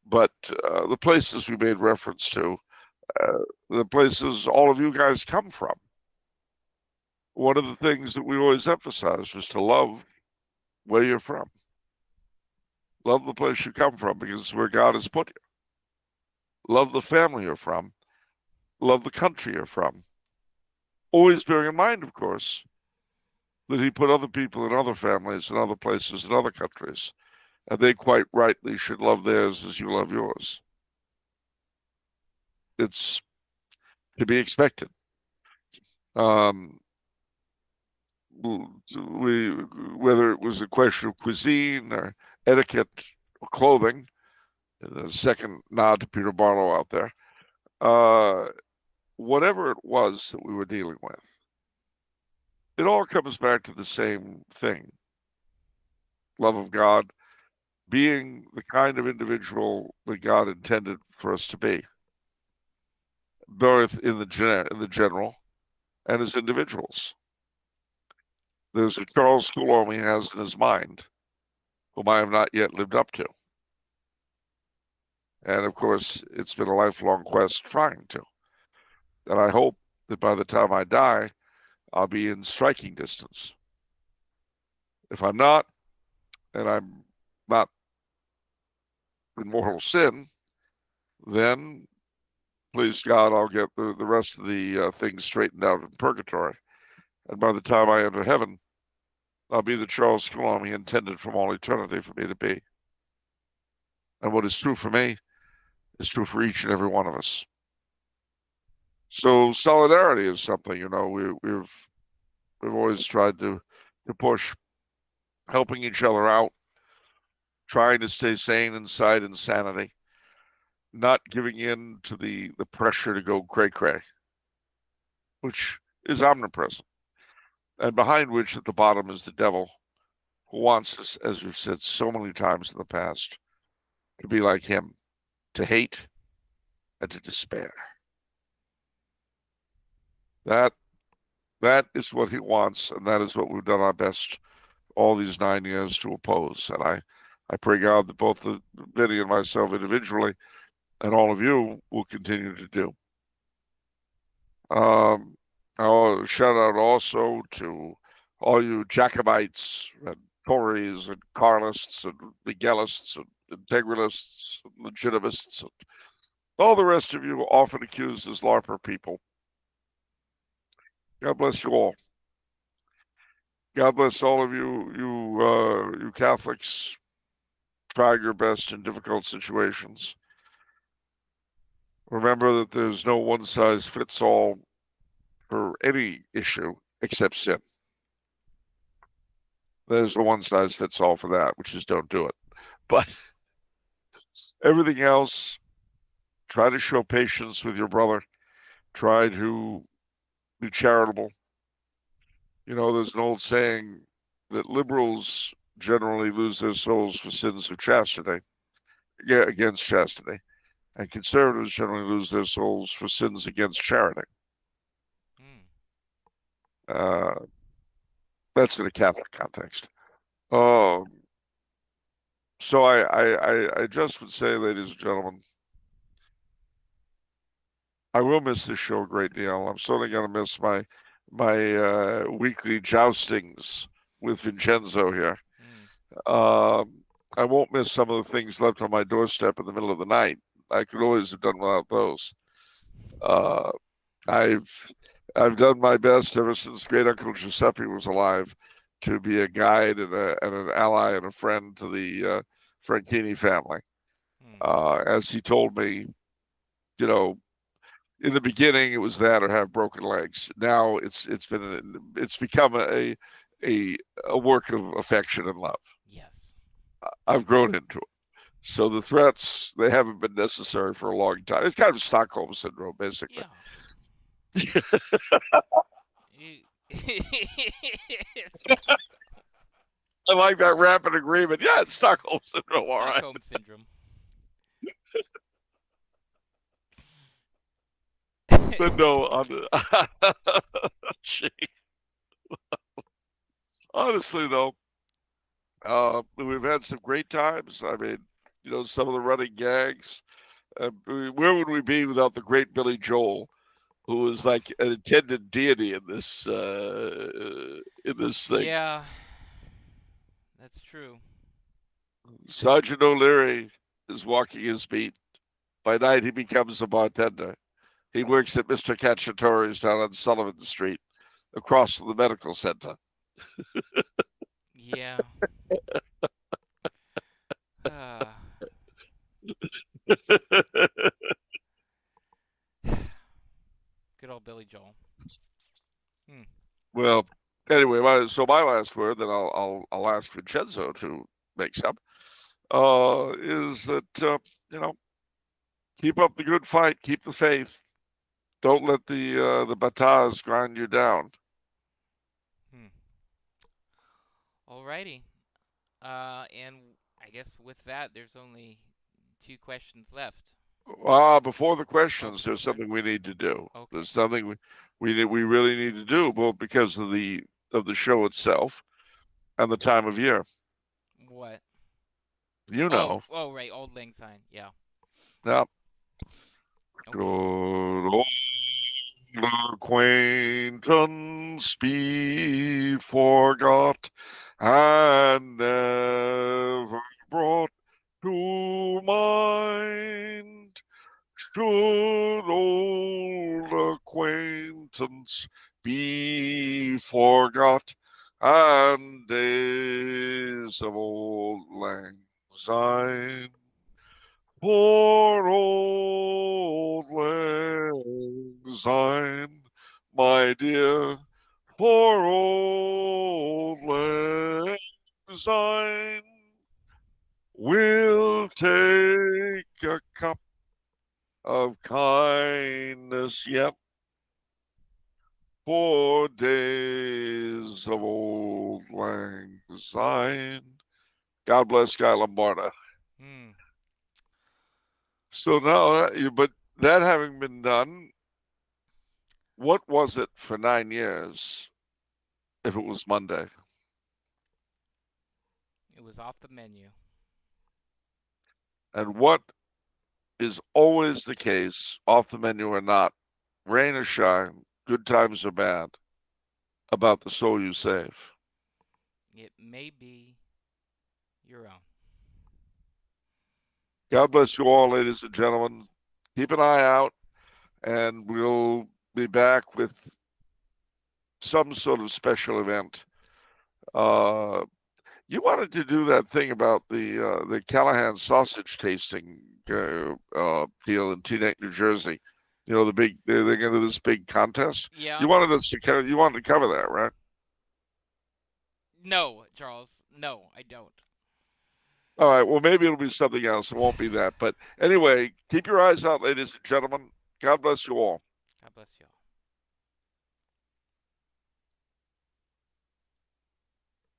[SPEAKER 2] but the places we made reference to, uh, the places all of you guys come from. One of the things that we always emphasized was to love where you're from. Love the place you come from because it's where God has put you. Love the family you're from. Love the country you're from. Always bearing in mind, of course, that He put other people in other families and other places and other countries, and they quite rightly should love theirs as you love yours. It's to be expected. Um, we, whether it was a question of cuisine or etiquette or clothing, the second nod to Peter Barlow out there, uh, whatever it was that we were dealing with, it all comes back to the same thing: love of God, being the kind of individual that God intended for us to be, both in the general and as individuals. There's a Charles Coulomb he has in his mind, whom I have not yet lived up to. And of course, it's been a lifelong quest trying to. And I hope that by the time I die, I'll be in striking distance. If I'm not, and I'm not in mortal sin, then please God, I'll get the rest of the things straightened out in purgatory. And by the time I enter heaven, I'll be the Charles Coulomb he intended from all eternity for me to be. And what is true for me is true for each and every one of us. So solidarity is something, we've always tried to push, helping each other out, trying to stay sane inside insanity, not giving in to the pressure to go cray cray, which is omnipresent, and behind which at the bottom is the devil, who wants us, as we've said so many times in the past, to be like him, to hate and to despair. That that is what he wants, and that is what we've done our best all these 9 years to oppose. And I pray God that both Vinny and myself individually and all of you will continue to do. I'll shout out also to all you Jacobites and Tories and Carlists and Miguelists and Integralists and Legitimists and all the rest of you often accused as LARPer people. God bless you all. God bless all of you Catholics. Try your best in difficult situations. Remember that there's no one size fits all for any issue except sin. There's the one size fits all for that, which is don't do it. But everything else, try to show patience with your brother. Try to be charitable. There's an old saying that liberals generally lose their souls for sins of chastity, against chastity, and conservatives generally lose their souls for sins against charity.
[SPEAKER 1] Hmm.
[SPEAKER 2] Uh, that's in a Catholic context. Um, so I just would say, ladies and gentlemen, I will miss this show a great deal. I'm certainly going to miss my weekly joustings with Vincenzo here.
[SPEAKER 1] Hmm.
[SPEAKER 2] Um, I won't miss some of the things left on my doorstep in the middle of the night. I could always have done without those. Uh, I've I've done my best ever since Great Uncle Giuseppe was alive to be a guide and an ally and a friend to the Franchini family.
[SPEAKER 1] Hmm.
[SPEAKER 2] As he told me, you know, in the beginning it was that or have broken legs. Now it's become a a work of affection and love.
[SPEAKER 1] Yes.
[SPEAKER 2] I've grown into it. So the threats, they haven't been necessary for a long time. It's kind of Stockholm syndrome, basically.
[SPEAKER 1] Yeah. You-
[SPEAKER 2] I like that rapid agreement. Yeah, it's Stockholm syndrome, all right.
[SPEAKER 1] Stockholm syndrome.
[SPEAKER 2] But no, on the, honestly though, we've had some great times. I mean, some of the running gags. Where would we be without the great Billy Joel, who is like an attendant deity in this thing?
[SPEAKER 1] Yeah, that's true.
[SPEAKER 2] Sergeant O'Leary is walking his beat. By night, he becomes a bartender. He works at Mr. Cacciatore's down on Sullivan Street, across from the medical center.
[SPEAKER 1] Yeah. Ah. Good old Billy Joel. Hmm.
[SPEAKER 2] Well, anyway, my last word, then I'll ask Vincenzo to make some, is that you know keep up the good fight, keep the faith. Don't let the batas grind you down.
[SPEAKER 1] Hmm. Alrighty. And I guess with that, there's only two questions left.
[SPEAKER 2] Before the
[SPEAKER 1] Oh,
[SPEAKER 2] questions,
[SPEAKER 1] before
[SPEAKER 2] there's
[SPEAKER 1] the question.
[SPEAKER 2] something we need to do.
[SPEAKER 1] Okay.
[SPEAKER 2] There's something we really need to do, both because of the show itself and the time of year.
[SPEAKER 1] What?
[SPEAKER 2] You
[SPEAKER 1] Oh,
[SPEAKER 2] know.
[SPEAKER 1] oh, right, Old Lang Syne. Yeah.
[SPEAKER 2] Now,
[SPEAKER 1] Okay.
[SPEAKER 2] good old acquaintance be forgot and never brought to mind. Should old acquaintance be forgot and days of old lang syne? Poor old lang syne, my dear, poor old lang syne. We'll take a cup of kindness yet for days of old lang syne. God bless Guy Lombardo.
[SPEAKER 1] Hmm.
[SPEAKER 2] So now, but that having been done, what was it for 9 years if it was Monday?
[SPEAKER 1] It was off the menu.
[SPEAKER 2] And what is always the case, off the menu or not, rain or shine, good times or bad, about the soul you save?
[SPEAKER 1] It may be your own.
[SPEAKER 2] God bless you all, ladies and gentlemen. Keep an eye out, and we'll be back with some sort of special event. Uh, you wanted to do that thing about the Callahan sausage tasting deal in Teaneck, New Jersey. You know, they're going to do this big contest.
[SPEAKER 1] Yeah.
[SPEAKER 2] You wanted us to you wanted to cover that, right?
[SPEAKER 1] No, Charles. No, I don't.
[SPEAKER 2] All right. Well, maybe it'll be something else. It won't be that. But anyway, keep your eyes out, ladies and gentlemen. God bless you all.
[SPEAKER 1] God bless you all.